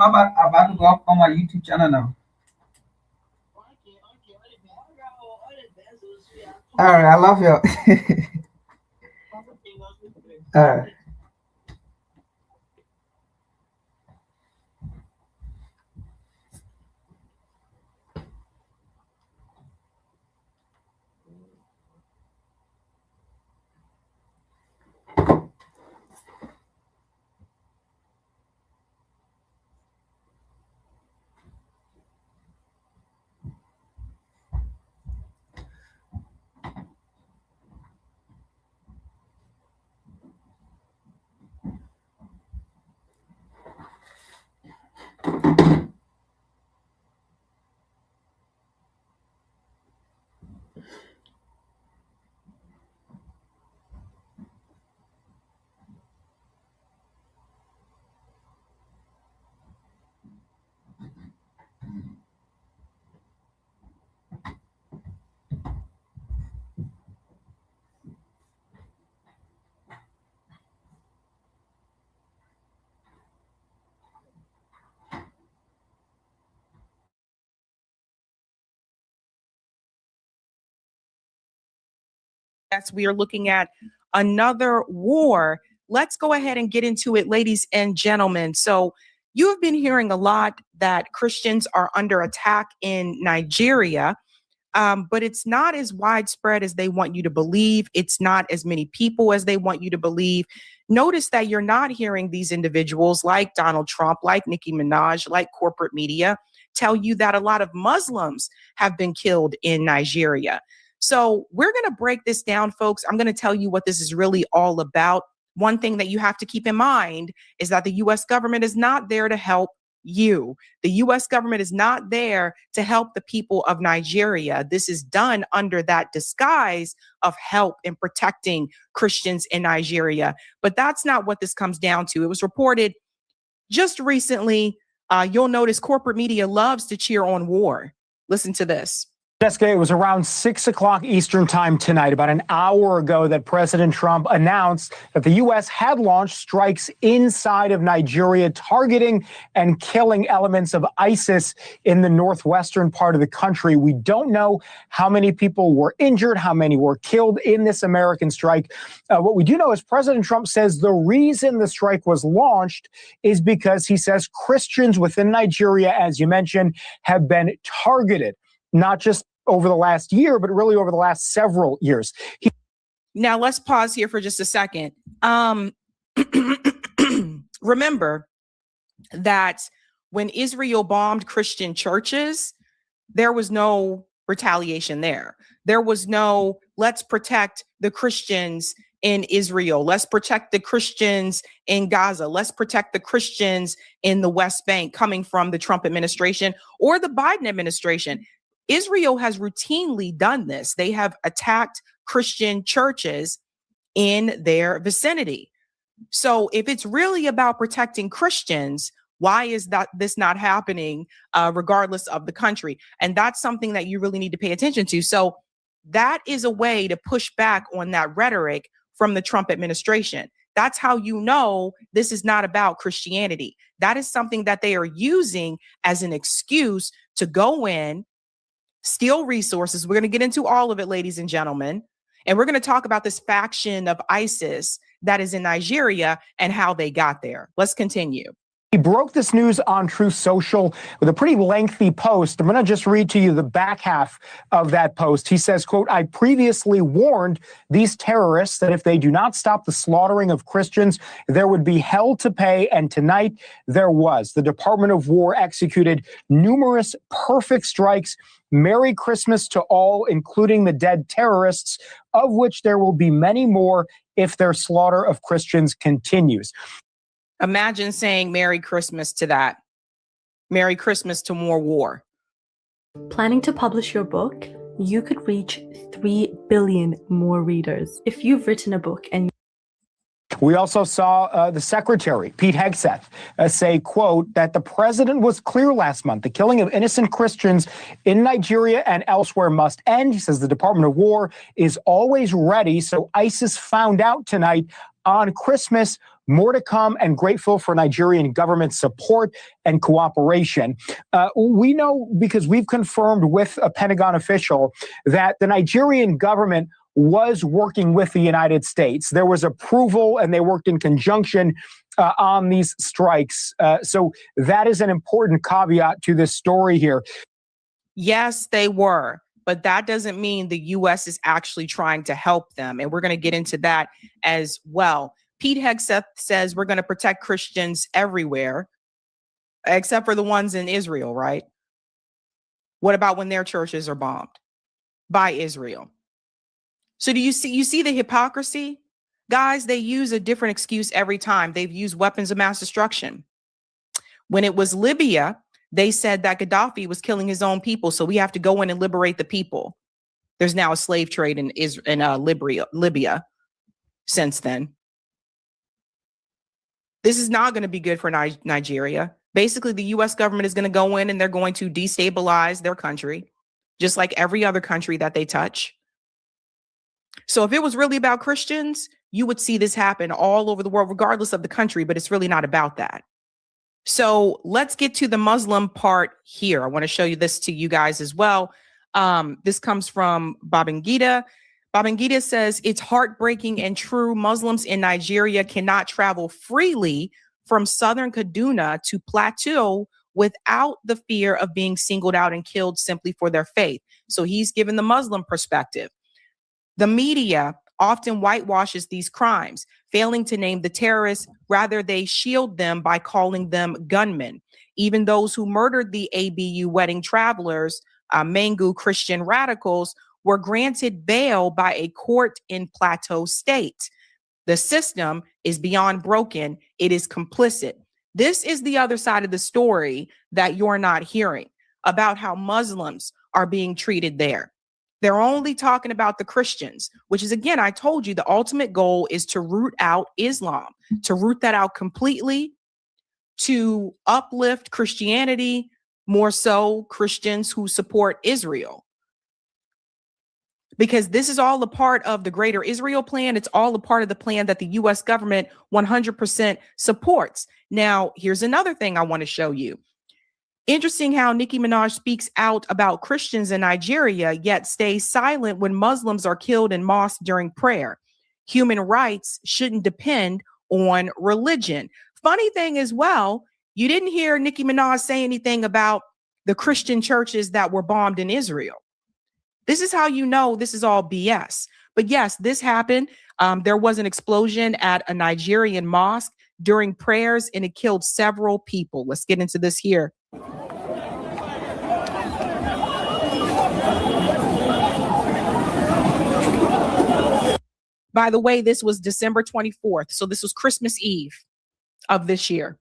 about to go up on my YouTube channel now. All right, I love you. All right. Yes, we are looking at another war. Let's go ahead and get into it, ladies and gentlemen. So you have been hearing a lot that Christians are under attack in Nigeria, but it's not as widespread as they want you to believe. It's not as many people as they want you to believe. Notice that you're not hearing these individuals like Donald Trump, like Nicki Minaj, like corporate media tell you that a lot of Muslims have been killed in Nigeria. So we're going to break this down, folks. I'm going to tell you what this is really all about. One thing that you have to keep in mind is that the U.S. government is not there to help you. The U.S. government is not there to help the people of Nigeria. This is done under that disguise of help in protecting Christians in Nigeria. But that's not what this comes down to. It was reported just recently. You'll notice corporate media loves to cheer on war. Listen to this. Jessica, it was around 6 o'clock Eastern time tonight, about an hour ago, that President Trump announced that the U.S. had launched strikes inside of Nigeria, targeting and killing elements of ISIS in the northwestern part of the country. We don't know how many people were injured, how many were killed in this American strike. What we do know is President Trump says the reason the strike was launched is because he says Christians within Nigeria, as you mentioned, have been targeted, not just over the last year, but really over the last several years. Now, let's pause here for just a second. Remember that when Israel bombed Christian churches, there was no retaliation there. There was no, let's protect the Christians in Israel. Let's protect the Christians in Gaza. Let's protect the Christians in the West Bank coming from the Trump administration or the Biden administration. Israel has routinely done this. They have attacked Christian churches in their vicinity. So if it's really about protecting Christians, why is this not happening regardless of the country? And that's something that you really need to pay attention to. So that is a way to push back on that rhetoric from the Trump administration. That's how you know this is not about Christianity. That is something that they are using as an excuse to go in, steal resources. We're going to get into all of it, ladies and gentlemen. And we're going to talk about this faction of ISIS that is in Nigeria and how they got there. Let's continue. He broke this news on Truth Social with a pretty lengthy post. I'm going to just read to you the back half of that post. He says, quote, "I previously warned these terrorists that if they do not stop the slaughtering of Christians, there would be hell to pay. And tonight there was. The Department of War executed numerous perfect strikes. Merry Christmas to all, including the dead terrorists, of which there will be many more if their slaughter of Christians continues." Imagine saying Merry Christmas to that. Merry Christmas to more war. Planning to publish your book? You could reach 3 billion more readers. If you've written a book and we also saw the secretary, Pete Hegseth, say, quote, that the president was clear last month. The killing of innocent Christians in Nigeria and elsewhere must end. He says the Department of War is always ready. So ISIS found out tonight on Christmas More to come, and grateful for Nigerian government support and cooperation. We know, because we've confirmed with a Pentagon official, that the Nigerian government was working with the United States. There was approval, and they worked in conjunction on these strikes. So that is an important caveat to this story here. Yes, they were, but that doesn't mean the U.S. is actually trying to help them. And we're going to get into that as well. Pete Hegseth says we're going to protect Christians everywhere, except for the ones in Israel, right? What about when their churches are bombed by Israel? So do you see the hypocrisy? Guys, they use a different excuse every time. They've used weapons of mass destruction. When it was Libya, they said that Gaddafi was killing his own people, so we have to go in and liberate the people. There's now a slave trade in Libya since then. This is not going to be good for Nigeria. Basically, the U.S. government is going to go in and they're going to destabilize their country, just like every other country that they touch. So if it was really about Christians, you would see this happen all over the world, regardless of the country, but it's really not about that. So let's get to the Muslim part here. I want to show you this to you guys as well. This comes from Babangida. Babangida says, it's heartbreaking and true. Muslims in Nigeria cannot travel freely from southern Kaduna to Plateau without the fear of being singled out and killed simply for their faith. So he's given the Muslim perspective. The media often whitewashes these crimes, failing to name the terrorists. Rather, they shield them by calling them gunmen. Even those who murdered the ABU wedding travelers, Mangu Christian radicals, were granted bail by a court in Plateau State. The system is beyond broken. It is complicit. This is the other side of the story that you're not hearing about how Muslims are being treated there. They're only talking about the Christians, which is, again, I told you, the ultimate goal is to root out Islam, to root that out completely, to uplift Christianity, more so Christians who support Israel. Because this is all a part of the greater Israel plan. It's all a part of the plan that the U.S. government 100% supports. Now, here's another thing I want to show you. Interesting how Nicki Minaj speaks out about Christians in Nigeria, yet stays silent when Muslims are killed in mosques during prayer. Human rights shouldn't depend on religion. Funny thing as well, you didn't hear Nicki Minaj say anything about the Christian churches that were bombed in Israel. This is how you know this is all BS. But yes, this happened. There was an explosion at a Nigerian mosque during prayers, and it killed several people. Let's get into this here. By the way, this was December 24th. So this was Christmas Eve of this year.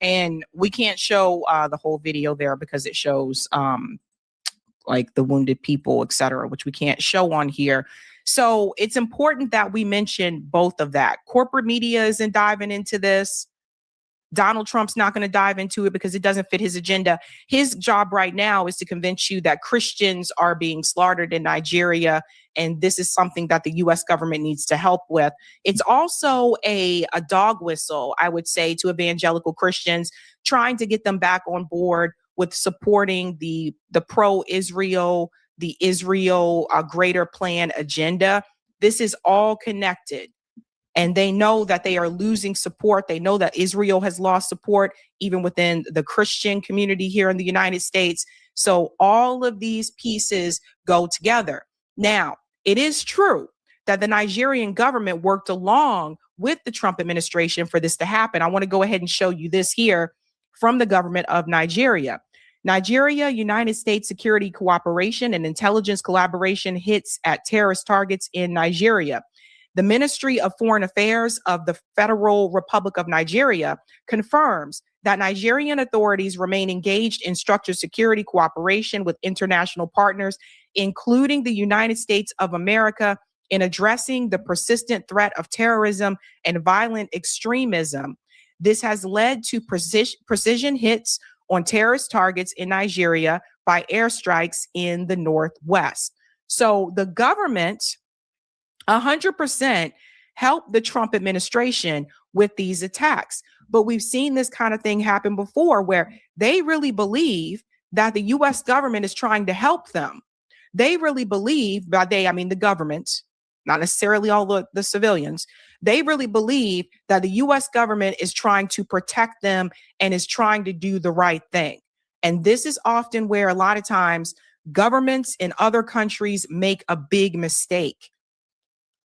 And we can't show the whole video there because it shows like the wounded people, etc., which we can't show on here. So it's important that we mention both of that. Corporate media isn't diving into this. Donald Trump's not going to dive into it because it doesn't fit his agenda. His job right now is to convince you that Christians are being slaughtered in Nigeria, and this is something that the U.S. government needs to help with. It's also a dog whistle, I would say, to evangelical Christians, trying to get them back on board with supporting the pro-Israel, the Israel greater plan agenda. This is all connected. And they know that they are losing support. They know that Israel has lost support, even within the Christian community here in the United States. So all of these pieces go together. Now, it is true that the Nigerian government worked along with the Trump administration for this to happen. I want to go ahead and show you this here from the government of Nigeria. Nigeria, United States security cooperation and intelligence collaboration hits at terrorist targets in Nigeria. The Ministry of Foreign Affairs of the Federal Republic of Nigeria confirms that Nigerian authorities remain engaged in structured security cooperation with international partners, including the United States of America, in addressing the persistent threat of terrorism and violent extremism. This has led to precision hits on terrorist targets in Nigeria, by airstrikes in the Northwest. So the government 100% helped the Trump administration with these attacks. But we've seen this kind of thing happen before where they really believe that the US government is trying to help them. They really believe, by they, I mean the government, not necessarily all the civilians. They really believe that the US government is trying to protect them and is trying to do the right thing. And this is often where a lot of times governments in other countries make a big mistake,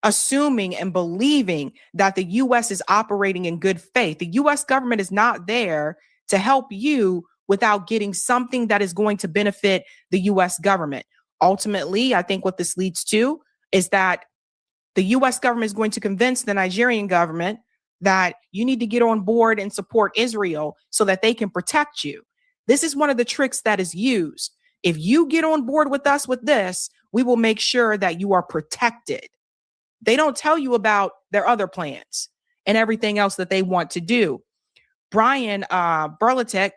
assuming and believing that the US is operating in good faith. The US government is not there to help you without getting something that is going to benefit the US government. Ultimately, I think what this leads to is that the US government is going to convince the Nigerian government that you need to get on board and support Israel so that they can protect you. This is one of the tricks that is used. If you get on board with us with this, we will make sure that you are protected. They don't tell you about their other plans and everything else that they want to do. Brian Berlatek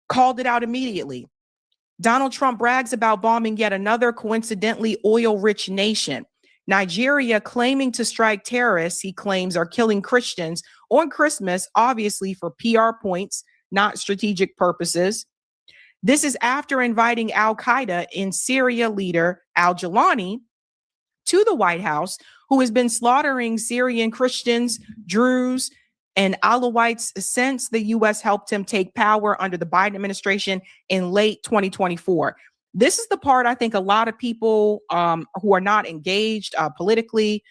called it out immediately. Donald Trump brags about bombing yet another coincidentally oil-rich nation. Nigeria claiming to strike terrorists he claims are killing Christians on Christmas, obviously for PR points, not strategic purposes. This is after inviting Al-Qaeda in Syria leader al-Jawlani to the White House, who has been slaughtering Syrian Christians, Druze, and Alawites since the U.S. helped him take power under the Biden administration in late 2024. This is the part I think a lot of people who are not engaged politically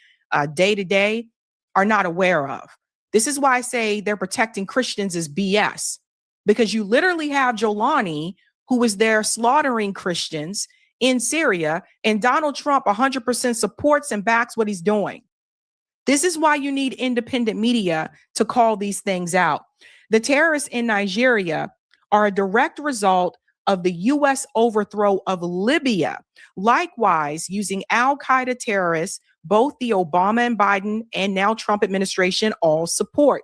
day to day are not aware of. This is why I say they're protecting Christians is BS, because you literally have Jawlani, who was there slaughtering Christians in Syria, and Donald Trump 100% supports and backs what he's doing. This is why you need independent media to call these things out. The terrorists in Nigeria are a direct result of the U.S. overthrow of Libya. Likewise, using al-Qaeda terrorists, both the Obama and Biden and now Trump administration all support.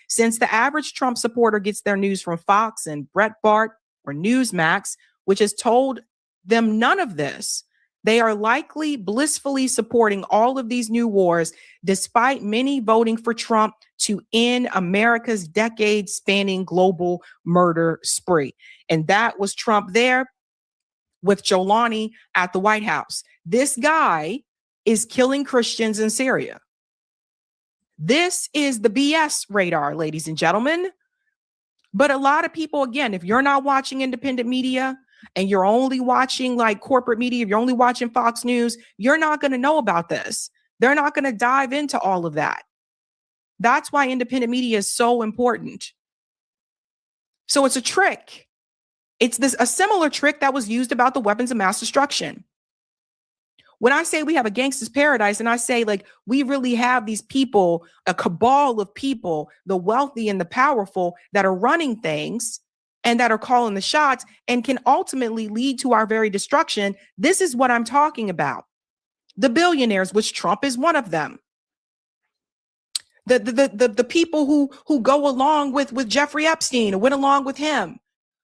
Since the average Trump supporter gets their news from Fox and Breitbart or Newsmax, which has told them none of this, they are likely blissfully supporting all of these new wars, despite many voting for Trump to end America's decade-spanning global murder spree. And that was Trump there with Jawlani at the White House. This guy is killing Christians in Syria. This is the BS radar, ladies and gentlemen. But a lot of people, again, if you're not watching independent media, and you're only watching like corporate media, if you're only watching Fox News, you're not going to know about this. They're not going to dive into all of that. That's why independent media is so important. So it's a trick. It's a similar trick that was used about the weapons of mass destruction. When I say we have a gangster's paradise, and I say like we really have these people, a cabal of people, the wealthy and the powerful that are running things and that are calling the shots and can ultimately lead to our very destruction. This is what I'm talking about. The billionaires, which Trump is one of them. The people who go along with Jeffrey Epstein or went along with him.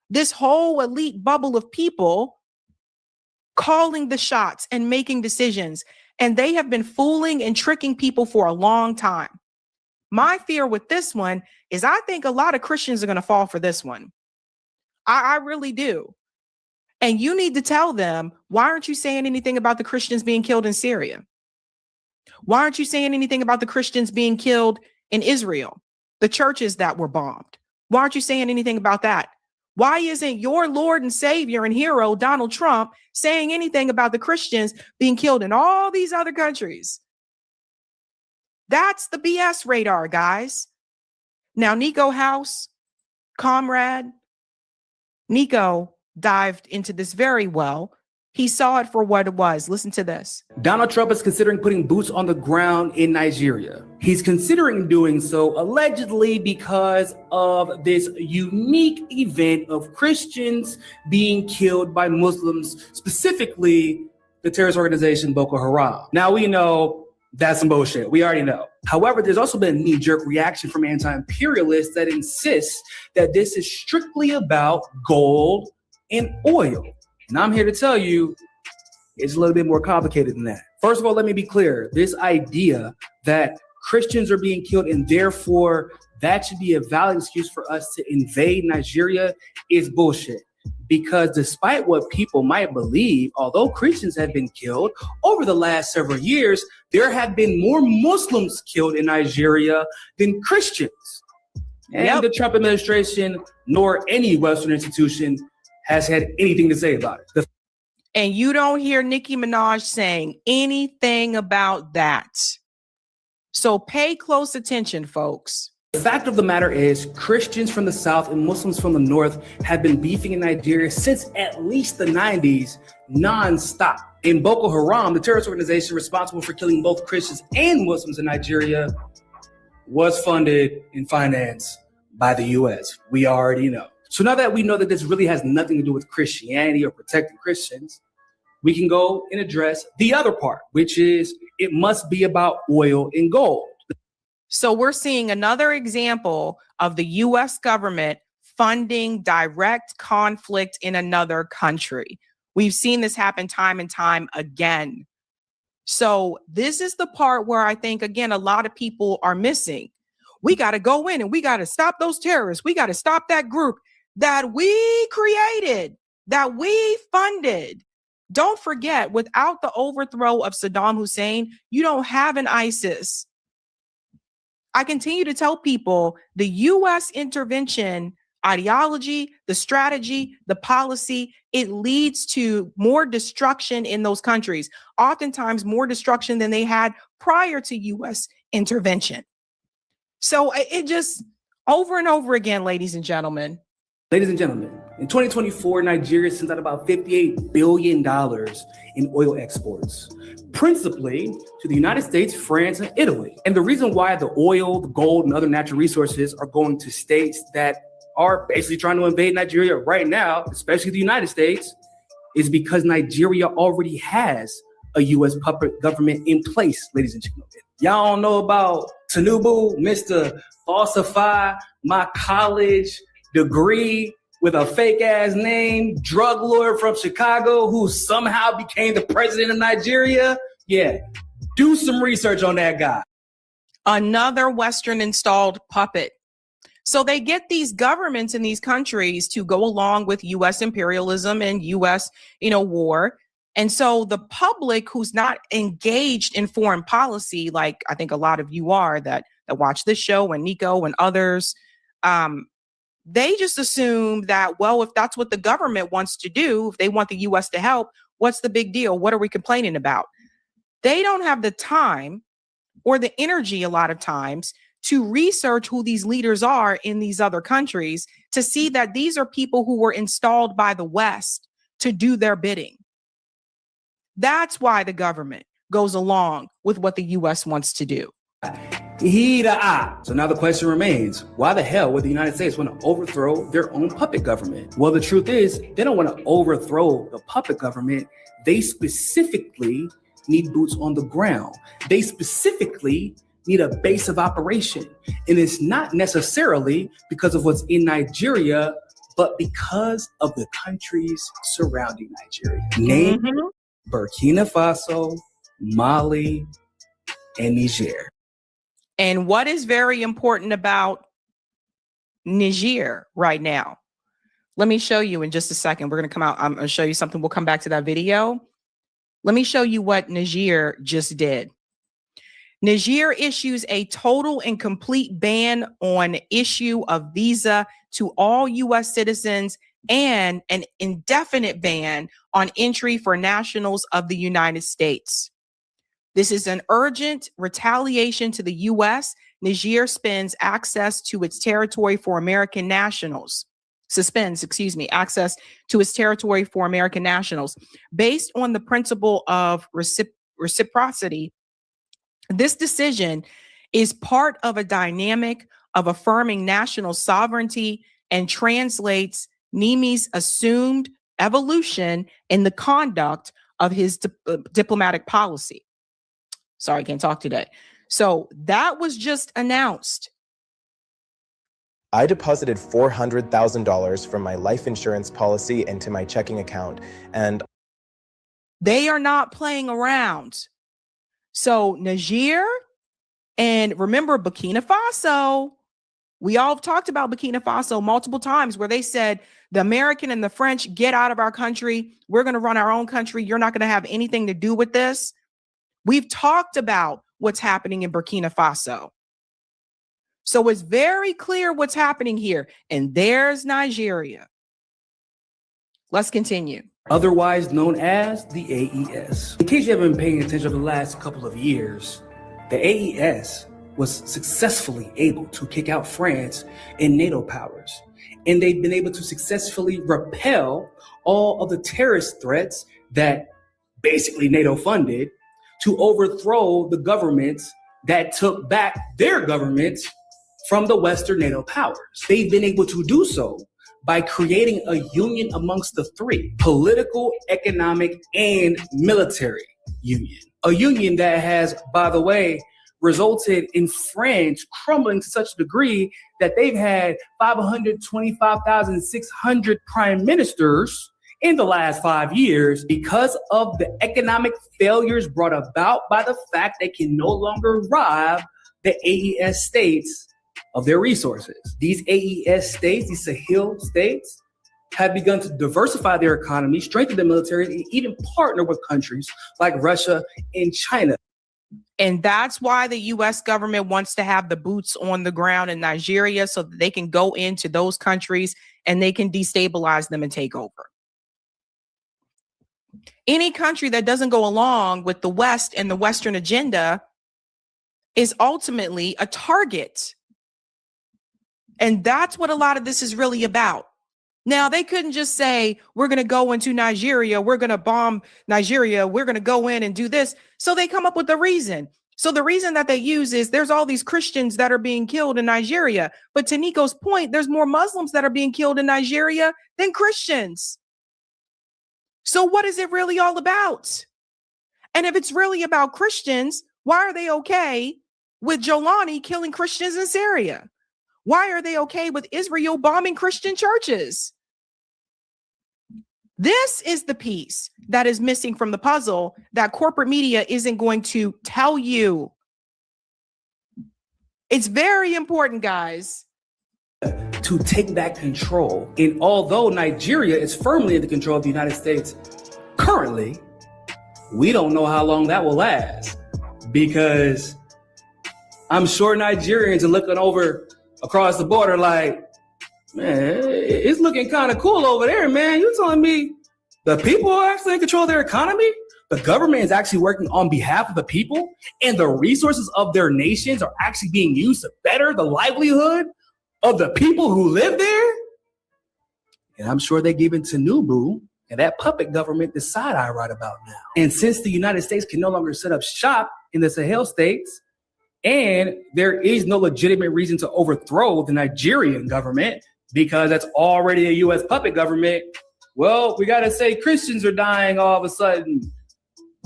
This whole elite bubble of people calling the shots and making decisions. And they have been fooling and tricking people for a long time. My fear with this one is I think a lot of Christians are going to fall for this one. I really do. And you need to tell them, why aren't you saying anything about the Christians being killed in Syria? Why aren't you saying anything about the Christians being killed in Israel, the churches that were bombed? Why aren't you saying anything about that? Why isn't your Lord and Savior and hero, Donald Trump, saying anything about the Christians being killed in all these other countries? That's the BS radar, guys. Now, Nico House, comrade, Nico dived into this very well. He saw it for what it was. Listen to this. Donald Trump is considering putting boots on the ground in Nigeria. He's considering doing so allegedly because of this unique event of Christians being killed by Muslims, specifically the terrorist organization Boko Haram. Now we know That's some bullshit. We already know. However, there's also been a knee-jerk reaction from anti-imperialists that insists that this is strictly about gold and oil. And I'm here to tell you it's a little bit more complicated than that. First of all, let me be clear. This idea that Christians are being killed and therefore that should be a valid excuse for us to invade Nigeria is bullshit. Because despite what people might believe, although Christians have been killed over the last several years, there have been more Muslims killed in Nigeria than Christians. And the Trump administration, nor any Western institution, has had anything to say about it. And you don't hear Nicki Minaj saying anything about that. So pay close attention, folks. The fact of the matter is Christians from the South and Muslims from the North have been beefing in Nigeria since at least the 90s nonstop. And Boko Haram, the terrorist organization responsible for killing both Christians and Muslims in Nigeria, was funded and financed by the U.S. We already know. So now that we know that this really has nothing to do with Christianity or protecting Christians, we can go and address the other part, which is it must be about oil and gold. So we're seeing another example of the U.S. government funding direct conflict in another country. We've seen this happen time and time again. So this is the part where I think, again, a lot of people are missing. We got to go in and we got to stop those terrorists. We got to stop that group that we created, that we funded. Don't forget, without the overthrow of Saddam Hussein, you don't have an ISIS. I continue to tell people the U.S. intervention ideology, the strategy, the policy, it leads to more destruction in those countries, oftentimes more destruction than they had prior to U.S. intervention. So it just over and over again, ladies and gentlemen. Ladies and gentlemen, in 2024, Nigeria sent out about $58 billion in oil exports, principally to the United States, France, and Italy. And the reason why the oil, the gold, and other natural resources are going to states that are basically trying to invade Nigeria right now, especially the United States, is because Nigeria already has a U.S. puppet government in place, ladies and gentlemen. Y'all don't know about Tinubu, Mr. Falsify my college degree with a fake ass name, drug lord from Chicago who somehow became the president of Nigeria. Yeah, do some research on that guy. Another Western installed puppet. So they get these governments in these countries to go along with U.S. imperialism and U.S. war. And so the public who's not engaged in foreign policy, like I think a lot of you are that watch this show and Nico and others, they just assume that, well, if that's what the government wants to do, if they want the U.S. to help, what's the big deal? What are we complaining about? They don't have the time or the energy a lot of times to research who these leaders are in these other countries to see that these are people who were installed by the West to do their bidding. That's why the government goes along with what the U.S. wants to do. So now the question remains, why the hell would the United States want to overthrow their own puppet government? Well, the truth is they don't want to overthrow the puppet government. They specifically need boots on the ground. They specifically need a base of operation. And it's not necessarily because of what's in Nigeria, but because of the countries surrounding Nigeria. Namely, Burkina Faso, Mali, and Niger. And what is very important about Niger right now? Let me show you in just a second. We're going to come out. I'm going to show you something. We'll come back to that video. Let me show you what Niger just did. Niger issues a total and complete ban on issue of visa to all U.S. citizens and an indefinite ban on entry for nationals of the United States. This is an urgent retaliation to the U.S. Niger suspends access to its territory for American nationals. Access to its territory for American nationals. Based on the principle of reciprocity, this decision is part of a dynamic of affirming national sovereignty and translates Niami's assumed evolution in the conduct of his diplomatic policy. Sorry, can't talk today. So that was just announced. I deposited $400,000 from my life insurance policy into my checking account, and they are not playing around. So Niger, and remember Burkina Faso, we all have talked about Burkina Faso multiple times where they said the American and the French, get out of our country. We're going to run our own country. You're not going to have anything to do with this. We've talked about what's happening in Burkina Faso. So it's very clear what's happening here. And there's Nigeria. Let's continue. Otherwise known as the AES. In case you haven't been paying attention over the last couple of years, the AES was successfully able to kick out France and NATO powers. And they've been able to successfully repel all of the terrorist threats that basically NATO funded to overthrow the governments that took back their governments from the Western NATO powers. They've been able to do so by creating a union amongst the three: political, economic, and military union. A union that has, by the way, resulted in France crumbling to such a degree that they've had 525,600 prime ministers in the last 5 years because of the economic failures brought about by the fact they can no longer rob the AES states of their resources. These AES states, these Sahel states, have begun to diversify their economy, strengthen their military, and even partner with countries like Russia and China. And that's why the U.S. government wants to have the boots on the ground in Nigeria so that they can go into those countries and they can destabilize them and take over. Any country that doesn't go along with the West and the Western agenda is ultimately a target. And that's what a lot of this is really about. Now, they couldn't just say, we're going to go into Nigeria, we're going to bomb Nigeria, we're going to go in and do this. So they come up with a reason. So the reason that they use is there's all these Christians that are being killed in Nigeria. But to Nico's point, there's more Muslims that are being killed in Nigeria than Christians. So what is it really all about? And if it's really about Christians, why are they okay with Jolani killing Christians in Syria? Why are they okay with Israel bombing Christian churches? This is the piece that is missing from the puzzle that corporate media isn't going to tell you. It's very important, guys. To take back control. And although Nigeria is firmly in the control of the United States currently, we don't know how long that will last, because I'm sure Nigerians are looking over across the border like, man, it's looking kind of cool over there, man. You telling me the people are actually in control of their economy? The government is actually working on behalf of the people, and the resources of their nations are actually being used to better the livelihood of the people who live there? And I'm sure they gave it to Tinubu and that puppet government the side eye right about now. And since the United States can no longer set up shop in the Sahel states, and there is no legitimate reason to overthrow the Nigerian government because that's already a U.S. puppet government, well, we got to say Christians are dying all of a sudden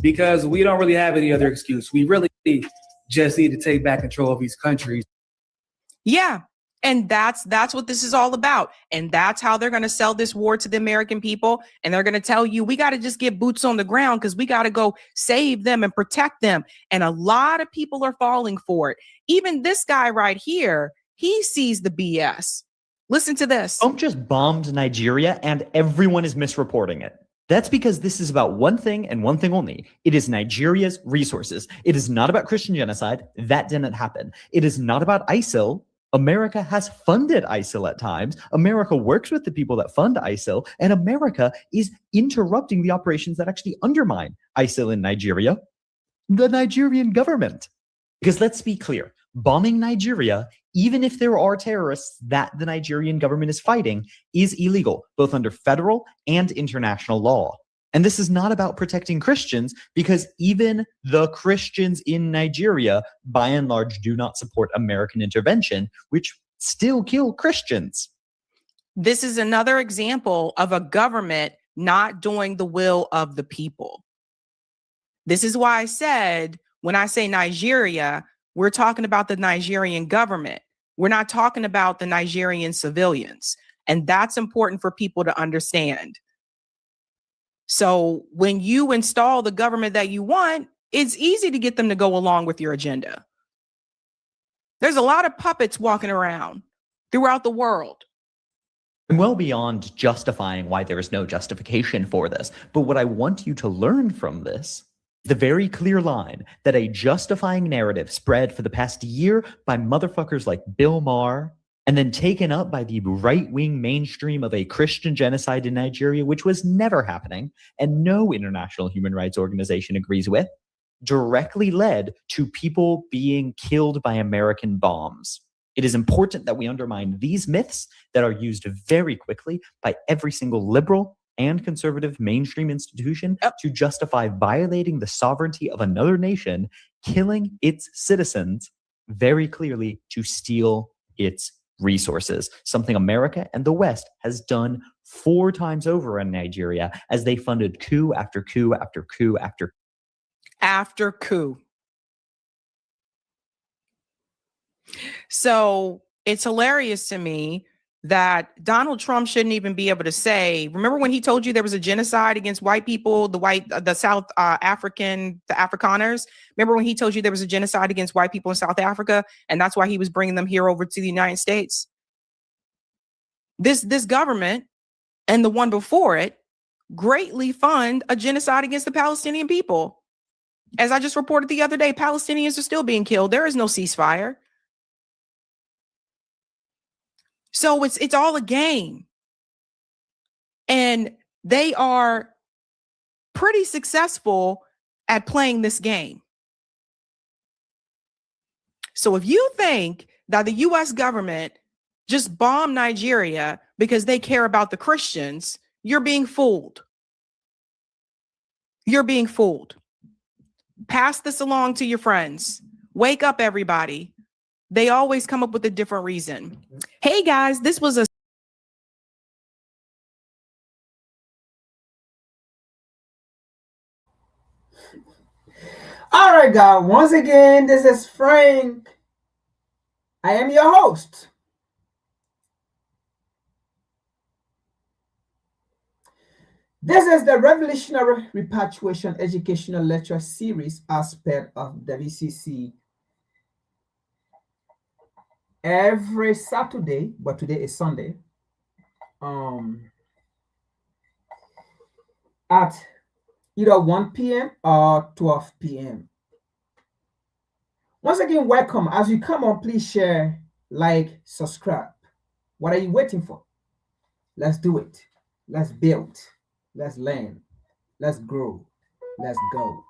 because we don't really have any other excuse. We really just need to take back control of these countries. Yeah. And that's what this is all about. And that's how they're going to sell this war to the American people. And they're going to tell you, we got to just get boots on the ground because we got to go save them and protect them. And a lot of people are falling for it. Even this guy right here, he sees the BS. Listen to this. Trump just bombed Nigeria and everyone is misreporting it. That's because this is about one thing and one thing only. It is Nigeria's resources. It is not about Christian genocide. That didn't happen. It is not about ISIL. America has funded ISIL at times. America works with the people that fund ISIL, and America is interrupting the operations that actually undermine ISIL in Nigeria, the Nigerian government. Because let's be clear, bombing Nigeria, even if there are terrorists that the Nigerian government is fighting, is illegal, both under federal and international law. And this is not about protecting Christians, because even the Christians in Nigeria, by and large, do not support American intervention, which still kill Christians. This is another example of a government not doing the will of the people. This is why I said When I say Nigeria, we're talking about the Nigerian government. We're not talking about the Nigerian civilians. And that's important for people to understand. So when you install the government that you want, it's easy to get them to go along with your agenda. There's a lot of puppets walking around throughout the world. I'm well beyond justifying why there is no justification for this. But what I want you to learn from this, the very clear line that a justifying narrative spread for the past year by motherfuckers like Bill Maher, and then taken up by the right-wing mainstream of a Christian genocide in Nigeria, which was never happening, and no international human rights organization agrees with, directly led to people being killed by American bombs. It is important that we undermine these myths that are used very quickly by every single liberal and conservative mainstream institution to justify violating the sovereignty of another nation, killing its citizens very clearly to steal its resources, something America and the West has done 4 times over in Nigeria as they funded coup after coup after coup after coup. So it's hilarious to me that Donald Trump shouldn't even be able to say, remember when he told you there was a genocide against white people, the South African, the Afrikaners? Remember when he told you there was a genocide against white people in South Africa, and that's why he was bringing them here over to the United States? This government and the one before it greatly fund a genocide against the Palestinian people. As I just reported the other day, Palestinians are still being killed. There is no ceasefire. So it's all a game. And they are pretty successful at playing this game. So if you think that the US government just bombed Nigeria because they care about the Christians, you're being fooled. You're being fooled. Pass this along to your friends. Wake up, everybody. They always come up with a different reason. Hey guys, this was a All right, guys. Once again, this is Frank. I am your host. This is the Revolutionary Repatriation Educational Lecture Series aspect of WCC. Every Saturday, but today is Sunday, at either 1 p.m. or 12 p.m. Once again, welcome. As you come on, please share, like, subscribe. What are you waiting for? Let's do it. Let's build. Let's learn. Let's grow. Let's go.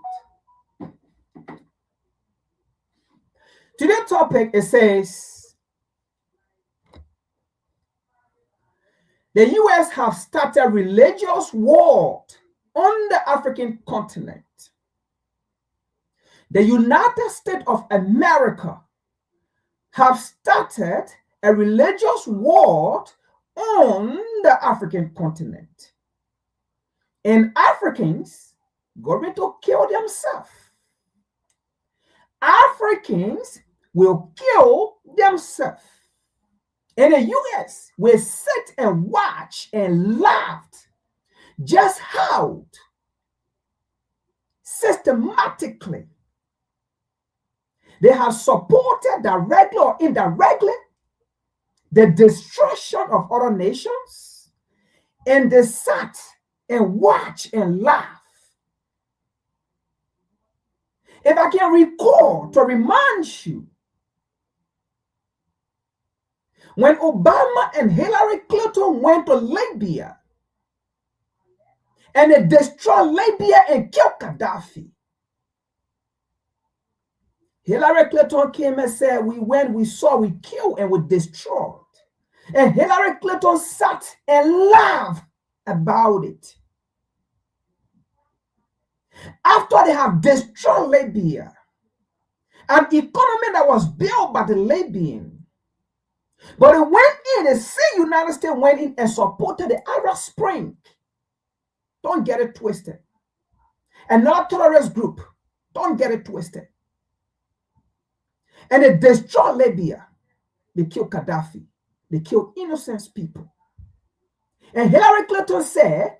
Today's topic, it says, the U.S. have started religious war on the African continent. The United States of America have started a religious war on the African continent. And Africans going to kill themselves. Africans will kill themselves. And the U.S. will sit and watch and laugh just how systematically they have supported, directly or indirectly, the destruction of other nations, and they sat and watch and laugh. If I can recall to remind you, when Obama and Hillary Clinton went to Libya and they destroyed Libya and killed Gaddafi, Hillary Clinton came and said, we went, we saw, we killed, and we destroyed. And Hillary Clinton sat and laughed about it. After they have destroyed Libya, an economy that was built by the Libyans, but it went in, the same United States went in and supported the Arab Spring. Don't get it twisted. Another terrorist group, don't get it twisted. And they destroyed Libya. They killed Gaddafi. They killed innocent people. And Hillary Clinton said,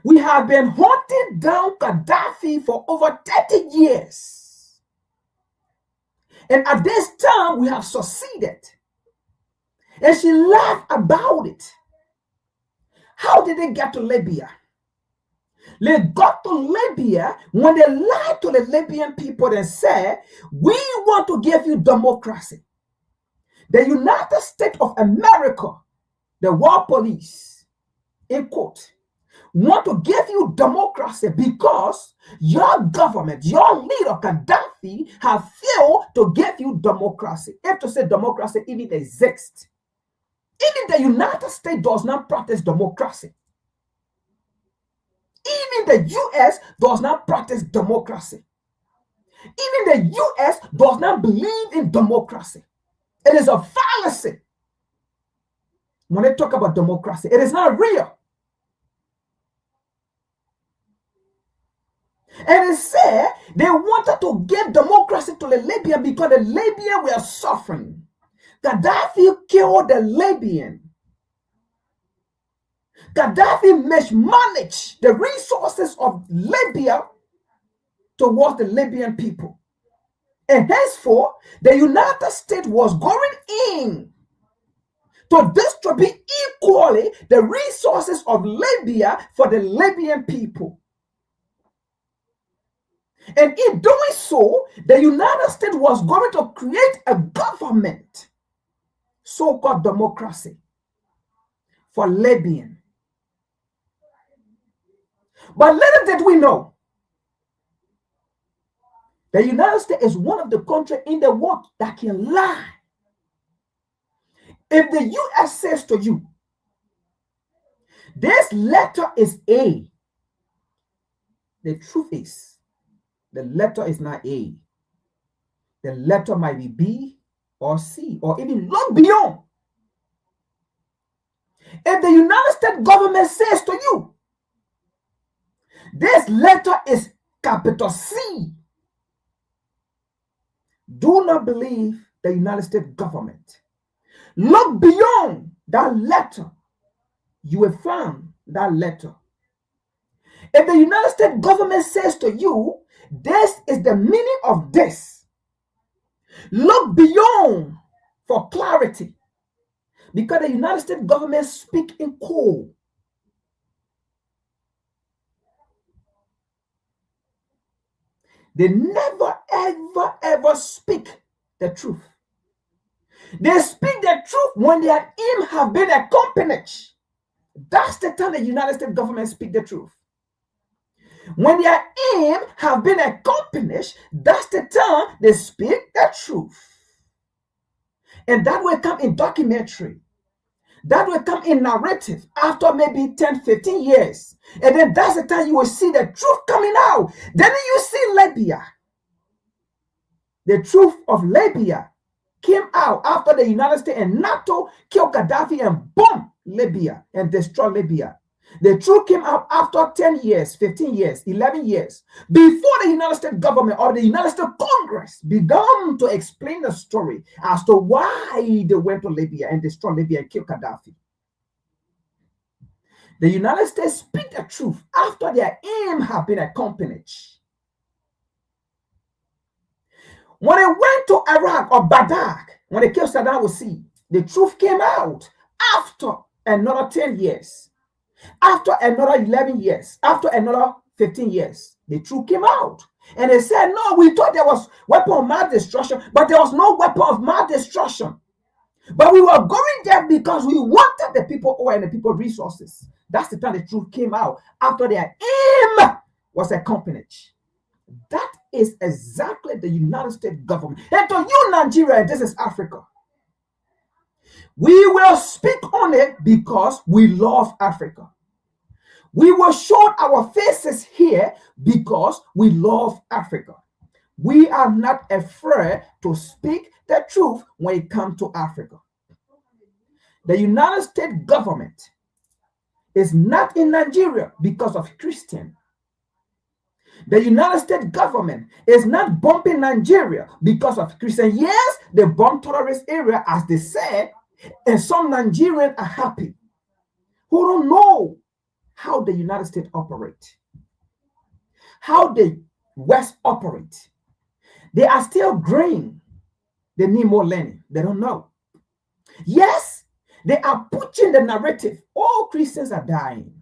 we have been hunting down Gaddafi for over 30 years. And at this time, we have succeeded. And she laughed about it. How did they get to Libya? They got to Libya when they lied to the Libyan people and said, we want to give you democracy. The United States of America, the war police, in quote, want to give you democracy because your government, your leader, Gaddafi, have failed to give you democracy. If to say democracy even exists, even the United States does not practice democracy. Even the US does not practice democracy. Even the US does not believe in democracy. It is a fallacy. When they talk about democracy, it is not real. And it said they wanted to give democracy to the Libyan because the Libyan were suffering. Gaddafi killed the Libyan. Gaddafi mismanaged the resources of Libya towards the Libyan people. And henceforth, the United States was going in to distribute equally the resources of Libya for the Libyan people. And in doing so, the United States was going to create a government, so-called democracy, for Libyan. But little did we know, the United States is one of the countries in the world that can lie. If the US says to you, this letter is A, the truth is, the letter is not A. The letter might be B or C or even look beyond. If the United States government says to you, this letter is capital C, do not believe the United States government. Look beyond that letter. You will find that letter. If the United States government says to you, this is the meaning of this, look beyond for clarity. Because the United States government speak in code. They never, ever, ever speak the truth. They speak the truth when their aim have been accomplished. That's the time the United States government speak the truth. When their aim have been accomplished, that's the time they speak the truth. And that will come in documentary. That will come in narrative after maybe 10, 15 years. And then that's the time you will see the truth coming out. Then you see Libya. The truth of Libya came out after the United States and NATO killed Gaddafi and bombed Libya and destroyed Libya. The truth came out after 10 years, 15 years, 11 years, before the United States government or the United States Congress began to explain the story as to why they went to Libya and destroyed Libya and killed Gaddafi. The United States speak the truth after their aim have been accomplished. When they went to Iraq or Baghdad, when they killed Saddam Hussein, the truth came out after another 10 years. After another 11 years, after another 15 years, the truth came out. And they said, no, we thought there was weapon of mass destruction, but there was no weapon of mass destruction. But we were going there because we wanted the people oil and the people resources. That's the time the truth came out, after their aim was accomplished. That is exactly the United States government. And to you, Nigeria, this is Africa. We will speak on it because we love Africa. We will show our faces here because we love Africa. We are not afraid to speak the truth when it comes to Africa. The United States government is not in Nigeria because of Christian. The United States government is not bombing Nigeria because of Christian. Yes, they bomb terrorist area, as they said, and some Nigerians are happy who don't know how the United States operate, how the West operate. They are still green. They need more learning. They don't know. Yes, they are pushing the narrative. All Christians are dying.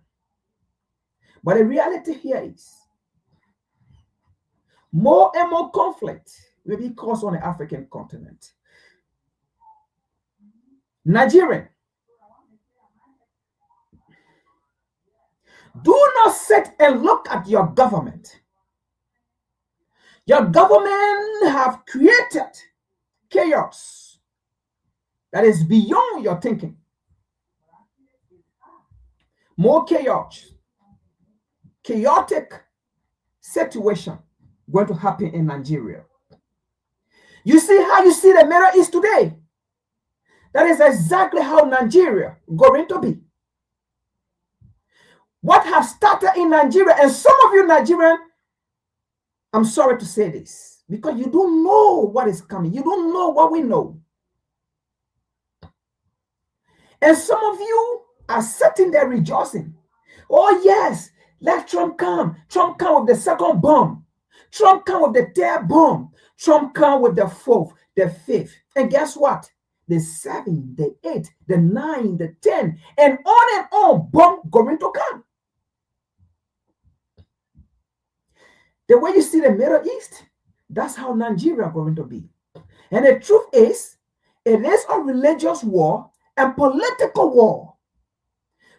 But the reality here is more and more conflict will be caused on the African continent. Nigerian, do not sit and look at your government. Your government have created chaos that is beyond your thinking. More chaos, chaotic situation going to happen in Nigeria. You see how you see the Middle East today? That is exactly how Nigeria going to be. What has started in Nigeria, and some of you Nigerian, I'm sorry to say this, because you don't know what is coming. You don't know what we know. And some of you are sitting there rejoicing. Oh yes, let Trump come. Trump come with the second bomb. Trump come with the third bomb. Trump come with the fourth, the fifth. And guess what? The 7, the 8, the 9, the 10, and on bomb going to come. The way you see the Middle East, that's how Nigeria going to be. And the truth is, it is a religious war and political war.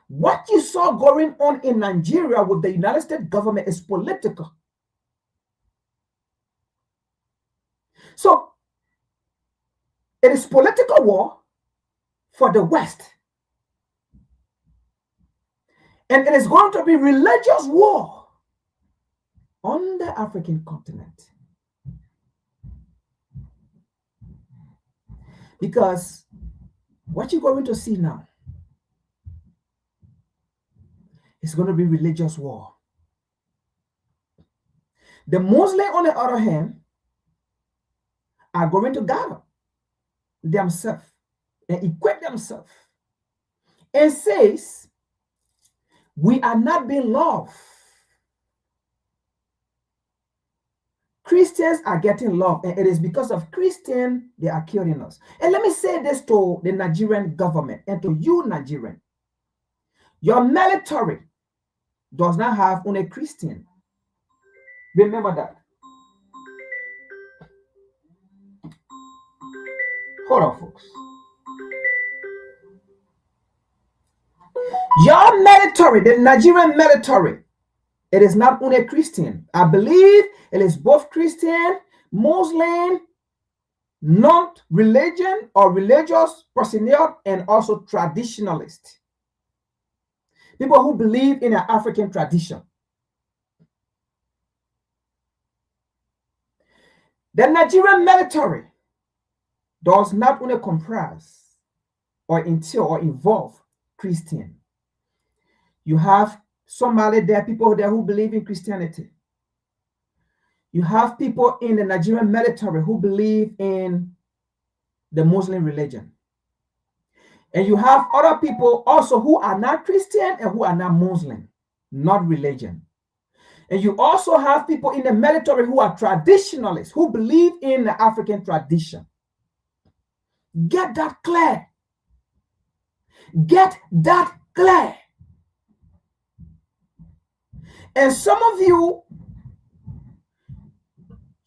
What you saw going on in Nigeria with the United States government is political. So, it is political war for the West. And it is going to be religious war on the African continent. Because what you're going to see now is going to be religious war. The Muslims, on the other hand, are going to gather themselves and equip themselves and says, we are not being loved. Christians are getting love, and it is because of Christians they are killing us. And let me say this to the Nigerian government and to you, Nigerian. Your military does not have only Christian. Remember that. Hold on, folks. Your military, the Nigerian military, it is not only Christian. I believe it is both Christian, Muslim, non-religion or religious personnel, and also traditionalist. People who believe in an African tradition. The Nigerian military does not only comprise or entail or involve Christian. You have Somali, there are people there who believe in Christianity. You have people in the Nigerian military who believe in the Muslim religion. And you have other people also who are not Christian and who are not Muslim, not religion. And you also have people in the military who are traditionalists, who believe in the African tradition. Get that clear. Get that clear. And some of you,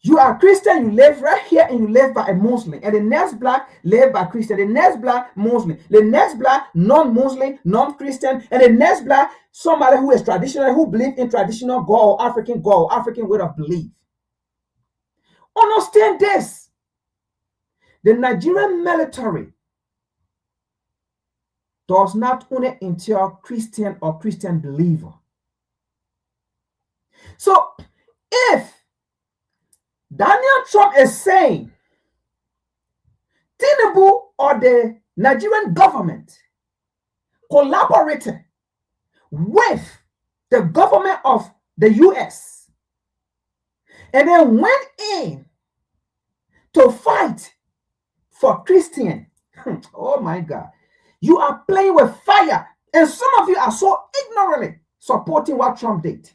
you are Christian, you live right here, and you live by a Muslim. And the next black live by Christian. The next black, Muslim. The next black, non-Muslim, non-Christian. And the next black, somebody who is traditional, who believe in traditional God or African way of belief. Understand this. The Nigerian military does not only entail Christian or Christian believer. So, if Daniel Trump is saying Tinubu or the Nigerian government collaborated with the government of the US and then went in to fight for Christian. Oh my God. You are playing with fire. And some of you are so ignorantly supporting what Trump did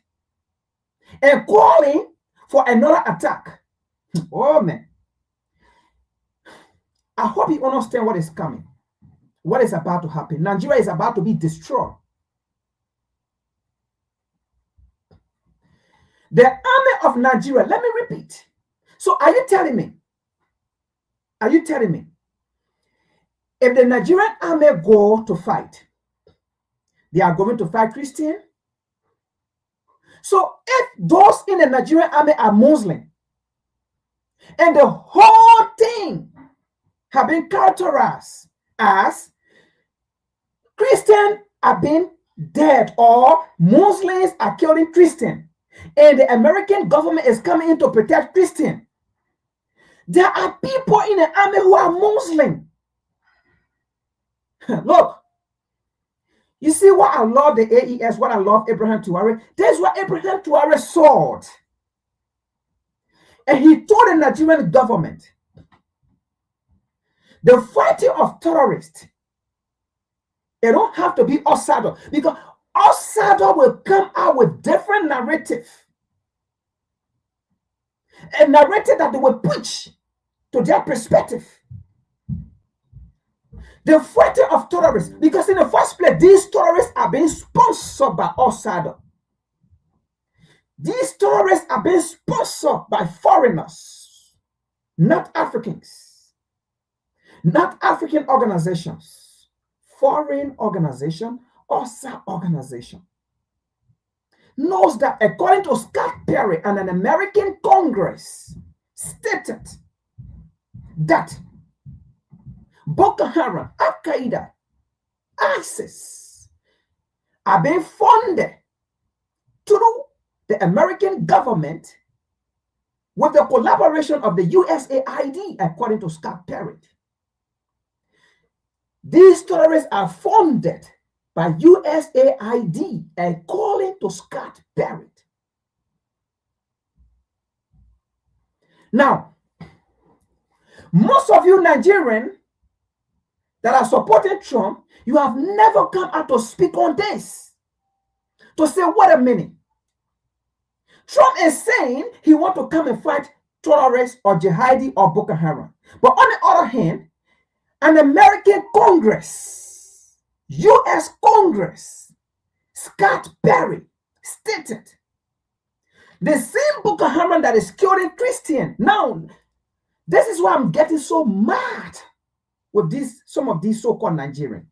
and calling for another attack. Oh man. I hope you understand what is coming, what is about to happen. Nigeria is about to be destroyed. The army of Nigeria, let me repeat. So are you telling me, if the Nigerian army go to fight, they are going to fight Christian? So if those in the Nigerian army are Muslim, and the whole thing have been characterized as Christians are being dead or Muslims are killing Christians, and the American government is coming in to protect Christians, there are people in the army who are Muslim. Look, you see what I love the AES, what I love Abraham Traore. That's what Abraham Traore saw. And he told the Nigerian government, the fighting of terrorists, it don't have to be Osado, because Osado will come out with different narrative. A narrative that they will preach to their perspective. The fighting of terrorists, because in the first place, these terrorists are being sponsored by Osado. These terrorists are being sponsored by foreigners, not Africans, not African organizations, foreign organization, OSA organization. Knows that according to Scott Perry and an American Congress stated that Boko Haram, Al-Qaeda, ISIS are being funded through the American government with the collaboration of the USAID, according to Scott Perry. These terrorists are funded by USAID, according to Scott Perry. Now, most of you Nigerians that are supporting Trump, you have never come out to speak on this. To say, wait a minute. Trump is saying he wants to come and fight terrorists or jihadi or Boko Haram. But on the other hand, an American Congress, U.S. Congress, Scott Perry stated the same Boko Haram that is killing Christians. Now, this is why I'm getting so mad with some of these so-called Nigerians.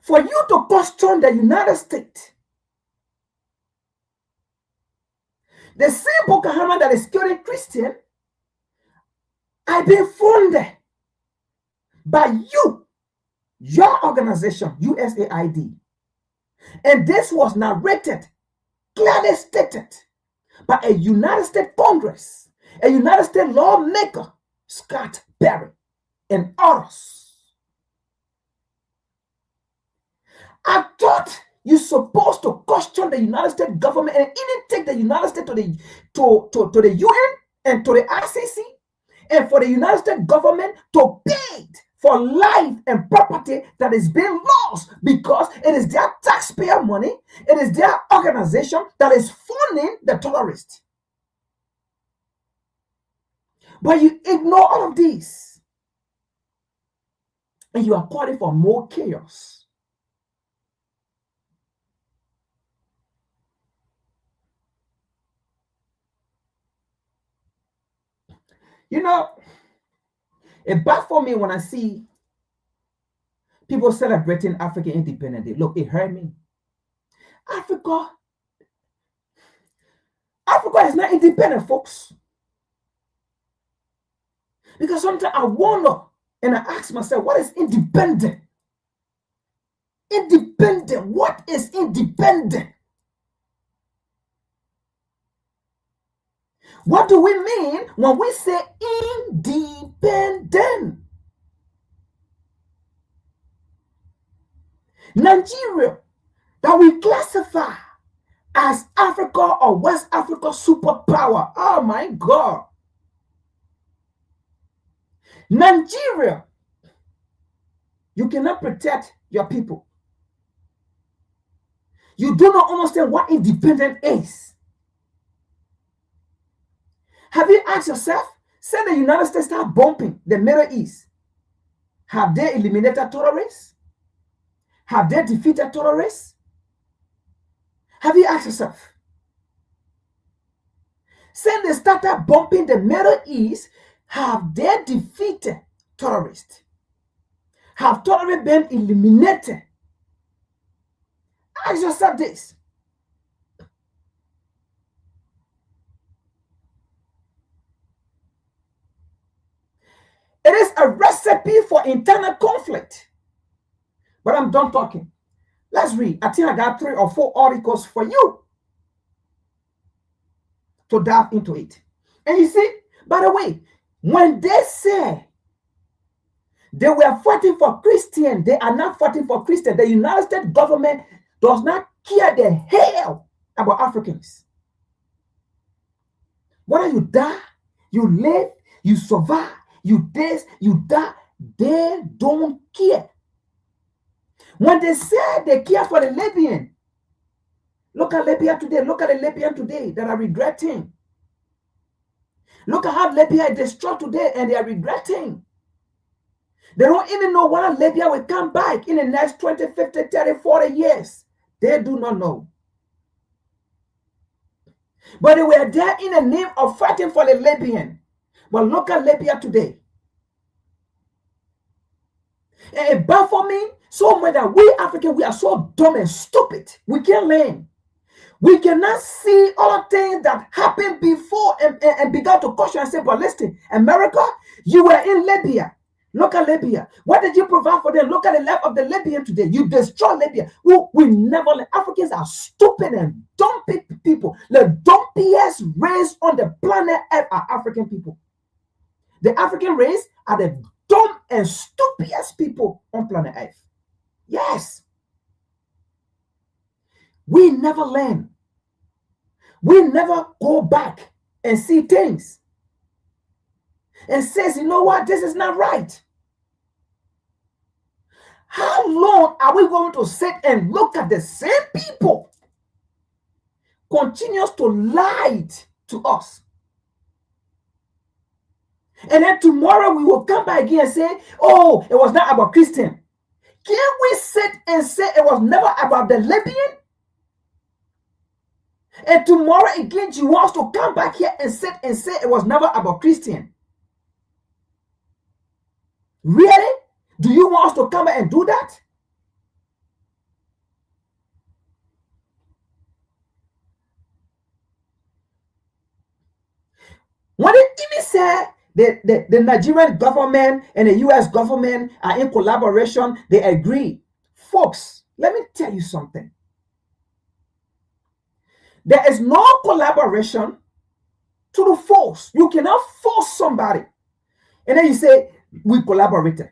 For you to question the United States, the same Boko Haram that is killing Christians are being funded by you, your organization, USAID. And this was narrated, clearly stated by a United States Congress, a United States lawmaker, Scott Perry, and others. I thought you're supposed to question the United States government and even take the United States to the UN and to the ICC, and for the United States government to pay for life and property that is being lost because it is their taxpayer money, it is their organization that is funding the terrorists. But you ignore all of this, and you are calling for more chaos. You know, it baffles me when I see people celebrating African independence Day. Look, it hurt me. Africa is not independent, folks. Because sometimes I wonder and I ask myself, what is independent? Independent, what is independent? What do we mean when we say independent? Nigeria, that we classify as Africa or West Africa superpower. Oh my God. Nigeria, you cannot protect your people. You do not understand what independence is. Have you asked yourself, say the United States start bombing the Middle East, have they eliminated terrorists? Have they defeated terrorists? Have you asked yourself? Since they started bombing the Middle East, have they defeated terrorists? Have terrorists been eliminated? Ask yourself this. It is a recipe for internal conflict. But I'm done talking. Let's read. I think I got 3 or 4 articles for you to dive into it. And you see, by the way, when they say they were fighting for Christians, they are not fighting for Christians. The United States government does not care the hell about Africans. Whether you die, you live, you survive, you this, you die, they don't care. When they say they care for the Libyan, look at Libya today. Look at the Libyan today that are regretting. Look at how Libya is destroyed today and they are regretting. They don't even know whether Libya will come back in the next 20, 50, 30, 40 years. They do not know. But they were there in the name of fighting for the Libyan. But look at Libya today. And it baffles me so much that we Africans, we are so dumb and stupid. We can't learn. We cannot see all things that happened before and began to question and say, but listen, America, you were in Libya. Look at Libya. What did you provide for them? Look at the life of the Libyan today. You destroy Libya. We never, Africans are stupid and dumb people. The dumpiest race on the planet Earth are African people. The African race are the dumb and stupidest people on planet Earth. Yes. We never learn. We never go back and see things and says, you know what, this is not right. How long are we going to sit and look at the same people continues to lie to us? And then tomorrow we will come back again and say, oh, it was not about Christian. Can we sit and say it was never about the Libyan? And tomorrow again, you want to come back here and sit and say it was never about Christian. Really? Do you want us to come back and do that? When it even said the Nigerian government and the US government are in collaboration, they agree. Folks, let me tell you something. There is no collaboration to the force. You cannot force somebody. And then you say, we collaborated.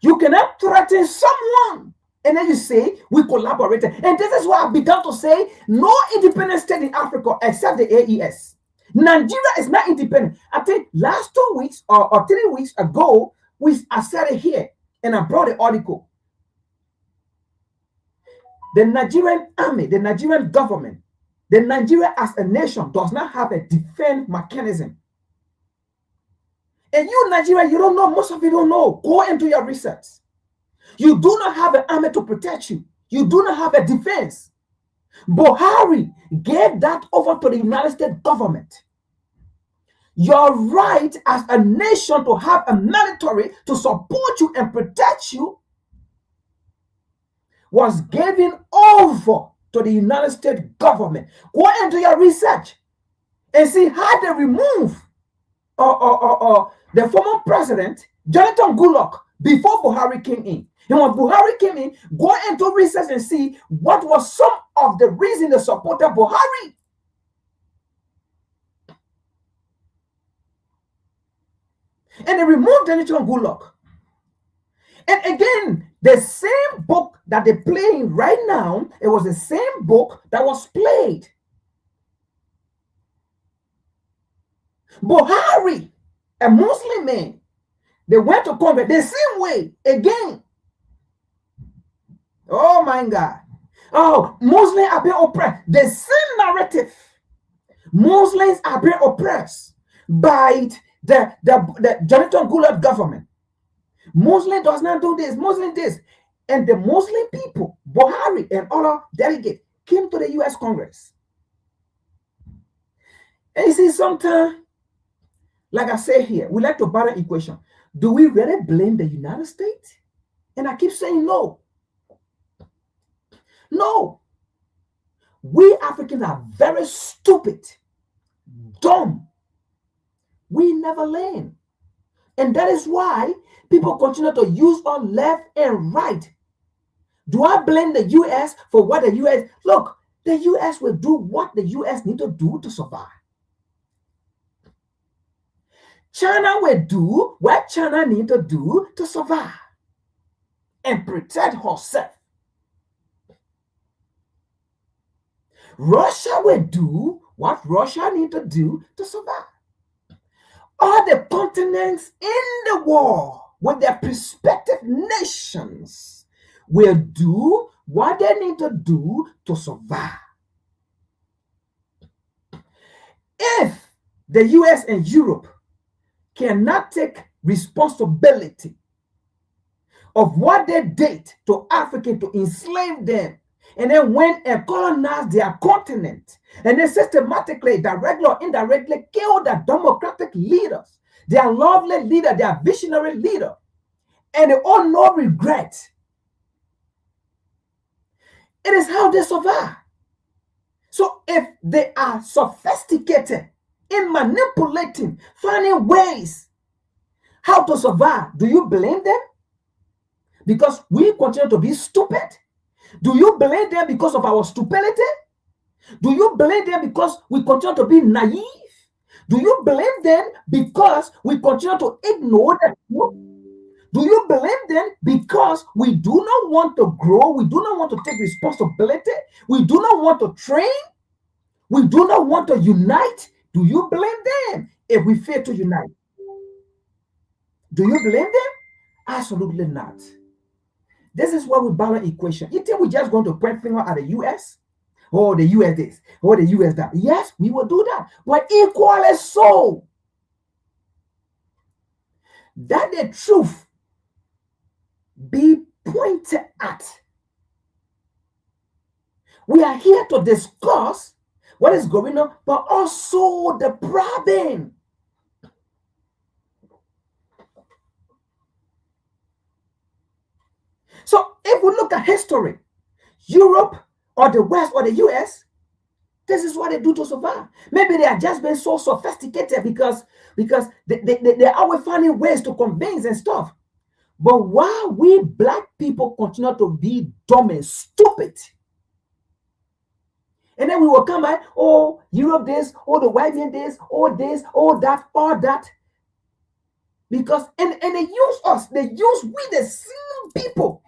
You cannot threaten someone. And then you say, we collaborated. And this is why I began to say, no independent state in Africa except the AES. Nigeria is not independent. I think last 2 weeks or 3 weeks ago, I said it here and I brought the article. The Nigerian army, the Nigerian government, the Nigeria as a nation does not have a defense mechanism. And you, Nigeria, you don't know. Most of you don't know. Go into your research. You do not have an army to protect you. You do not have a defense. Buhari gave that over to the United States government. Your right as a nation to have a military to support you and protect you was given over to the United States government. Go into your research and see how they remove the former president, Jonathan Goodluck, before Buhari came in. And when Buhari came in, go into research and see what was some of the reason they supported Buhari. And they removed Jonathan Goodluck. And again, the same book that they're playing right now, it was the same book that was played. Buhari, a Muslim man, they went to Congress the same way again. Oh my God. Oh, Muslims are being oppressed. The same narrative. Muslims are being oppressed by the Jonathan Goodluck government. Muslim does not do this, Muslim this. And the Muslim people, Buhari and other delegates, came to the US Congress. And you see, sometimes, like I say here, we like to battle equation. Do we really blame the United States? And I keep saying no. No. We Africans are very stupid, dumb. We never learn. And that is why people continue to use on left and right. Do I blame the US for what the US? Look, the US will do what the US need to do to survive. China will do what China need to do to survive and protect herself. Russia will do what Russia need to do to survive. All the continents in the world with their respective nations will do what they need to do to survive. If the US and Europe cannot take responsibility of what they did to Africans to enslave them, and then went and colonized their continent, and then systematically, directly or indirectly, killed their democratic leaders, their lovely leader, their visionary leader, and they all no regret. It is how they survive. So if they are sophisticated in manipulating, finding ways how to survive, do you blame them? Because we continue to be stupid? Do you blame them because of our stupidity? Do you blame them because we continue to be naive? Do you blame them because we continue to ignore the truth? Do you blame them because we do not want to grow? We do not want to take responsibility? We do not want to train? We do not want to unite? Do you blame them if we fail to unite? Do you blame them? Absolutely not. This is what we balance equation. You think we're just going to point finger at the US? Or the US this, or the US that. Yes, we will do that. But equally so. That the truth be pointed at. We are here to discuss what is going on, but also the problem. So if we look at history, Europe or the West or the US, this is what they do to survive. Maybe they are just being so sophisticated because they always finding ways to convince and stuff. But while we black people continue to be dumb and stupid, and then we will come back, oh, Europe this, oh, the white man this, oh, that, all that. Because, and they use us, they use we the same people.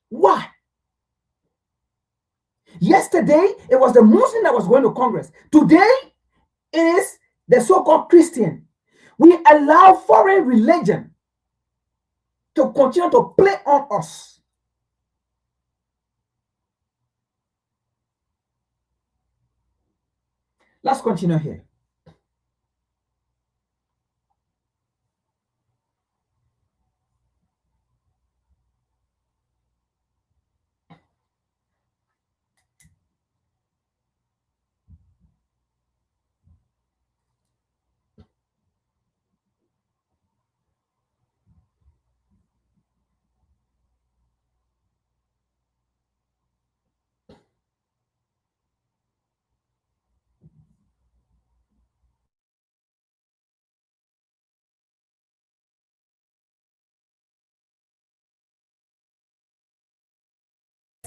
Why? Yesterday, it was the Muslim that was going to Congress. Today, it is the so-called Christian. We allow foreign religion to continue to play on us. Let's continue here.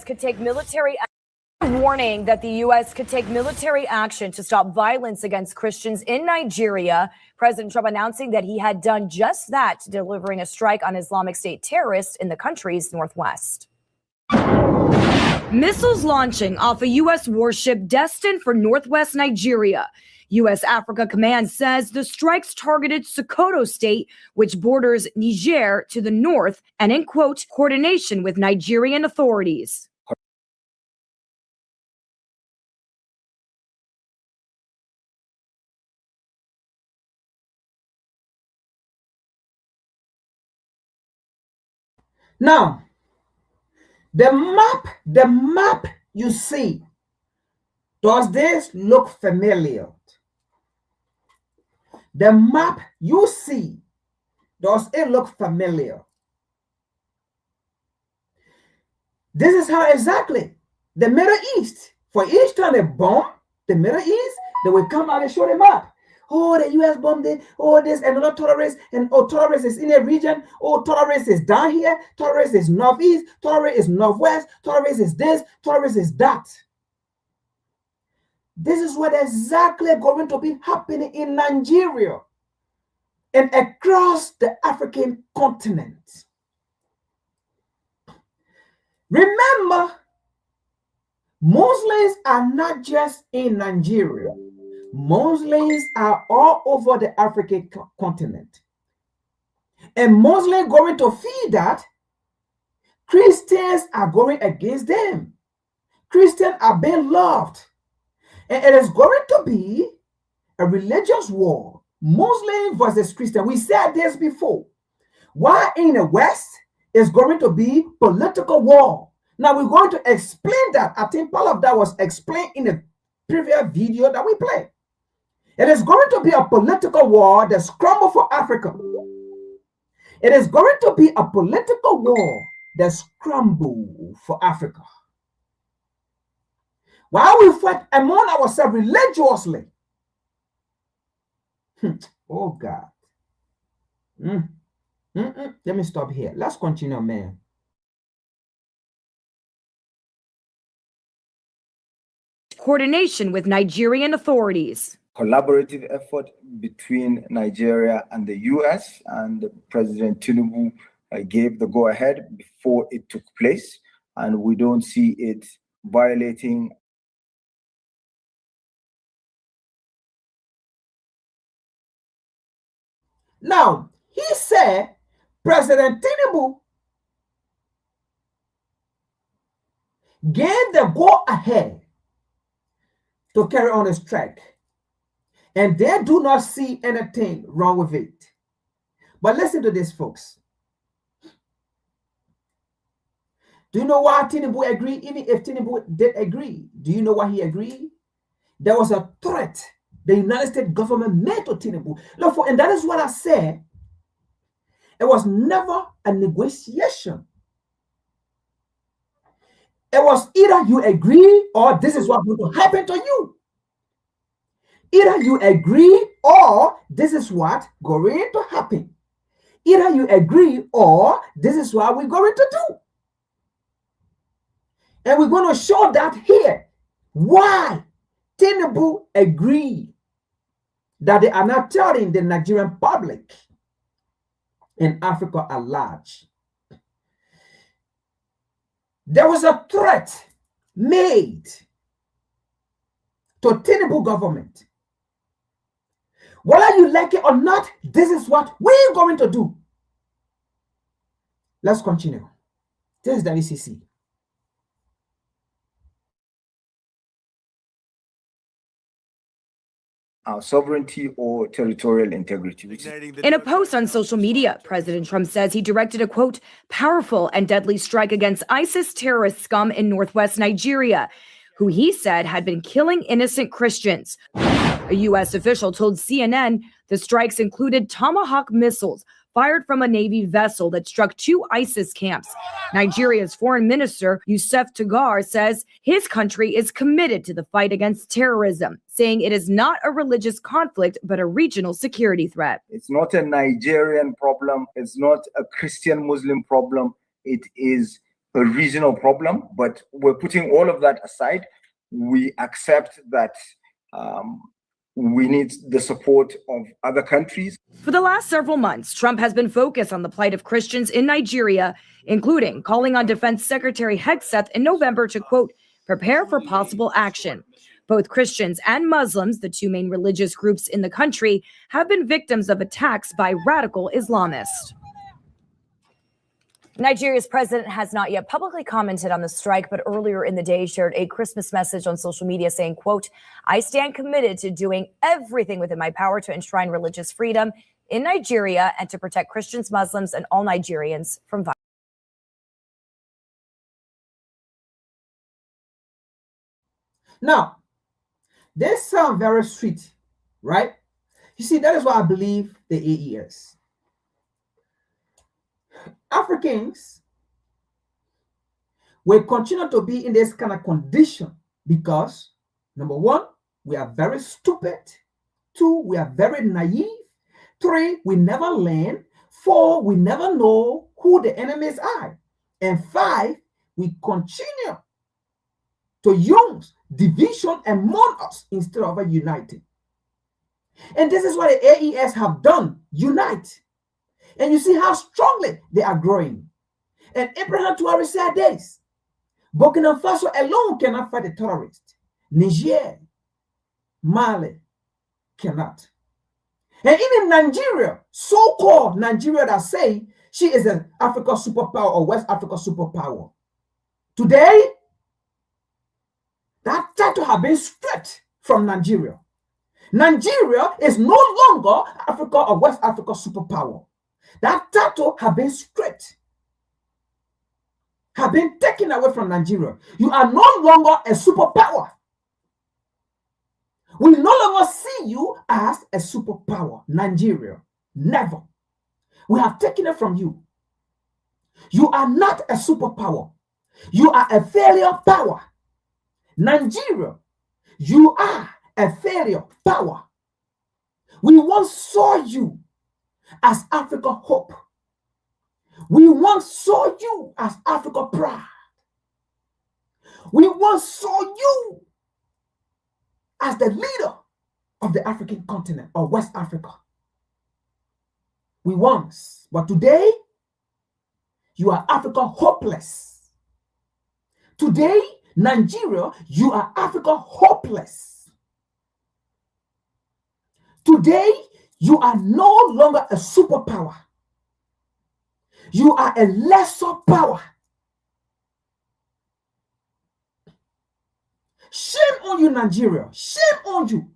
Could take military Warning that the U.S. could take military action to stop violence against Christians in Nigeria. President Trump announcing that he had done just that, delivering a strike on Islamic State terrorists in the country's northwest. Missiles launching off a U.S. warship destined for northwest Nigeria. U.S. Africa Command says the strikes targeted Sokoto State, which borders Niger to the north, and in quote, coordination with Nigerian authorities. Now, the map you see, does this look familiar? The map you see, does it look familiar? This is how exactly the Middle East, for each time they bomb the Middle East, they will come out and show the map. Oh, the US bombed it. Oh, this another terrorist, and oh, terrorist is in a region. Oh, terrorist is down here. Terrorist is northeast. Terrorist is northwest. Terrorist is this. Terrorist is that. This is what exactly going to be happening in Nigeria and across the African continent. Remember, Muslims are not just in Nigeria. Muslims are all over the African continent. And Muslims going to feel that Christians are going against them. Christians are being loved. And it is going to be a religious war. Muslim versus Christian. We said this before. While in the West, it's going to be political war. Now we're going to explain that. I think part of that was explained in the previous video that we played. It is going to be a political war that scramble for Africa. It is going to be a political war that scramble for Africa. While we fight among ourselves religiously. Oh God. Let me stop here. Let's continue, man. Coordination with Nigerian authorities. Collaborative effort between Nigeria and the US, and President Tinubu gave the go-ahead before it took place, and we don't see it violating. Now, he said President Tinubu gave the go-ahead to carry on a strike. And they do not see anything wrong with it. But listen to this, folks. Do you know why Tinubu agreed? Even if Tinubu did agree, do you know why he agreed? There was a threat the United States government made to Tinubu. Look, and that is what I said. It was never a negotiation. It was either you agree or this is what's going to happen to you. Either you agree or this is what going to happen. Either you agree or this is what we're going to do. And we're going to show that here. Why Tinubu agreed that they are not telling the Nigerian public and Africa at large. There was a threat made to Tinubu government. Whether you like it or not, this is what we're going to do. Let's continue. This is the ECC. Our sovereignty or territorial integrity. In a post on social media, President Trump says he directed a, quote, powerful and deadly strike against ISIS terrorist scum in northwest Nigeria, who he said had been killing innocent Christians. A U.S. official told CNN the strikes included Tomahawk missiles fired from a Navy vessel that struck 2 ISIS camps. Nigeria's foreign minister, Yusuf Tagar, says his country is committed to the fight against terrorism, saying it is not a religious conflict, but a regional security threat. It's not a Nigerian problem. It's not a Christian-Muslim problem. It is a regional problem, but we're putting all of that aside. We accept that we need the support of other countries. For the last several months, Trump has been focused on the plight of Christians in Nigeria, including calling on Defense Secretary Hegseth in November to, quote, prepare for possible action. Both Christians and Muslims, the two main religious groups in the country, have been victims of attacks by radical Islamists. Nigeria's president has not yet publicly commented on the strike, but earlier in the day shared a Christmas message on social media saying, quote, I stand committed to doing everything within my power to enshrine religious freedom in Nigeria and to protect Christians, Muslims, and all Nigerians from violence. Now, they sound very sweet, right? You see, that is why I believe the AES. Africans will continue to be in this kind of condition because, number one, we are very stupid. 2, we are very naive. 3, we never learn. 4, we never know who the enemies are. And 5, we continue to use division among us instead of uniting. And this is what the AES have done, unite. And you see how strongly they are growing. And Abraham Traore said this, Burkina Faso alone cannot fight the terrorists. Niger, Mali cannot. And even Nigeria, so-called Nigeria that say she is an Africa superpower or West Africa superpower. Today, that title has been stripped from Nigeria. Nigeria is no longer Africa or West Africa superpower. That title has been stripped, have been taken away from Nigeria. You are no longer a superpower. We no longer see you as a superpower, Nigeria. Never. We have taken it from you. You are not a superpower. You are a failure power. Nigeria, you are a failure power. We once saw you as Africa hope. We once saw you as Africa pride. We once saw you as the leader of the African continent or West Africa. We once, but today you are Africa hopeless. Today, Nigeria, you are Africa hopeless. Today, you are no longer a superpower. You are a lesser power. Shame on you, Nigeria. Shame on you.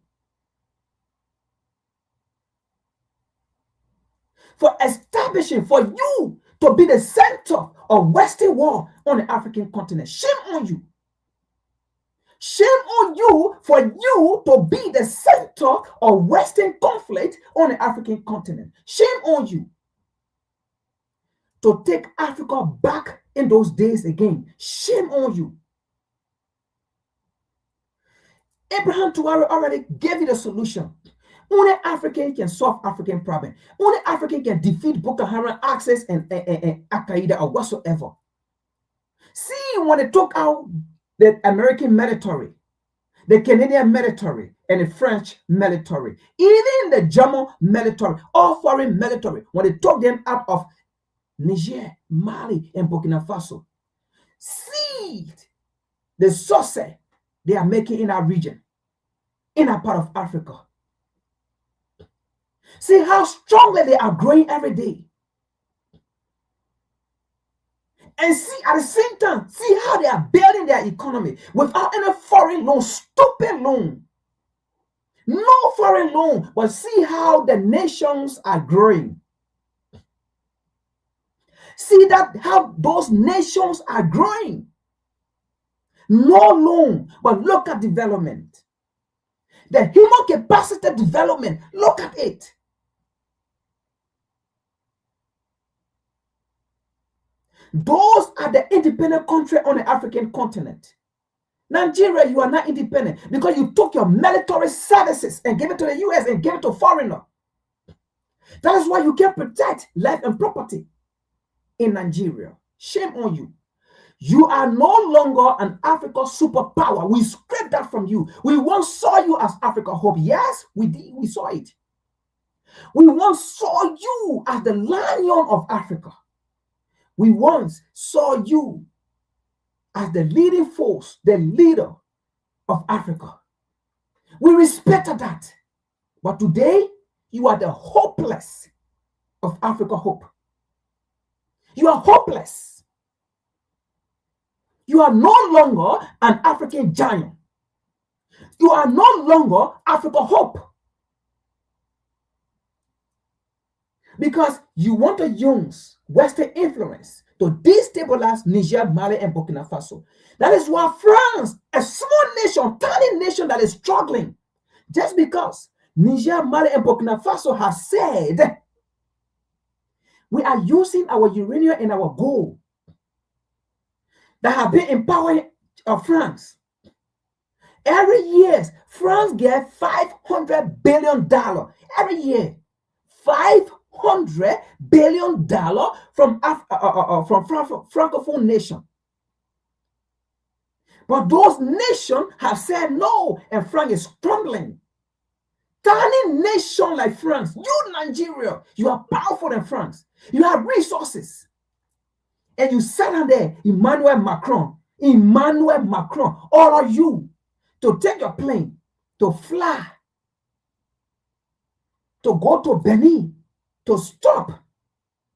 For establishing, for you to be the center of Western war on the African continent. Shame on you. Shame on you for you to be the center of Western conflict on the African continent. Shame on you to take Africa back in those days again. Shame on you. Abraham Traore already gave you the solution. Only African can solve African problem. Only African can defeat Boko Haram, ISIS, and Al-Qaeda or whatsoever. See, when they took out the American military, the Canadian military, and the French military, even the German military, all foreign military, when they took them out of Niger, Mali, and Burkina Faso, see the success they are making in our region, in our part of Africa. See how strongly they are growing every day. And see at the same time, see how they are building their economy without any foreign loan, stupid loan. No foreign loan, but see how the nations are growing. See that how those nations are growing. No loan, but look at development. The human capacity development, look at it. Those are the independent countries on the African continent. Nigeria, you are not independent because you took your military services and gave it to the US and gave it to foreigner. That is why you can't protect life and property in Nigeria. Shame on you. You are no longer an Africa superpower. We scraped that from you. We once saw you as Africa Hope. Yes, we did. We saw it. We once saw you as the lion of Africa. We once saw you as the leading force, the leader of Africa. We respected that. But today, you are the hopeless of Africa Hope. You are hopeless. You are no longer an African giant. You are no longer Africa Hope. Because you want to use Western influence to destabilize Niger, Mali, and Burkina Faso. That is why France, a small nation, tiny nation that is struggling, just because Niger, Mali, and Burkina Faso have said, we are using our uranium and our gold that have been empowering France. Every year, France gets $500 billion. Every year, $500 billion from Francophone nation. But those nations have said no, and France is crumbling. Tiny nation like France, you Nigeria, you are powerful than France. You have resources. And you sat down there, Emmanuel Macron, all of you, to take your plane, to fly, to go to Benin, to stop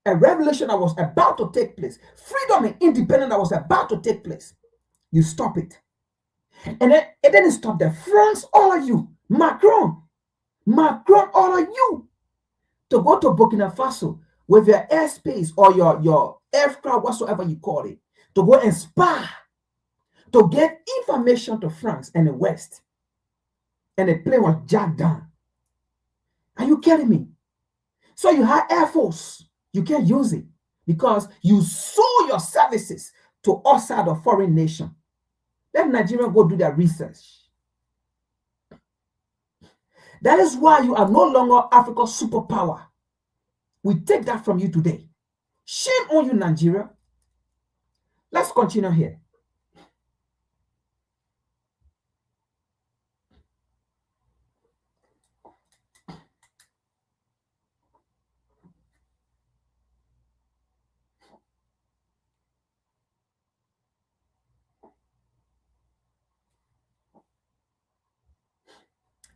a revolution that was about to take place, freedom and independence that was about to take place. You stop it. And then it didn't stop there. France, all of you, Macron, all of you, to go to Burkina Faso with your airspace or your aircraft, whatsoever you call it, to go and spy, to get information to France and the West. And the plane was jacked down. Are you kidding me? So you have Air Force. You can't use it because you sold your services to outside of foreign nation. Let Nigeria go do their research. That is why you are no longer Africa's superpower. We take that from you today. Shame on you, Nigeria. Let's continue here.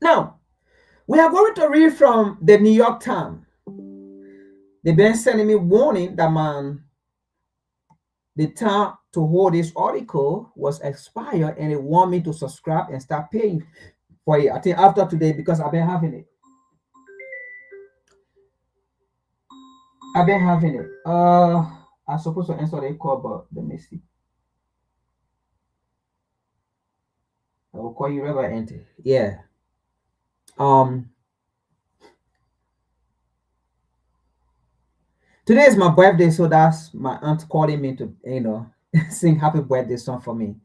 Now, we are going to read from the New York Times. They've been sending me warning that the time to hold this article was expired, and they want me to subscribe and start paying for it. I think after today, because I've been having it. I'm supposed to answer the call, but let me see. I will call you right by enter. Yeah. Today is my birthday, so that's my aunt calling me to, sing happy birthday song for me.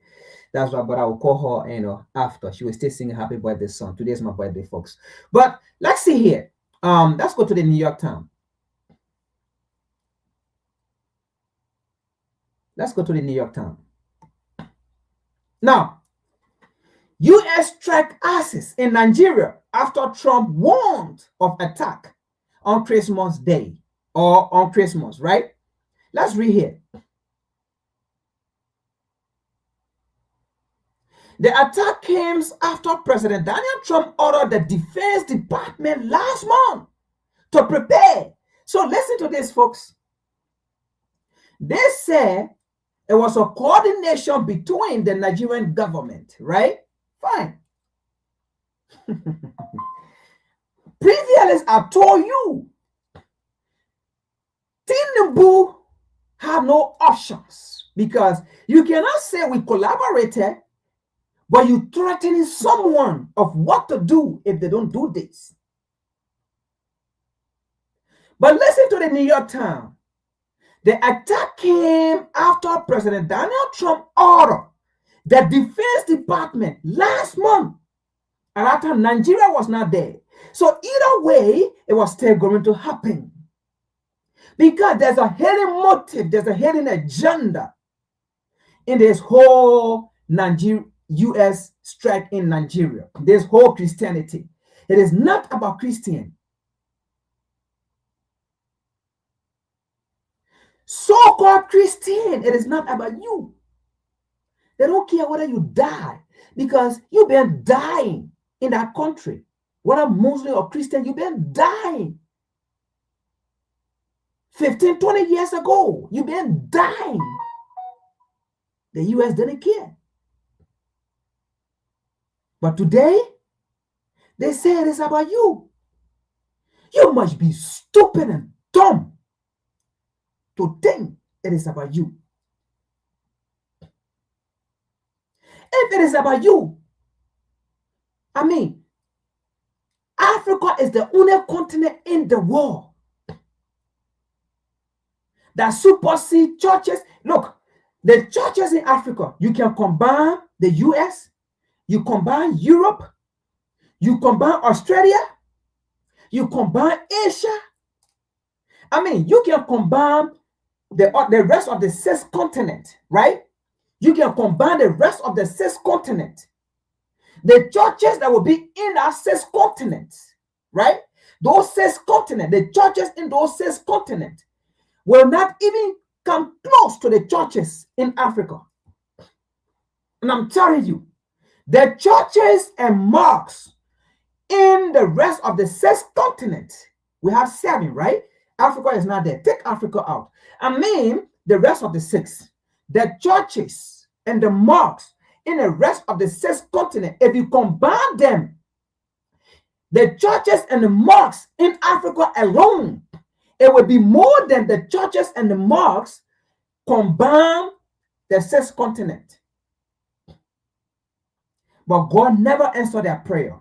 That's why, but I will call her, after. She will still sing happy birthday song. Today is my birthday, folks. But let's see here. Let's go to the New York Times. Let's go to the New York Times. Now, U.S. strike ISIS in Nigeria after Trump warned of attack on Christmas Day or on Christmas, right? Let's read here. The attack came after President Donald Trump ordered the Defense Department last month to prepare. So listen to this, folks. They said it was a coordination between the Nigerian government, right? Fine. Previously, I told you, Tinubu have no options because you cannot say we collaborated, but you threatening someone of what to do if they don't do this. But listen to the New York Times. The attack came after President Donald Trump ordered the Defense Department last month, and after Nigeria was not there. So either way, it was still going to happen. Because there's a hidden motive, there's a hidden agenda. in this whole U.S. strike in Nigeria, this whole Christianity. It is not about Christian. So-called Christian, it is not about you. They don't care whether you die, because you've been dying in that country. Whether Muslim or Christian, you've been dying. 15, 20 years ago, you've been dying. The U.S. didn't care. But today, they say it is about you. You must be stupid and dumb to think it is about you. If it is about you, I mean, Africa is the only continent in the world that supersedes churches. Look, the churches in Africa, you can combine the US, you combine Europe, you combine Australia, you combine Asia. I mean, you can combine the rest of the 6 continents, right? You can combine the rest of the 6 continents. The churches that will be in our 6 continents, right? Those 6 continents, the churches in those 6 continents will not even come close to the churches in Africa. And I'm telling you, the churches and mosques in the rest of the 6 continents, we have 7, right? Africa is not there. Take Africa out. I mean, the rest of the 6, the churches and the mosques in the rest of the 6 continents, if you combine them, the churches and the mosques in Africa alone, it will be more than the churches and the mosques combined the 6 continents. But God never answered their prayer.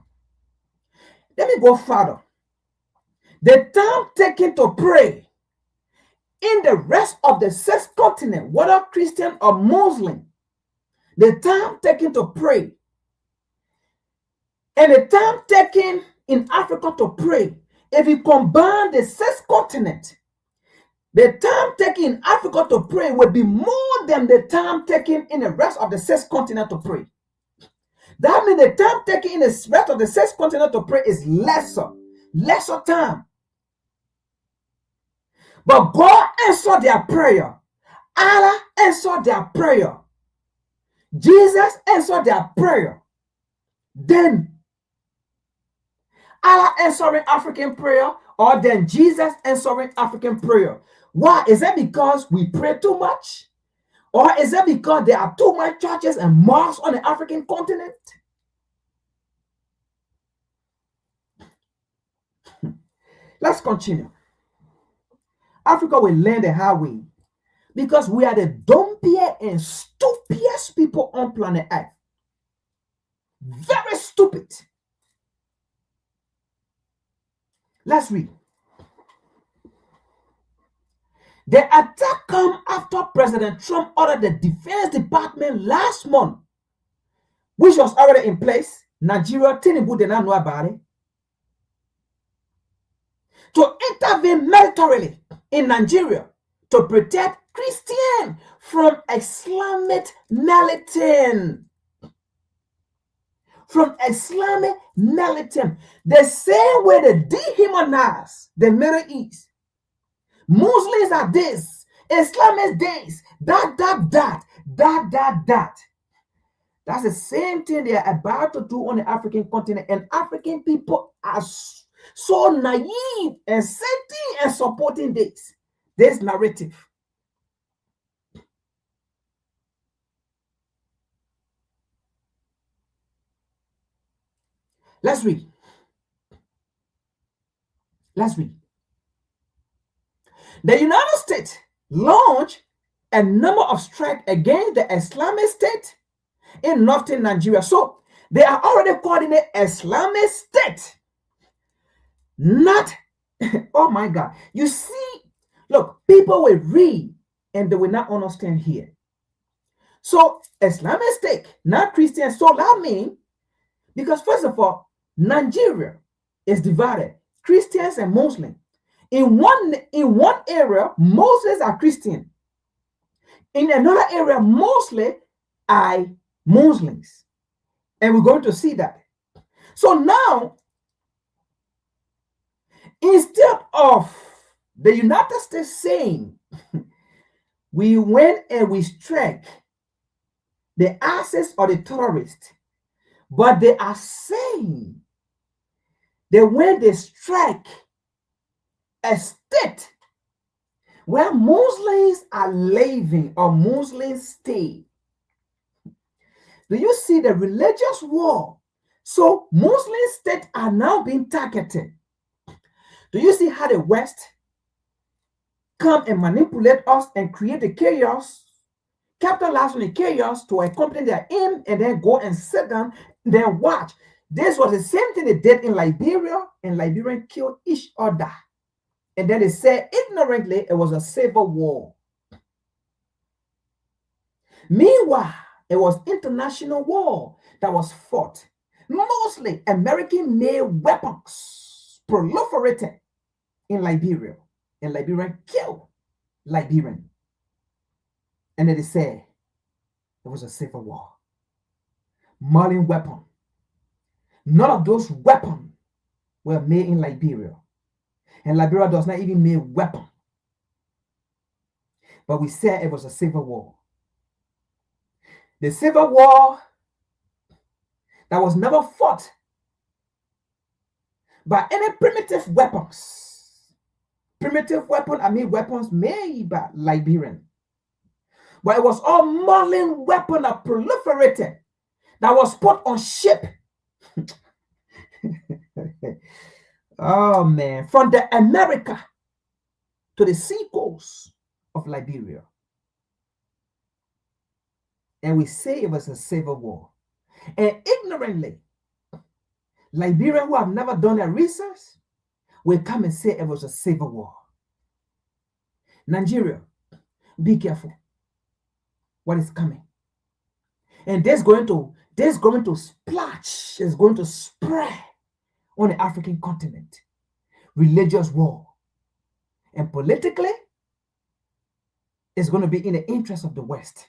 Let me go further. The time taken to pray in the rest of the 6 continents, whether Christian or Muslim, the time taken to pray and the time taken in Africa to pray, if you combine the 6 continents, the time taken in Africa to pray will be more than the time taken in the rest of the 6 continents to pray. That means the time taken in the rest of the 6 continents to pray is lesser time. But God answered their prayer. Allah answered their prayer. Jesus answered their prayer. Then Allah answering African prayer, or then Jesus answering African prayer. Why? Is that because we pray too much? Or is that because there are too many churches and mosques on the African continent? Let's continue. Africa will learn the hard way because we are the dumpiest and stupidest people on planet Earth. Very stupid. Let's read. The attack come after President Trump ordered the Defense Department last month, which was already in place. Nigeria, Tinubu did not know about it, to intervene militarily in Nigeria to protect Christians from Islamic militant. From Islamic militant. The same way they dehumanize the Middle East. Muslims are this, Islamists this, that. That's the same thing they are about to do on the African continent. And African people are so naive and setting and supporting this narrative. Let's read. The United States launched a number of strikes against the Islamic State in northern Nigeria. So they are already calling it Islamic State. Not, oh my God. You see, look, people will read and they will not understand here. So Islamic State, not Christian. So that means, because first of all, Nigeria is divided, Christians and Muslims. In one area, Muslims are Christian. in another area mostly are Muslims. And we're going to see that. So now, instead of the United States saying, we went and we strike the ISIS or the terrorists, but they are saying that when they strike a state where Muslims are living or Muslims stay, do you see the religious war? So Muslim states are now being targeted. Do you see how the West come and manipulate us and create the chaos, capitalize on the chaos to accomplish their aim, and then go and sit down, then watch? This was the same thing they did in Liberia, and Liberians killed each other. And then they said ignorantly it was a civil war. Meanwhile, it was international war that was fought. Mostly American-made weapons proliferated in Liberia, and Liberians killed Liberian. And then they said it was a civil war. Modern weapon. None of those weapons were made in Liberia. And Liberia does not even make weapons. But we said it was a civil war. The civil war that was never fought by any primitive weapons. Primitive weapon, I mean weapons made by Liberian. But it was all modern weapon that proliferated, that was put on ship. Oh man, from the America to the seacoast of Liberia. And we say it was a civil war. And ignorantly, Liberians who have never done their research will come and say it was a civil war. Nigeria, be careful what is coming. And there's going to splash, it's going to spread on the African continent. Religious war. And politically, it's going to be in the interest of the West.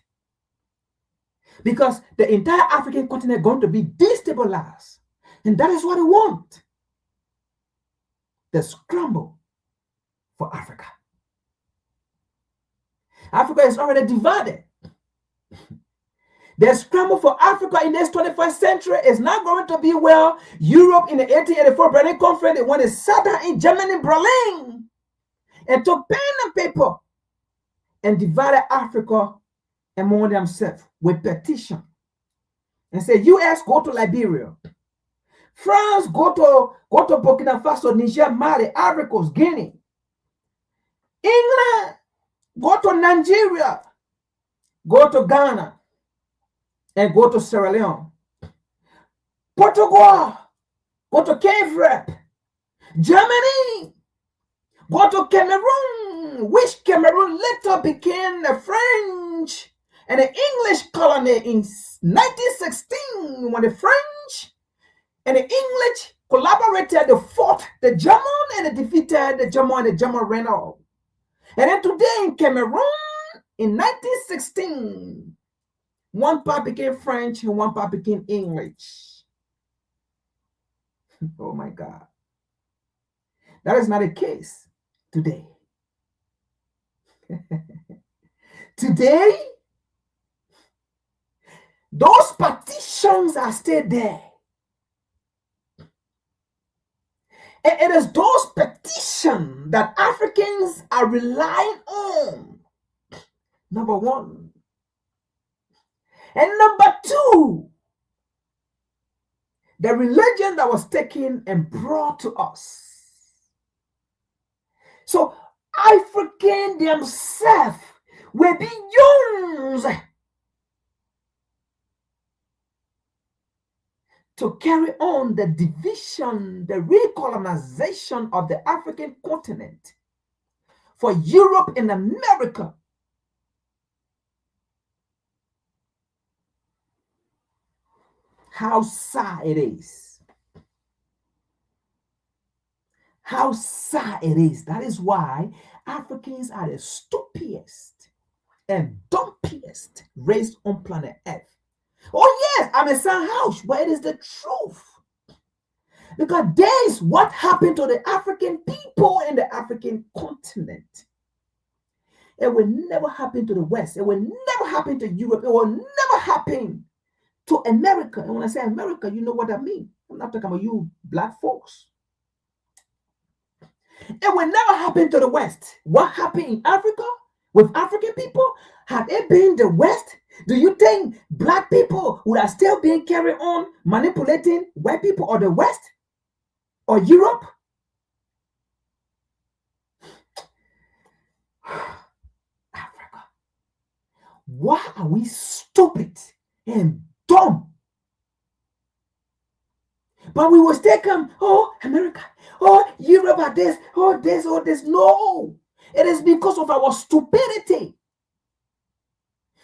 Because the entire African continent is going to be destabilized. And that is what they want. The scramble for Africa. Africa is already divided. The scramble for Africa in this 21st century is not going to be well. Europe in the 1884 Berlin Conference, they went to sat down in Germany, Berlin, and took pen and paper and divided Africa among themselves with petition. And say, US, go to Liberia. France, go to Burkina Faso, Niger, Mali, Ivory Coast, Guinea. England, go to Nigeria, go to Ghana, and go to Sierra Leone. Portugal, go to Cape Verde. Germany, go to Cameroon, which Cameroon later became the French and the English colony in 1916, when the French and the English collaborated, they fought the German and they defeated the German, and the German ran off. And then today in Cameroon, in 1916, one part became French and one part became English. Oh my God. That is not the case today. Today, those partitions are still there. And it is those petitions that Africans are relying on. Number one. And number two, the religion that was taken and brought to us. So Africans themselves will be used to carry on the division, the recolonization of the African continent for Europe and America. How sad it is. How sad it is. That is why Africans are the stupidest and dumpiest race on planet Earth. Oh yes, I'm a sound house, but it is the truth. Because there is what happened to the African people in the African continent. It will never happen to the West. It will never happen to Europe. It will never happen to America. And when I say America, you know what I mean. I'm not talking about you black folks. It will never happen to the West. What happened in Africa with African people? Had it been the West, do you think black people would have still been carrying on manipulating white people or the West or Europe? Africa. Why are we stupid and dumb? But we will still come, oh, America, oh, Europe are this, oh, this, oh, this. No, it is because of our stupidity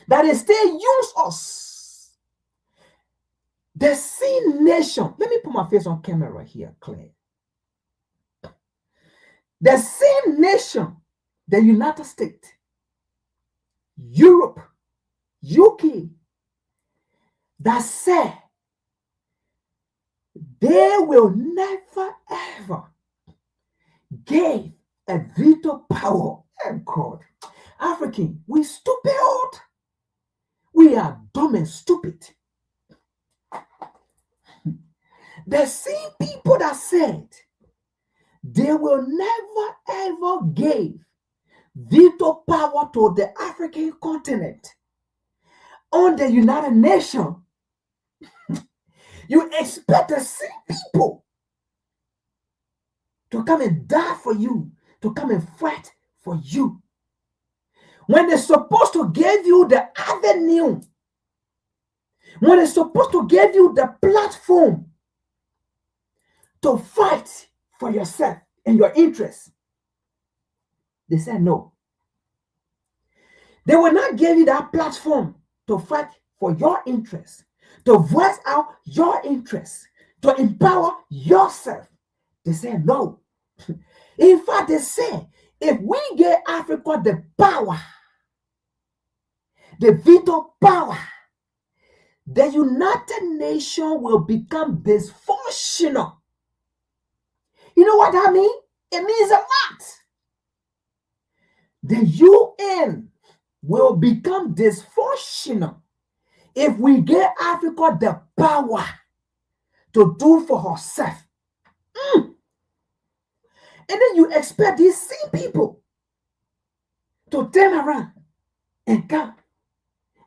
that they still use us. The same nation, let me put my face on camera here, Claire. The same nation, the United States, Europe, UK, that said they will never ever give a veto power. And God, African, we stupid. We are dumb and stupid. The same people that said they will never ever give veto power to the African continent on the United Nations. You expect the same people to come and die for you, to come and fight for you, when they're supposed to give you the avenue, when they're supposed to give you the platform to fight for yourself and your interests. They said no. They will not give you that platform to fight for your interests, to voice out your interests, to empower yourself. They said no. In fact, they said, if we give Africa the power, the veto power, the United Nations will become dysfunctional. You know what that means? It means a lot. The UN will become dysfunctional if we give Africa the power to do for herself. And then you expect these same people to turn around and come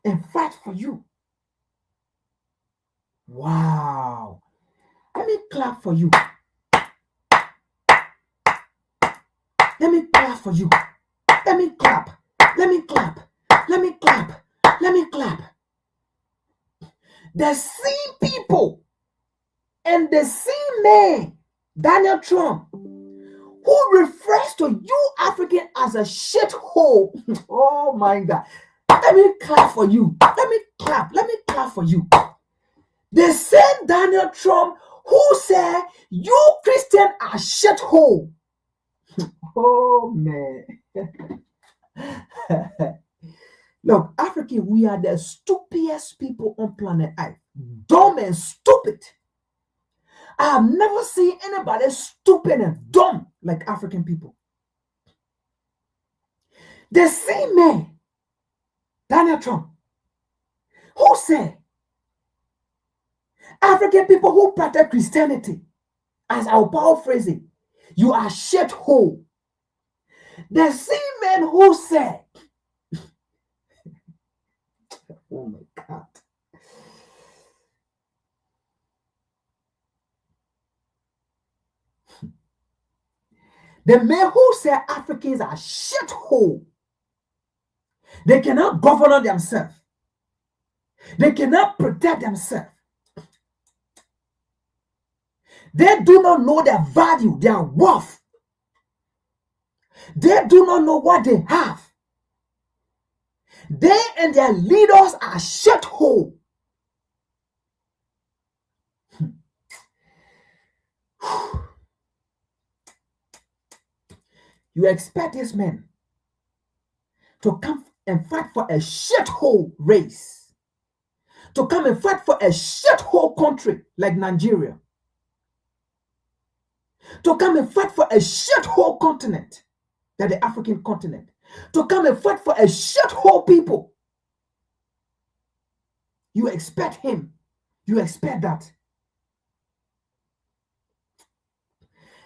and fight for you. Wow. Let me clap for you. Let me clap for you. Let me clap. Let me clap. Let me clap. Let me clap. The same people and the same man, Donald Trump, who refers to you African as a shithole. Oh my God. Let me clap for you. Let me clap. Let me clap for you. The same Donald Trump who said you Christian are shithole. Oh man. Look, African, we are the stupidest people on planet Earth. Dumb and stupid. I have never seen anybody stupid and dumb like African people. The same man, Donald Trump, who said African people who practice Christianity, as I'll paraphrase it, you are shithole. The same man who said, oh my God. The man who said Africans are shithole. They cannot govern themselves. They cannot protect themselves. They do not know their value, their worth. They do not know what they have. They and their leaders are shithole. You expect this man to come and fight for a shithole race, to come and fight for a shithole country like Nigeria, to come and fight for a shithole continent, like the African continent, to come and fight for a shithole people. You expect him. You expect that.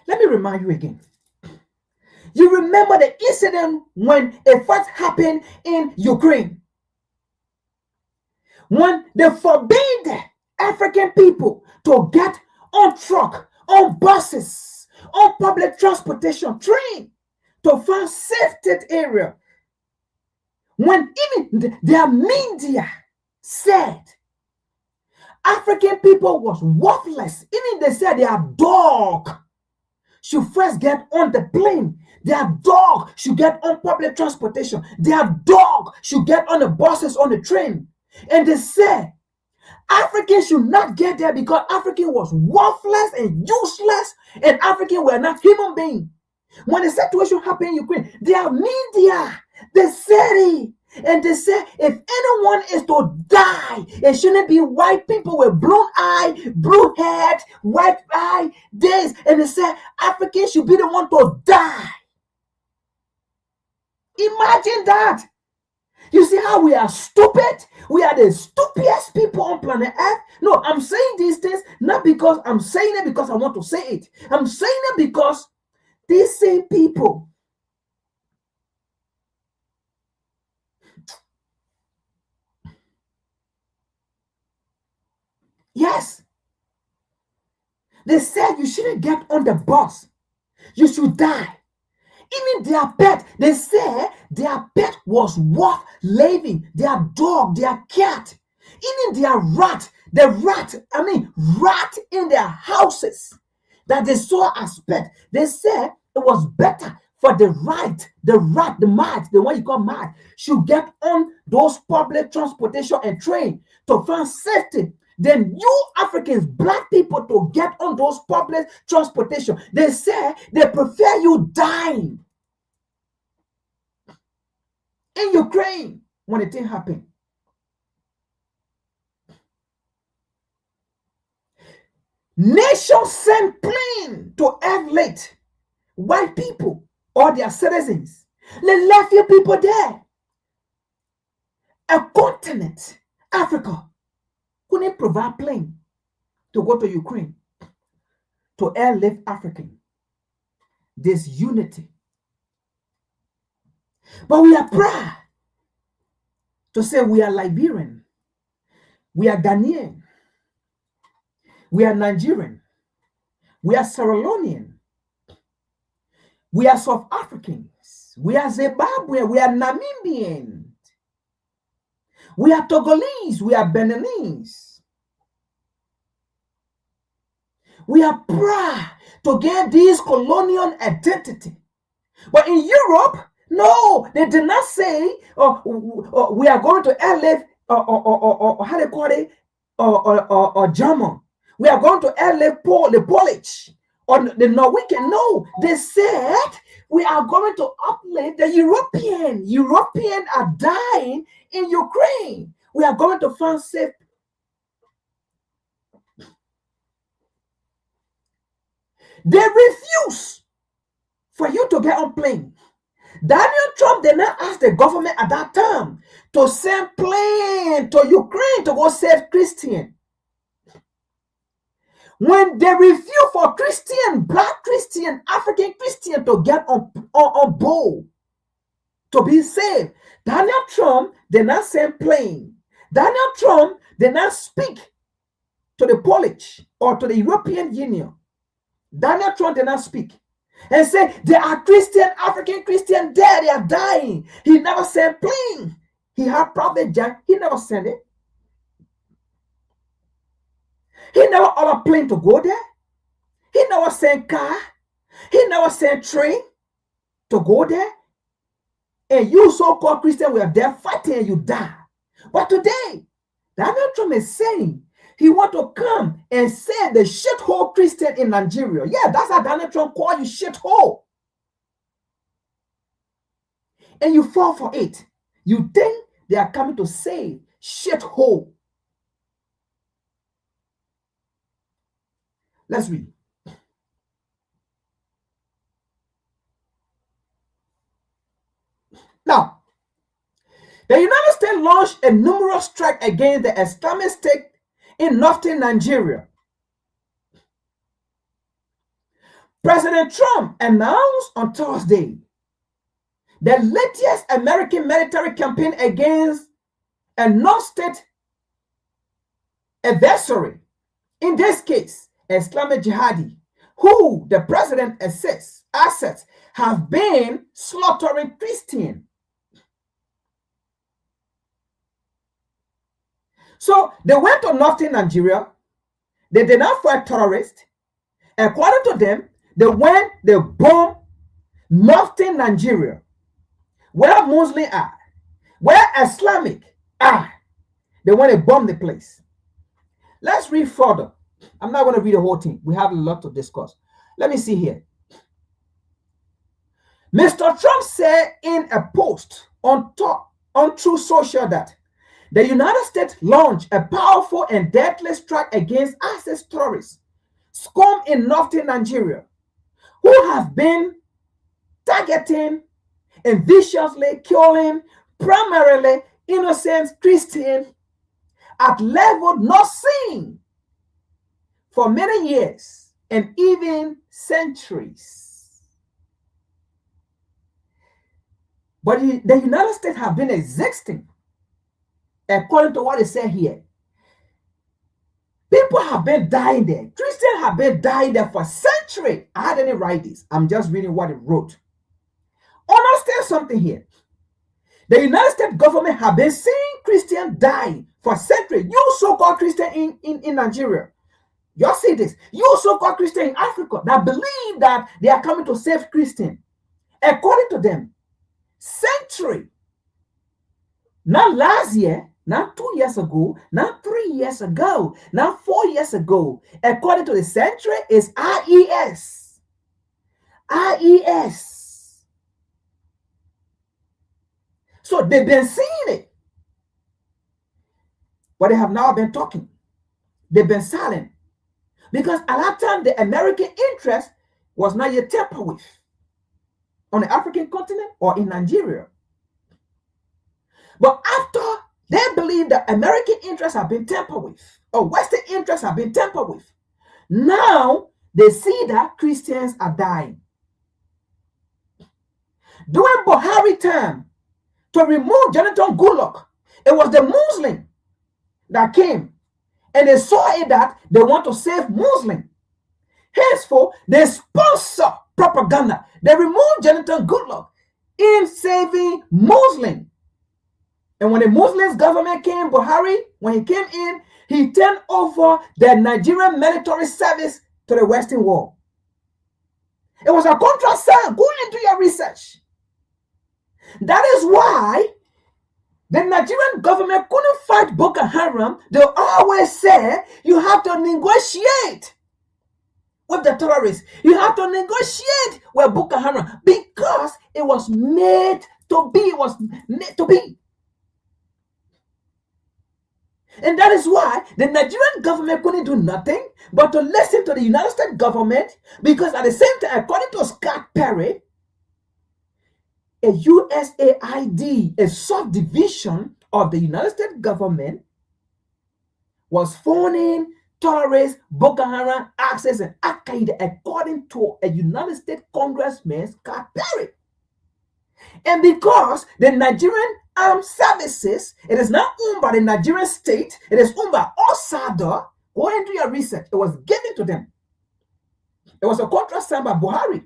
Let me remind you again. You remember the incident when a fight happened in Ukraine, when they forbade African people to get on truck, on buses, on public transportation, train, to find safety area. When even their media said African people was worthless, even they said their dog should first get on the plane. Their dog should get on public transportation. Their dog should get on the buses, on the train. And they said Africans should not get there because African was worthless and useless, and African were not human beings. When the situation happened in Ukraine, their media, they said it. And they said, if anyone is to die, it shouldn't be white people with blue eye, blue head, white eye, this. And they said, Africans should be the one to die. Imagine that. You see how we are stupid? We are the stupidest people on planet Earth. No, I'm saying these things not because I'm saying it because I want to say it. I'm saying it because these same people, yes, they said you shouldn't get on the bus. You should die. Even their pet, they said their pet was worth living. Their dog, their cat, even their rat, rat in their houses that they saw as pet. They said it was better for the rat, the one you call mad, should get on those public transportation and train to find safety. Then you Africans, black people, to get on those public transportation. They say they prefer you dying. In Ukraine, when the thing happened, nations sent plane to elevate white people or their citizens. They left your people there. A continent, Africa, couldn't provide plane to go to Ukraine to airlift African. This unity. But we are proud to say we are Liberian, we are Ghanaian, we are Nigerian, we are Sierra Leonean, we are South Africans, we are Zimbabwean, we are Namibian, we are Togolese, we are Beninese. We are proud to get this colonial identity. But in Europe, no, they did not say, we are going to airlift, or how they call it, or German. We are going to airlift the Polish or the Norwegian. No, they said we are going to uplift the European. Europeans are dying in Ukraine. We are going to find safe. They refuse for you to get on plane. Daniel Trump did not ask the government at that time to send plane to Ukraine to go save Christian. When they refuse for Christian, black Christian, African Christian to get on board to be saved, Daniel Trump did not send plane. Daniel Trump did not speak to the Polish or to the European Union. Daniel Trump did not speak and say there are Christian, African Christian there, they are dying. He never sent plane. He had private jet. He never sent it. He never ordered plane to go there. He never sent car. He never sent train to go there. And you so-called Christian were there fighting and you die. But today, Daniel Trump is saying he want to come and save the shithole Christian in Nigeria. Yeah, that's how Donald Trump call you shithole. And you fall for it. You think they are coming to save shithole. Let's read. Now, the United States launched a numerous strike against the Islamic State in northern Nigeria. President Trump announced on Thursday the latest American military campaign against a non-state adversary, in this case, Islamic Jihadi, who the president assets have been slaughtering Christians. So they went to northern Nigeria. They did not fight terrorists. According to them, they bombed northern Nigeria, where Muslims are, where Islamic are. They want to bomb the place. Let's read further. I'm not going to read the whole thing. We have a lot to discuss. Let me see here. Mr. Trump said in a post on Truth Social that the United States launched a powerful and deadly strike against ISIS terrorists scum in northern Nigeria, who have been targeting and viciously killing primarily innocent Christians at levels not seen for many years and even centuries. But the United States have been existing, according to what it said here. People have been dying there. Christians have been dying there for centuries. I didn't write this. I'm just reading what it wrote. Understand something here. The United States government have been seeing Christians die for centuries. You so-called Christian in Nigeria. You see this. You so-called Christian in Africa that believe that they are coming to save Christians. According to them, century. Not last year, not 2 years ago, not 3 years ago, not 4 years ago. According to the century, is IES. IES. So they've been seeing it. But they have now been talking. They've been silent. Because at that time, the American interest was not yet tampered with on the African continent or in Nigeria. But after they believe that American interests have been tampered with, or Western interests have been tampered with, now they see that Christians are dying. During Buhari time, to remove Jonathan Goodluck, it was the Muslim that came, and they saw it that they want to save Muslim. Henceforth, they sponsor propaganda. They removed Jonathan Goodluck in saving Muslim. And when the Muslims government came, Buhari, when he came in, he turned over the Nigerian military service to the Western world. It was a contrast sign. Go and do your research. That is why the Nigerian government couldn't fight Boko Haram. They always say you have to negotiate with the terrorists. You have to negotiate with Boko Haram because it was made to be. It was made to be. And that is why the Nigerian government couldn't do nothing but to listen to the United States government, because at the same time, according to Scott Perry, a USAID, a subdivision of the United States government, was funding terrorists, Boko Haram, ISIS, and Al-Qaeda, according to a United States Congressman, Scott Perry. And because the Nigerian armed services, it is not owned by the Nigerian state, it is owned by Osada. Go and do your research. It was given to them. It was a contract signed by Buhari.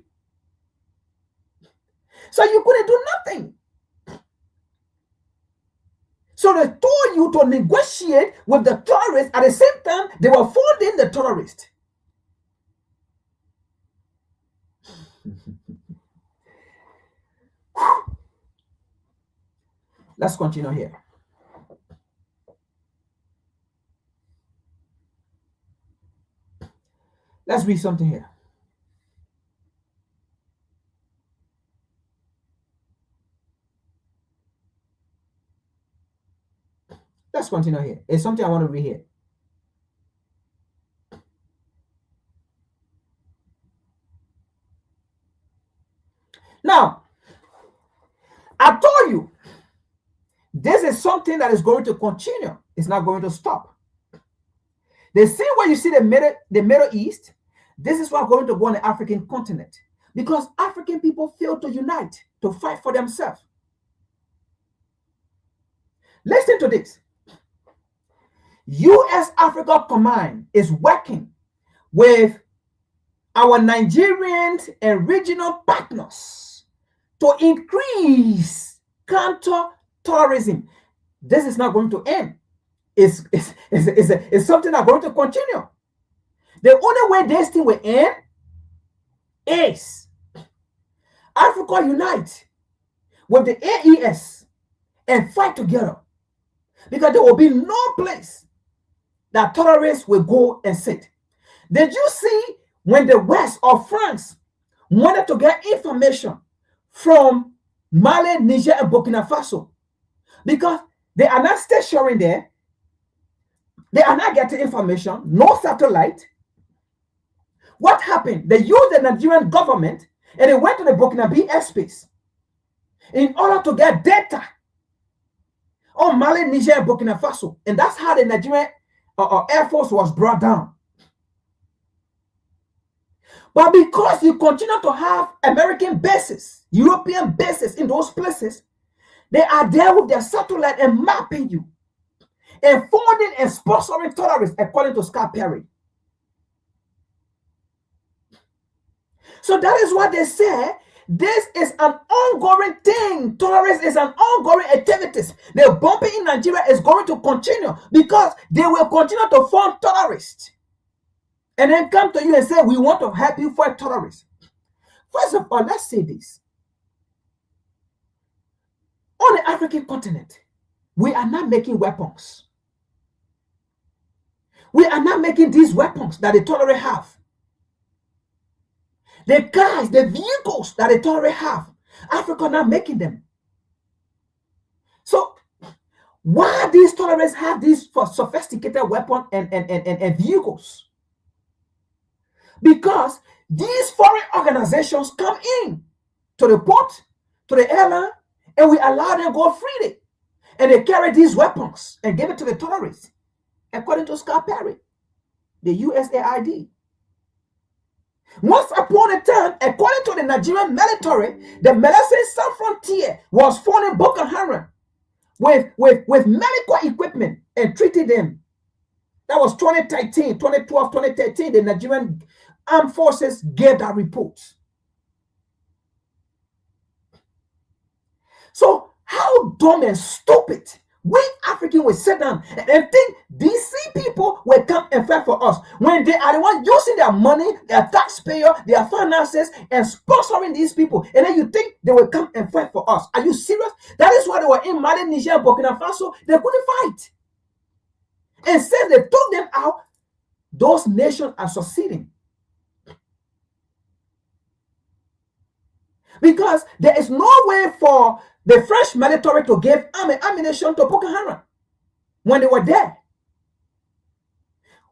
So you couldn't do nothing. So they told you to negotiate with the terrorists. At the same time, they were funding the terrorists. Let's continue here. Let's read something here. Let's continue here. It's something I want to read here. Now, I told you, this is something that is going to continue. It's not going to stop. The same way you see the Middle East, this is what's going to go on the African continent. Because African people fail to unite, to fight for themselves. Listen to this. U.S. Africa Command is working with our Nigerian and regional partners to increase counter-terrorism. This is not going to end. It's something that's going to continue. The only way this thing will end is Africa unite with the AES and fight together. Because there will be no place that terrorists will go and sit. Did you see when the West or France wanted to get information from Mali, Niger, and Burkina Faso? Because they are not stationing there. They are not getting information, no satellite. What happened? They used the Nigerian government and they went to the Burkinabe airspace in order to get data on Mali, Niger, and Burkina Faso. And that's how the Nigerian Air Force was brought down. But because you continue to have American bases, European bases in those places, they are there with their satellite and mapping you and funding and sponsoring terrorists, according to Scott Perry. So that is what they say. This is an ongoing thing. Terrorism is an ongoing activity. The bombing in Nigeria is going to continue because they will continue to fund terrorists. And then come to you and say, we want to help you fight terrorists. First of all, let's say this. On the African continent, we are not making weapons. We are not making these weapons that the terrorists have. The cars, the vehicles that the terrorists have, Africa not making them. So why these terrorists have these sophisticated weapons and vehicles? Because these foreign organizations come in to the port, to the airline, and we allow them to go freely. And they carry these weapons and give it to the terrorists, according to Scott Perry, the USAID. Once upon a time, according to the Nigerian military, the Military Sans Frontier was funding Boko Haram with medical equipment and treating them. That was 2013, 2012, 2013. The Nigerian Armed Forces gave that report. So how dumb and stupid we Africans will sit down and think DC people will come and fight for us when they are the ones using their money, their taxpayer, their finances, and sponsoring these people. And then you think they will come and fight for us. Are you serious? That is why they were in Mali, Niger, Burkina Faso. They couldn't fight. And since they took them out, those nations are succeeding. Because there is no way for the French military to give ammunition to Boko Haram when they were there.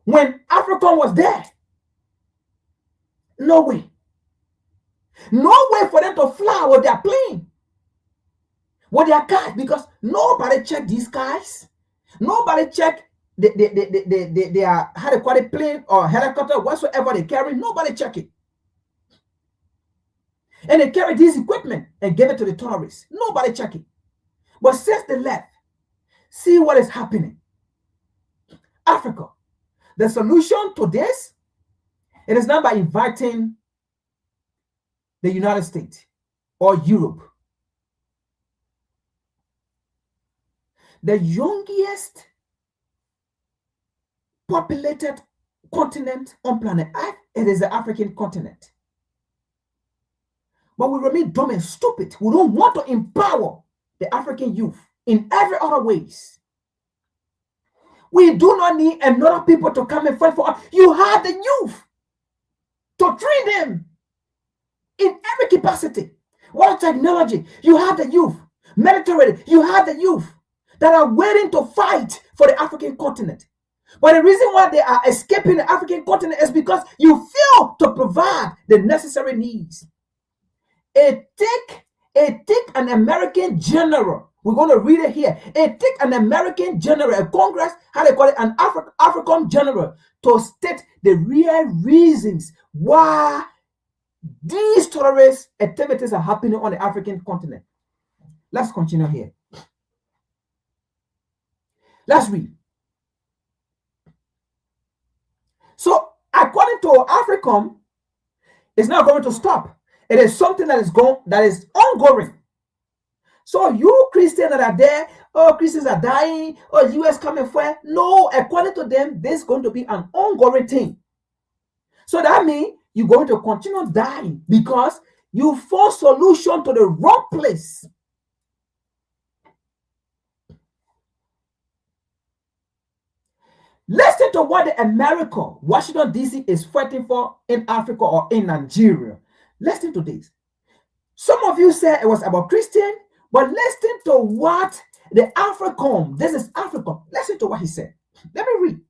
When African was there. No way. No way for them to fly with their plane, with their cars, because nobody checked these guys. Nobody checked their how they call it, plane or helicopter, whatsoever they carry. Nobody checked it. And they carry this equipment and give it to the terrorists. Nobody check it. But since they left, see what is happening. Africa, the solution to this, it is not by inviting the United States or Europe. The youngest populated continent on planet Earth, it is the African continent. But we remain dumb and stupid. We don't want to empower the African youth in every other ways. We do not need another people to come and fight for us. You have the youth to train them in every capacity. What technology? You have the youth. Military, you have the youth that are waiting to fight for the African continent. But the reason why they are escaping the African continent is because you fail to provide the necessary needs. It take an American general. We're going to read it here. It take an American general, a Congress, how they call it, an African general, to state the real reasons why these terrorist activities are happening on the African continent. Let's continue here. Let's read. So, according to African, it's not going to stop. It is something that is ongoing. So you Christians that are there, oh, Christians are dying, oh, US coming for it. No, according to them, this is going to be an ongoing thing. So that means you're going to continue dying because you force solution to the wrong place. Listen to what the America, Washington, D.C. is fighting for in Africa or in Nigeria. Listen to this. Some of you said it was about Christian, but listen to what the African, this is African, listen to what he said. Let me read.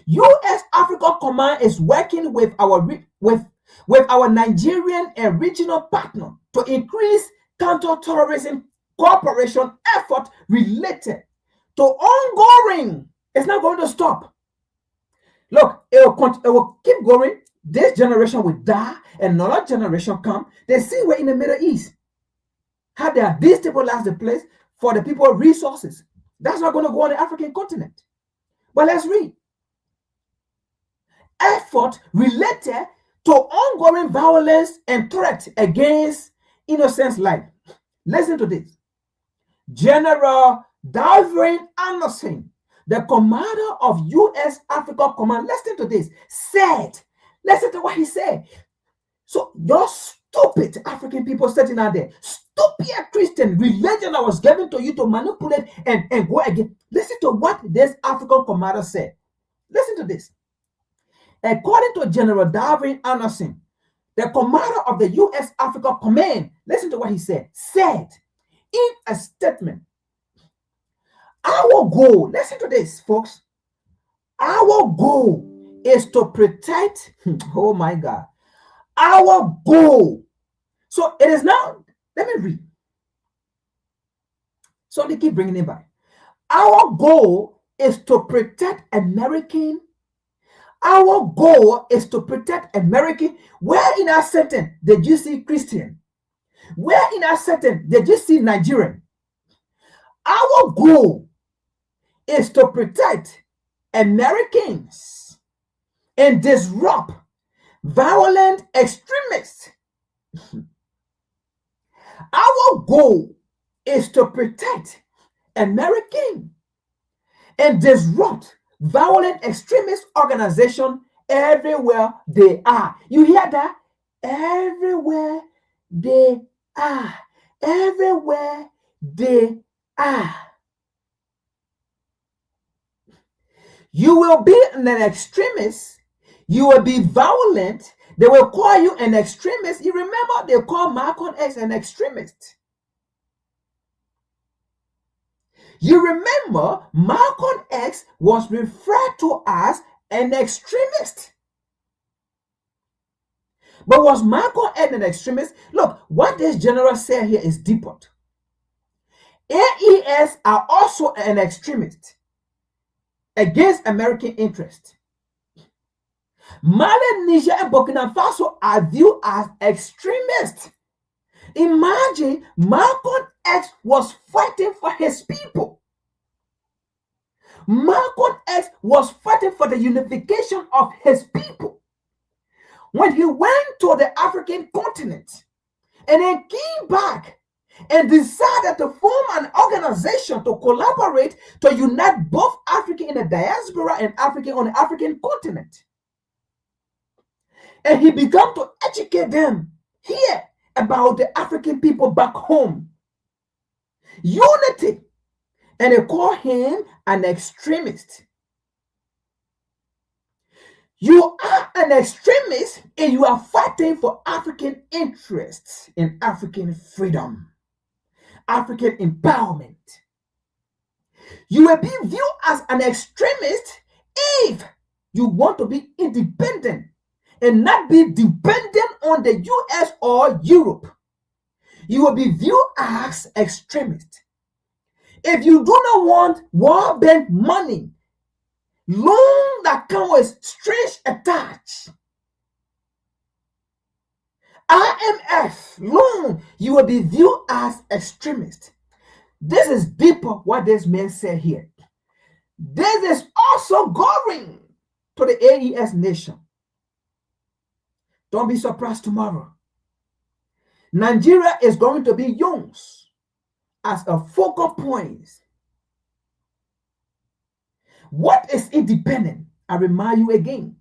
U.S. Africa Command is working with our Nigerian and regional partner to increase counter-terrorism cooperation effort related to ongoing. It's not going to stop. Look, it will keep going. This generation will die, and another generation come. They see we're in the Middle East. How they are destabilized the place for the people resources. That's not going to go on the African continent. But let's read. Effort related to ongoing violence and threat against innocent life. Listen to this. General Darwin Anderson, the commander of U.S. Africa Command, listen to this, said, listen to what he said. So your stupid African people sitting out there, stupid Christian religion that was given to you to manipulate and go again. Listen to what this African commander said. Listen to this. According to General Darwin Anderson, the commander of the U.S. Africa Command, listen to what he said in a statement, our goal, listen to this, folks, our goal is to protect, oh my God, our goal. So it is now, let me read. So they keep bringing it back. Our goal is to protect American. Our goal is to protect American. Where in our sentence did you see Christian? Where in our sentence did you see Nigerian? Our goal is to protect Americans and disrupt violent extremists. Our goal is to protect Americans and disrupt violent extremist organization everywhere they are. You hear that? Everywhere they are. Everywhere they are. You will be an extremist. You will be violent. They will call you an extremist. You remember they call Malcolm X an extremist. You remember Malcolm X was referred to as an extremist. But was Malcolm X an extremist? Look, what this general said here is deeper. AES are also an extremist against American interest. Mali, Niger, and Burkina Faso are viewed as extremists. Imagine Malcolm X was fighting for his people. Malcolm X was fighting for the unification of his people. When he went to the African continent and then came back and decided to form an organization to collaborate to unite both Africa in the diaspora and Africa on the African continent. And he began to educate them here about the African people back home. Unity. And they call him an extremist. You are an extremist and you are fighting for African interests and African freedom, African empowerment. You will be viewed as an extremist if you want to be independent and not be dependent on the US or Europe. You will be viewed as extremist. If you do not want World Bank money, loan that come with strings attached, IMF loan, you will be viewed as extremist. This is deeper what this man said here. This is also going to the AES nation. Don't be surprised tomorrow. Nigeria is going to be used as a focal point. What is independent? I remind you again.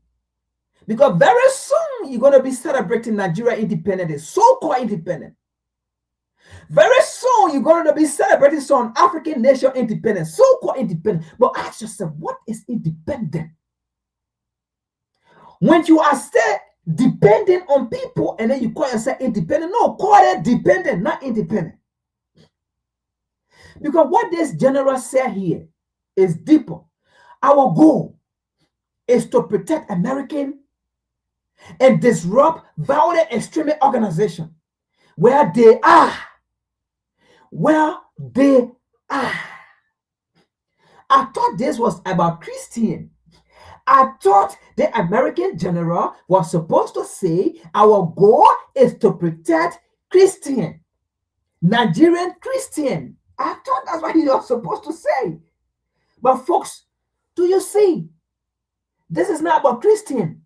Because very soon you're going to be celebrating Nigeria independence, so-called independence. Very soon you're going to be celebrating some African nation independence, so-called independence. But ask yourself, what is independent? When you are still dependent on people and then you call yourself independent, no, call it dependent, not independent. Because what this general said here is deeper. Our goal is to protect American and disrupt violent extremist organizations where they are. Where they are. I thought this was about Christian. I thought the American general was supposed to say our goal is to protect Christian, Nigerian Christian. I thought that's what he was supposed to say. But folks, do you see? This is not about Christian.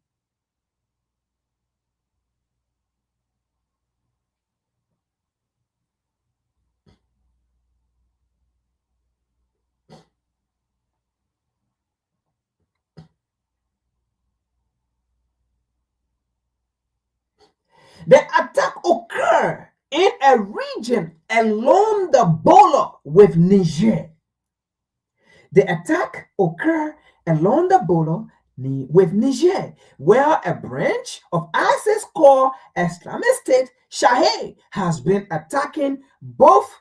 The attack occurred in a region along the border with Niger. The attack occurred along the border with Niger, where a branch of ISIS called Islamic State Shahed has been attacking both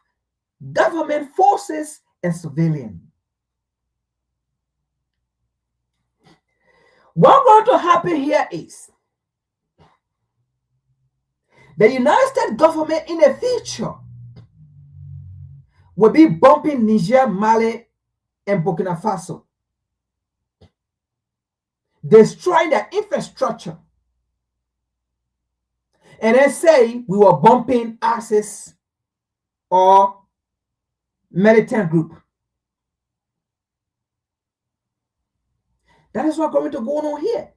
government forces and civilians. What's going to happen here is the United States government in the future will be bumping Niger, Mali, and Burkina Faso, destroying their infrastructure, and then say we were bumping ISIS or militant group. That is what's going to go on here.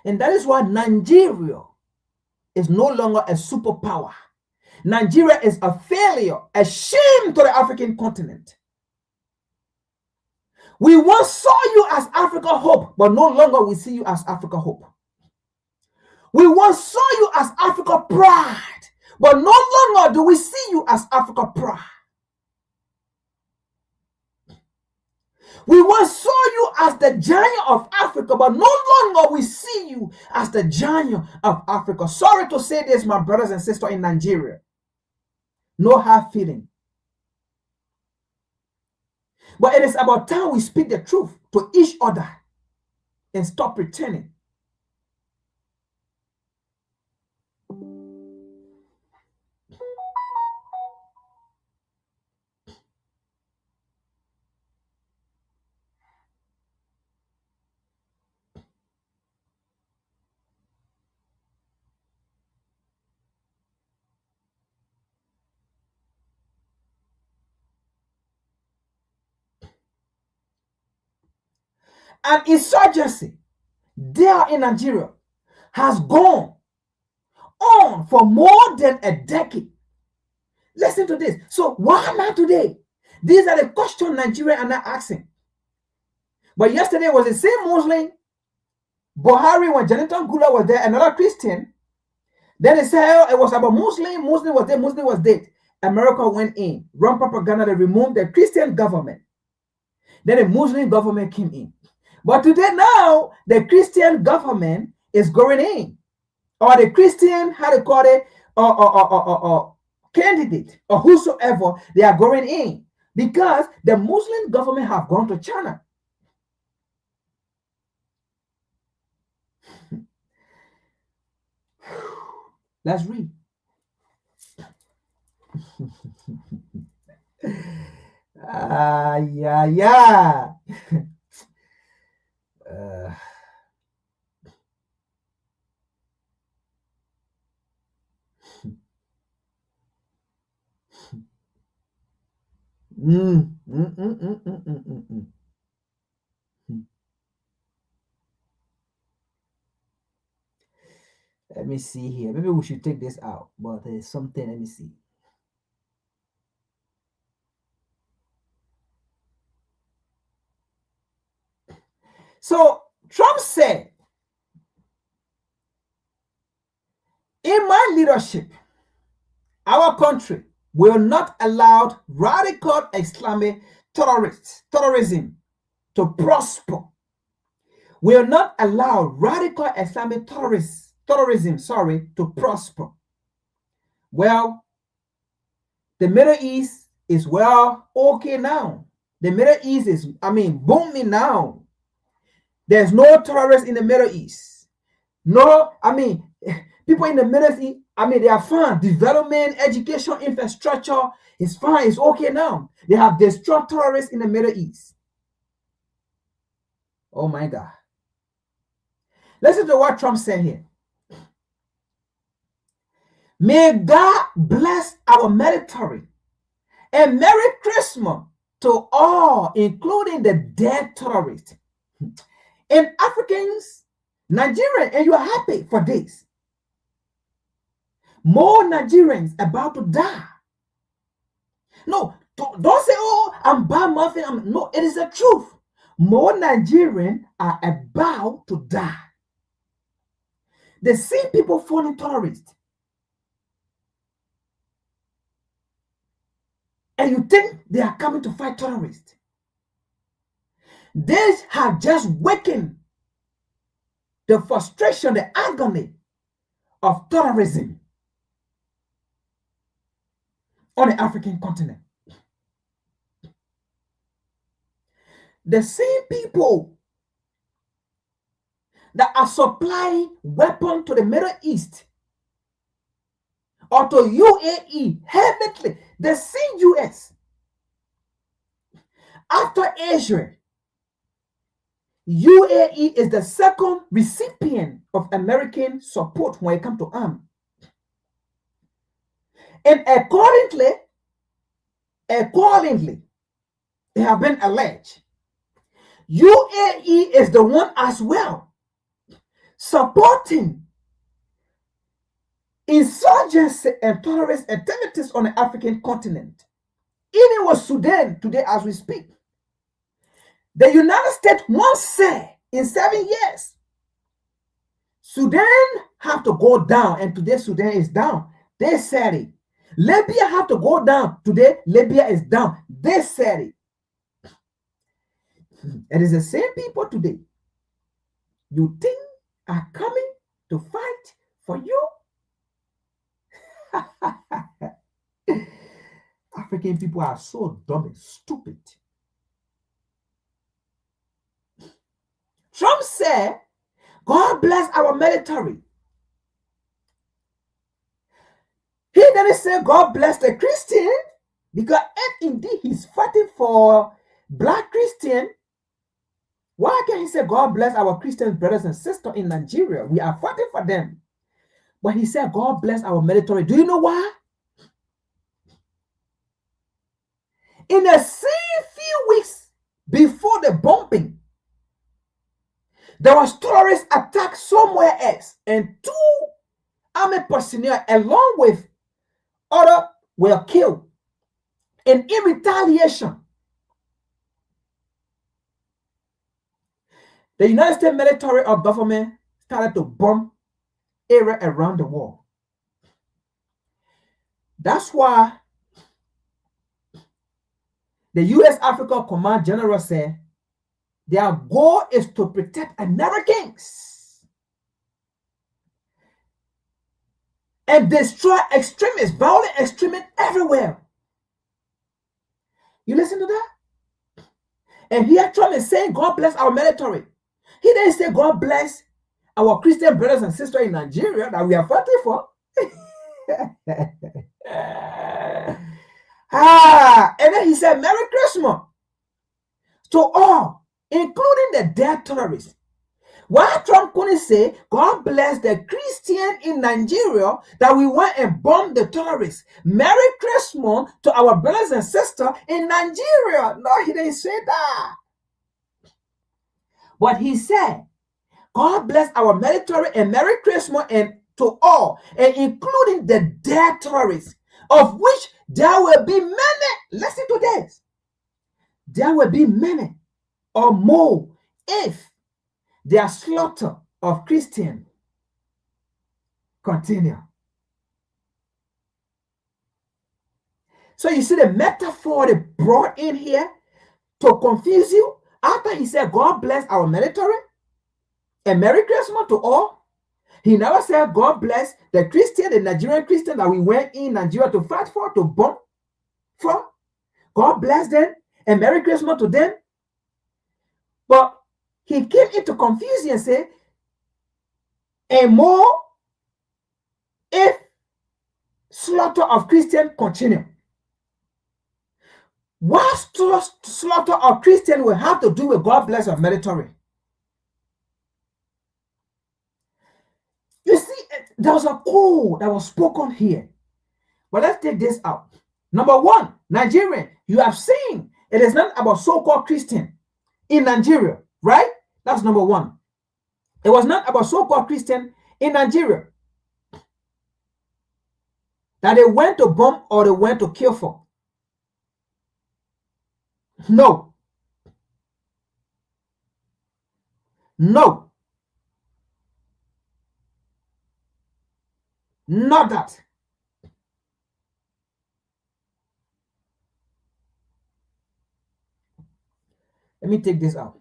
And that is why Nigeria is no longer a superpower. Nigeria is a failure, a shame to the African continent. We once saw you as Africa Hope, but no longer we see you as Africa Hope. We once saw you as Africa Pride, but no longer do we see you as Africa Pride. We once saw you as the giant of Africa, but no longer we see you as the giant of Africa. Sorry to say this, my brothers and sisters in Nigeria. No hard feeling. But it is about time we speak the truth to each other and stop pretending. An insurgency there in Nigeria has gone on for more than a decade. Listen to this. So why not today? These are the questions Nigeria are not asking. But yesterday was the same Muslim, Buhari, when Jonathan Gula was there, another Christian. Then they said, oh, it was about Muslim was there, Muslim was dead. America went in, run propaganda, they removed the Christian government. Then the Muslim government came in. But today now, the Christian government is going in. Or the Christian, how they call it, candidate, or whosoever, they are going in. because the Muslim government have gone to China. Let's read. Yeah. uh, mm, mm, mm, mm, mm, mm, mm, mm. Let me see here. Maybe we should take this out, but there's something. Let me see. So Trump said, in my leadership, our country will not allow radical Islamic terrorism to prosper. Will not allow radical Islamic terrorism to prosper. Well, the Middle East is okay now. The Middle East is, booming now. There's no terrorists in the Middle East. No, people in the Middle East, they are fine. Development, education, infrastructure is fine. It's okay now. They have destroyed terrorists in the Middle East. Oh my God. Listen to what Trump said here. May God bless our military and Merry Christmas to all, including the dead terrorists. And Africans, Nigerians, and you are happy for this. More Nigerians about to die. No, don't say, oh, I'm bad muffin. No, it is the truth. More Nigerians are about to die. The same people falling terrorists. And you think they are coming to fight terrorists. They have just wakened the frustration, the agony of terrorism on the African continent. The same people that are supplying weapons to the Middle East or to UAE heavily, the same US. After Israel, UAE is the second recipient of American support when it comes to arms. And accordingly, they have been alleged. UAE is the one as well supporting insurgency and terrorist activities on the African continent. Even with Sudan today as we speak. The United States once said in 7 years, Sudan have to go down, and today Sudan is down. They said it. Libya have to go down. Today Libya is down. They said it. It is the same people today you think are coming to fight for you. African people are so dumb and stupid. Trump said, God bless our military. He didn't say God bless the Christian, because if indeed he's fighting for black Christian, why can't he say God bless our Christian brothers and sisters in Nigeria? We are fighting for them. But he said God bless our military. Do you know why? In the same few weeks before the bombing, there was terrorist attack somewhere else, and 2 army personnel along with others were killed. And in retaliation, the United States military or government started to bomb areas around the world. That's why the U.S. Africa Command General said their goal is to protect Americans and destroy extremists, violent extremists everywhere. You listen to that? And here Trump is saying, God bless our military. He didn't say, God bless our Christian brothers and sisters in Nigeria that we are fighting for. And then he said, Merry Christmas to all, including the dead terrorists. Why Trump couldn't say, God bless the Christian in Nigeria that we went and bombed the terrorists. Merry Christmas to our brothers and sisters in Nigeria. No, he didn't say that. But he said, God bless our military and Merry Christmas and to all, and including the dead terrorists, of which there will be many. Listen to this. There will be many or more if their slaughter of Christians continue. So you see the metaphor they brought in here to confuse you. After he said, God bless our military and Merry Christmas to all, he never said, God bless the Christian, the Nigerian Christian that we went in Nigeria to fight for, to bomb for. God bless them and Merry Christmas to them. But he came into confusion and said, and more if slaughter of Christians continue. What slaughter of Christians will have to do with God bless our military? You see, there was a code that was spoken here. But let's take this out. Number one, Nigerian, you have seen it is not about so-called Christian in Nigeria, right? That's number one. It was not about so-called Christian in Nigeria that they went to bomb or they went to kill for. No. No. Not that. Let me take this out.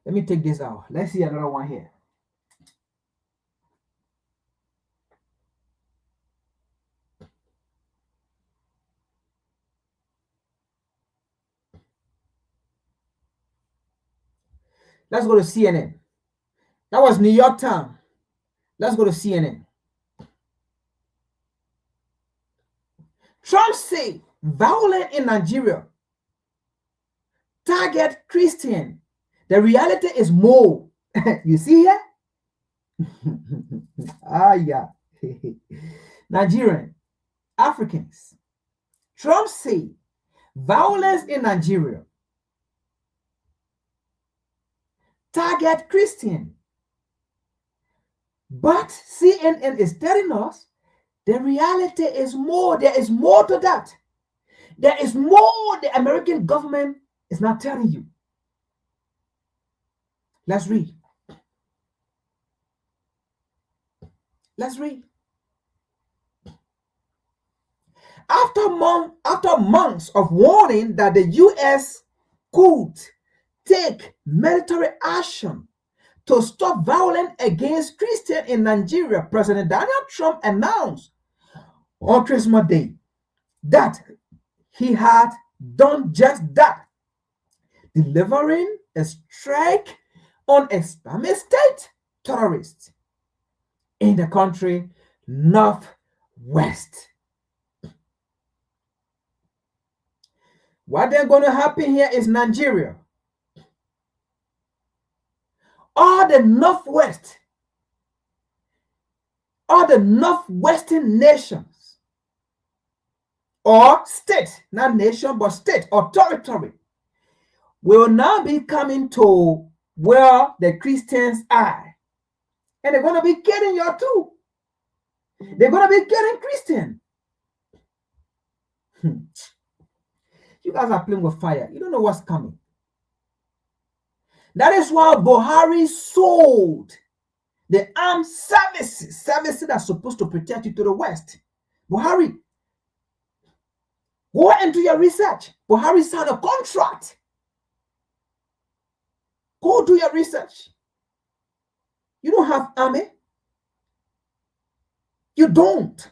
Let me take this out. Let's see another one here. Let's go to CNN. That was New York Times. Let's go to CNN. Trump say violence in Nigeria target Christian. The reality is more. You see here? Yeah. Nigerian, Africans. Trump say violence in Nigeria target Christian. But CNN is telling us the reality is more. There is more to that. There is more the American government is not telling you. Let's read. Let's read. After months of warning that the U.S. could take military action to stop violence against Christians in Nigeria, President Donald Trump announced on Christmas Day that he had done just that, delivering a strike on Islamic State terrorists in the country northwest. What they're going to happen here is Nigeria. All the northwest, all the northwestern nations or state, not nation, but state or territory, will now be coming to where the Christians are. And they're going to be killing you too. They're going to be killing Christians. You guys are playing with fire. You don't know what's coming. That is why Buhari sold the armed services that are supposed to protect you to the West. Buhari, go and do your research. Buhari signed a contract. Go do your research. You don't have army. You don't.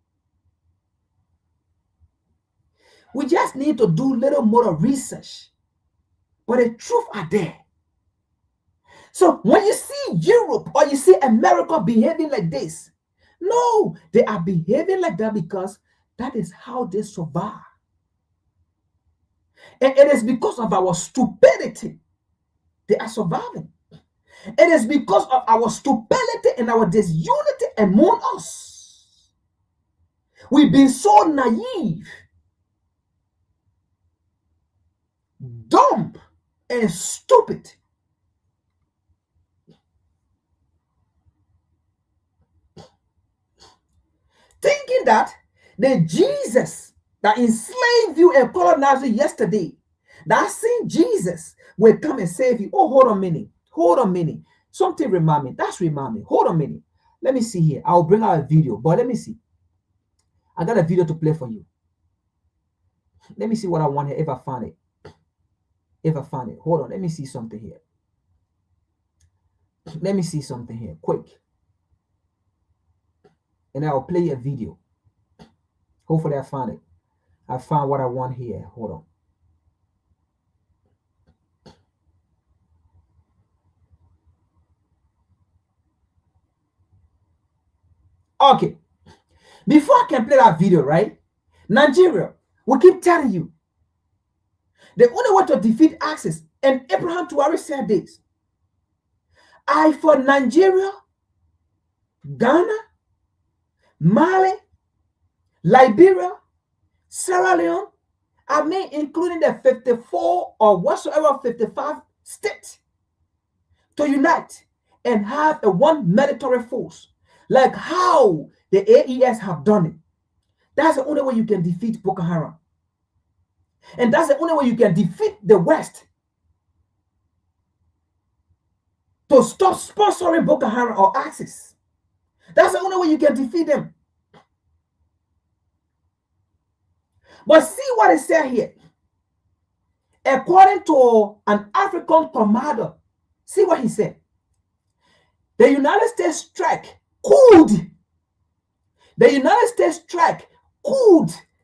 We just need to do little more research. But the truth are there. So when you see Europe or you see America behaving like this, no, they are behaving like that because that is how they survive. And it is because of our stupidity they are surviving. It is because of our stupidity and our disunity among us. We've been so naive, dumb, and stupid. Thinking that the Jesus that enslaved you and colonized you yesterday, that same Jesus will come and save you. Oh, hold on a minute. Hold on a minute. Something remind me. That's remind me. Hold on a minute. Let me see here. I'll bring out a video, but let me see. I got a video to play for you. Let me see what I want here if I find it. If I find it. Hold on. Let me see something here. Let me see something here. Quick. And I'll play a video. Hopefully I found it. I found what I want here. Hold on. Okay. Before I can play that video, right? Nigeria, we keep telling you, the only way to defeat ISIS, and Abraham Traore said this, I for Nigeria, Ghana, Mali, Liberia, Sierra Leone, I mean including the 54 or whatsoever 55 states, to unite and have a one military force, like how the AES have done it. That's the only way you can defeat Boko Haram. And that's the only way you can defeat the West. To stop sponsoring Boko Haram or ISIS. That's the only way you can defeat them. But see what it said here. According to an African commander, see what he said. The United States strike could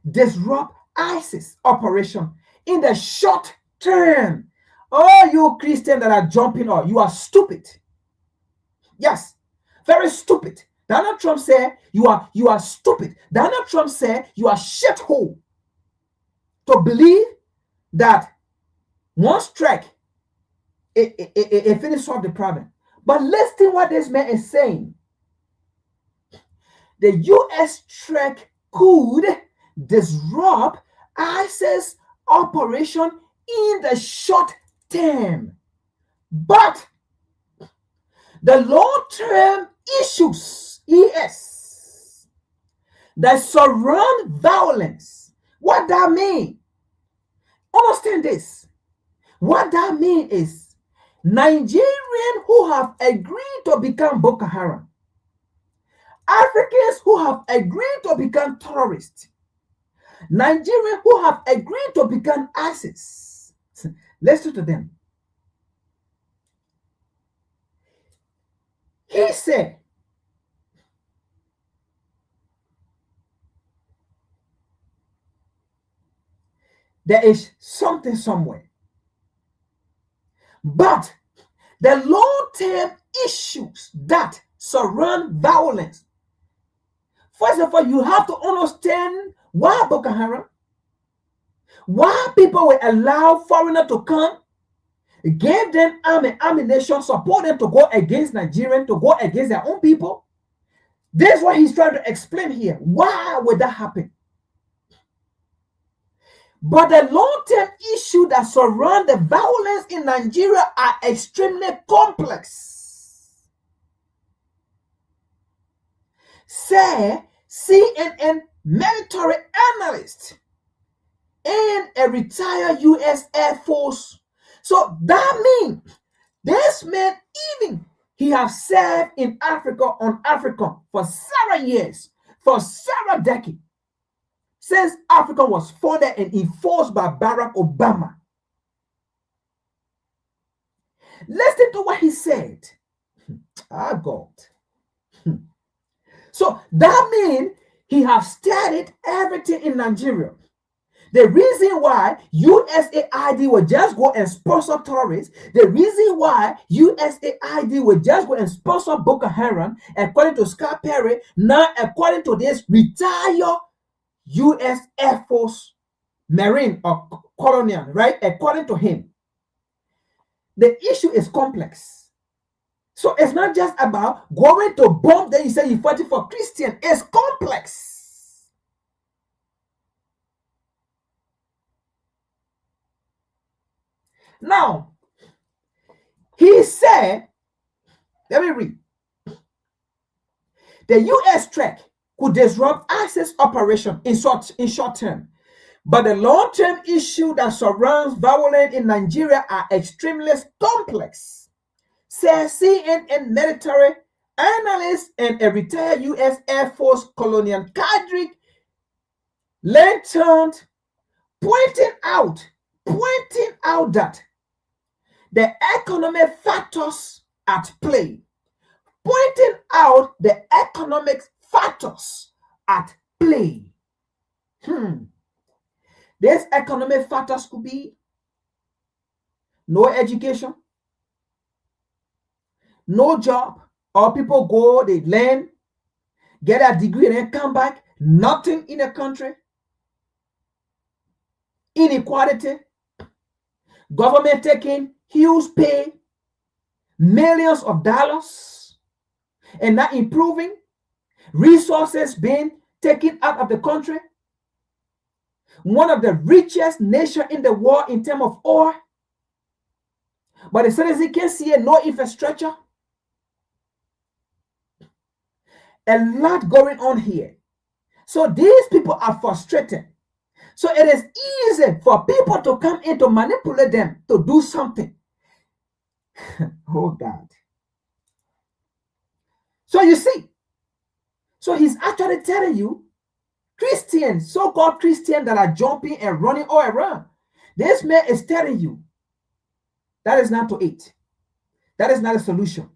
disrupt ISIS operation in the short term. All you Christians that are jumping on, you are stupid. Yes, very stupid. Donald Trump said you are stupid. Donald Trump said you are shithole to believe that one strike it finishes solve the problem. But listen what this man is saying. The U.S. strike could disrupt ISIS operation in the short term. But the long-term issues, yes, that surround violence, what that mean? Understand this. What that mean is Nigerians who have agreed to become Boko Haram, Africans who have agreed to become terrorists, Nigerians who have agreed to become ISIS. Listen to them. He said, there is something somewhere. But the long-term issues that surround violence, first of all, you have to understand why Boko Haram, why people will allow foreigners to come, give them ammunition, support them to go against Nigerians, to go against their own people. This is what he's trying to explain here. Why would that happen? But the long-term issue that surround the violence in Nigeria are extremely complex. Say CNN military analyst and a retired U.S. Air Force. So that means this man, even he has served in Africa on African for several years, for several decades, since Africa was founded and enforced by Barack Obama. Listen to what he said. God. So that means he has studied everything in Nigeria. The reason why USAID will just go and sponsor terrorists, the reason why USAID will just go and sponsor Boko Haram, according to Scott Perry, now according to this retired U.S. Air Force Marine or Colonial, right? According to him, the issue is complex. So it's not just about going to bomb, then you say you're fighting for Christian. It's complex. Now, he said, let me read. The U.S. threat could disrupt ISIS operation in short term, but the long-term issue that surrounds violence in Nigeria are extremely complex, says CNN military analyst and a retired U.S. Air Force Colonel Kadri Lenton, pointing out that the economic factors at play, These economic factors could be no education, no job, or people go, they learn, get a degree, and then come back, nothing in the country, inequality, government taking huge pay, millions of dollars, and not improving, resources being taken out of the country, one of the richest nations in the world in terms of oil, but the citizens can't see it, no infrastructure. A lot going on here. So these people are frustrated. So it is easy for people to come in to manipulate them to do something. Oh God. So you see, so he's actually telling you, Christians, so-called Christians that are jumping and running all around, this man is telling you that is not to it. That is not a solution.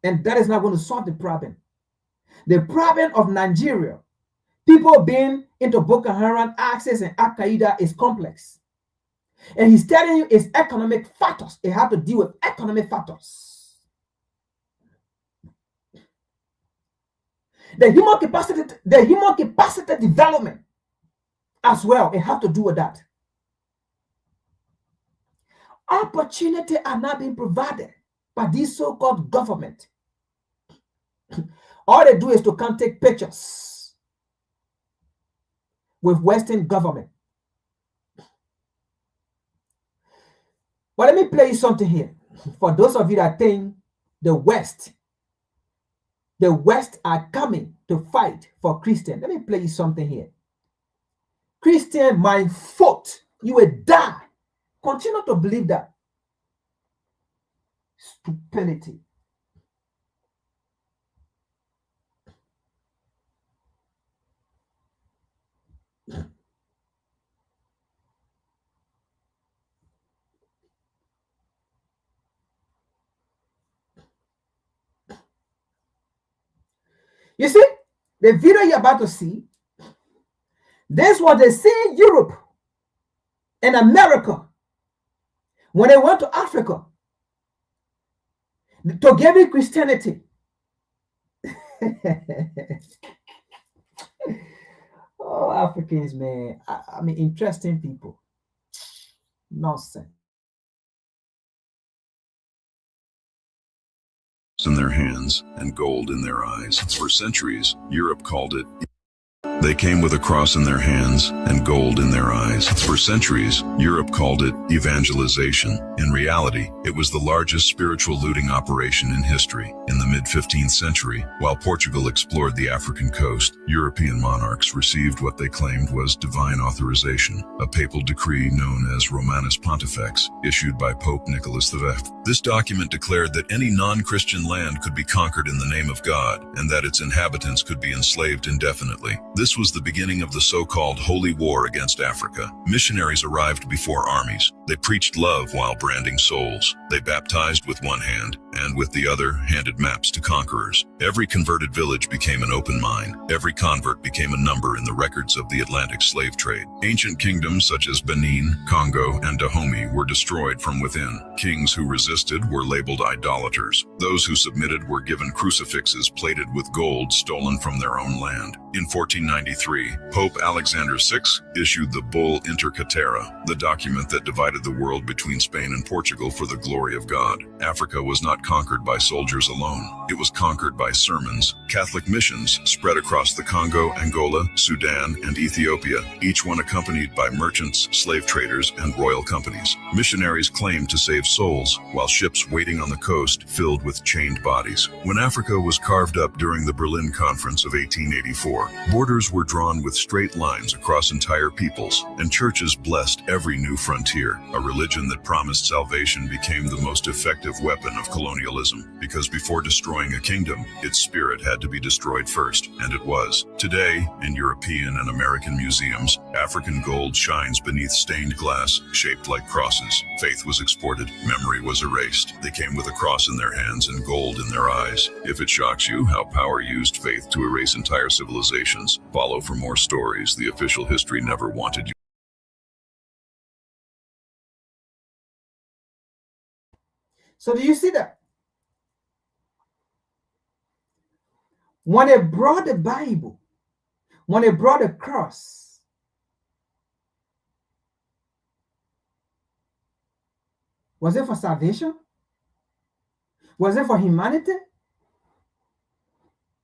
And that is not going to solve the problem. The problem of Nigeria, people being into Boko Haram, ISIS, and Al Qaeda is complex. And he's telling you it's economic factors. It has to deal with economic factors. The human capacity development as well, it has to do with that. Opportunity are not being provided by this so-called government. All they do is to come take pictures with Western government. But let me play you something here. For those of you that think the West are coming to fight for Christian. Let me play you something here. Christian, my foot, you will die. Continue to believe that. Stupidity. You see, the video you're about to see, this was they see in Europe and America when they went to Africa to give it Christianity. Oh, Africans, man. I mean, interesting people. Nonsense. In their hands and gold in their eyes. For centuries, Europe called it. They came with a cross in their hands and gold in their eyes. For centuries, Europe called it evangelization. In reality, it was the largest spiritual looting operation in history. In the mid-15th century, while Portugal explored the African coast, European monarchs received what they claimed was divine authorization, a papal decree known as Romanus Pontifex, issued by Pope Nicholas V. This document declared that any non-Christian land could be conquered in the name of God, and that its inhabitants could be enslaved indefinitely. This was the beginning of the so-called Holy War against Africa. Missionaries arrived before armies. They preached love while branding souls. They baptized with one hand and with the other handed maps to conquerors. Every converted village became an open mine. Every convert became a number in the records of the Atlantic slave trade. Ancient kingdoms such as Benin, Congo, and Dahomey were destroyed from within. Kings who resisted were labeled idolaters. Those who submitted were given crucifixes plated with gold stolen from their own land. In 1493, Pope Alexander VI issued the bull Inter Caetera, the document that divided the world between Spain and Portugal for the glory of God. Africa was not conquered by soldiers alone. It was conquered by sermons. Catholic missions spread across the Congo, Angola, Sudan, and Ethiopia, each one accompanied by merchants, slave traders, and royal companies. Missionaries claimed to save souls, while ships waiting on the coast filled with chained bodies. When Africa was carved up during the Berlin Conference of 1884, borders were drawn with straight lines across entire peoples, and churches blessed every new frontier. A religion that promised salvation became the most effective weapon of colonialism, because before destroying a kingdom, its spirit had to be destroyed first, and it was. Today, in European and American museums, African gold shines beneath stained glass, shaped like crosses. Faith was exported, memory was erased. They came with a cross in their hands and gold in their eyes. If it shocks you how power used faith to erase entire civilizations, follow for more stories the official history never wanted you. So do you see that? When they brought the Bible, when they brought the cross, was it for salvation? Was it for humanity?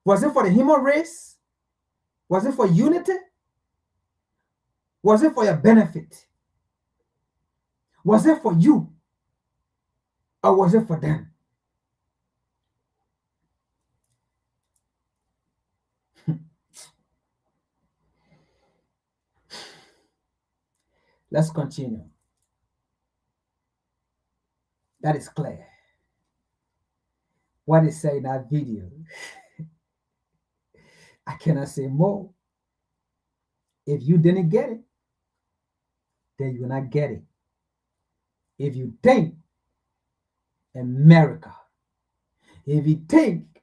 Was it for the human race? Was it for unity? Was it for your benefit? Was it for you? Or was it for them? Let's continue. That is clear. What is said in that video, I cannot say more. If you didn't get it, then you will not get it. If you think America, if you think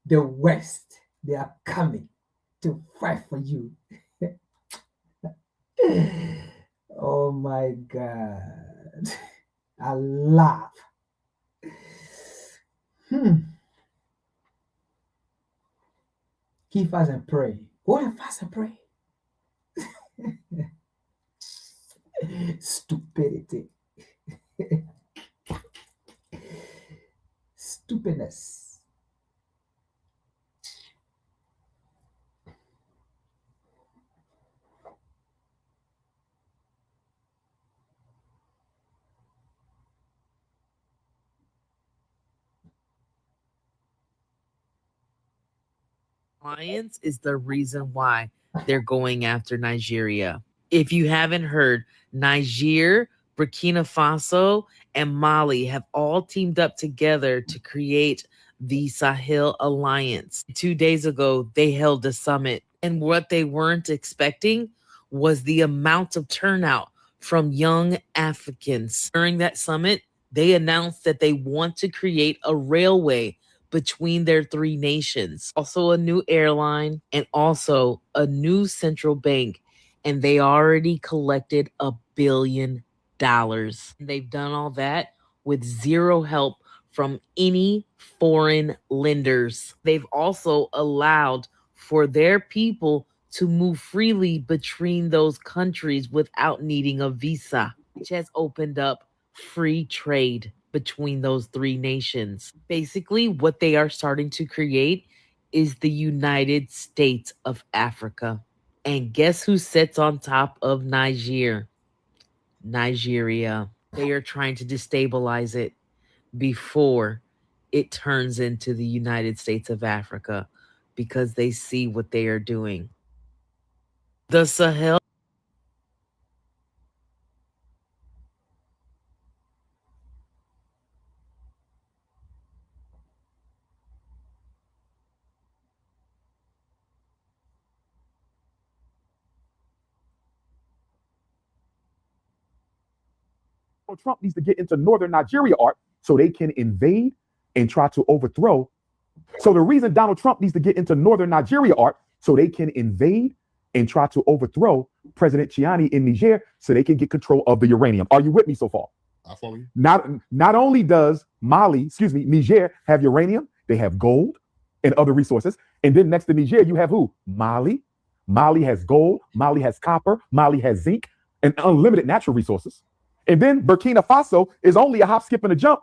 the West, they are coming to fight for you. Oh my God. I laugh. Keep fast and pray. Go and fast and pray. Stupidity. Stupidness. Alliance is the reason why they're going after Nigeria. If you haven't heard, Niger, Burkina Faso, and Mali have all teamed up together to create the Sahel Alliance. 2 days ago, they held a summit, and what they weren't expecting was the amount of turnout from young Africans. During that summit, they announced that they want to create a railway between their three nations, also a new airline, and also a new central bank. And they already collected $1 billion. They've done all that with zero help from any foreign lenders. They've also allowed for their people to move freely between those countries without needing a visa, which has opened up free trade between those three nations. Basically, what they are starting to create is the United States of Africa. And guess who sits on top of Niger? Nigeria. They are trying to destabilize it before it turns into the United States of Africa because they see what they are doing. The Sahel. Trump needs to get into northern Nigeria, Art, so they can invade and try to overthrow. So the reason Donald Trump needs to get into northern Nigeria, Art, so they can invade and try to overthrow President Chiani in Niger so they can get control of the uranium. Are you with me so far? I follow you. Not only does Niger have uranium, they have gold and other resources. And then next to Niger, you have who? Mali. Mali has gold, Mali has copper, Mali has zinc, and unlimited natural resources. And then Burkina Faso is only a hop, skip, and a jump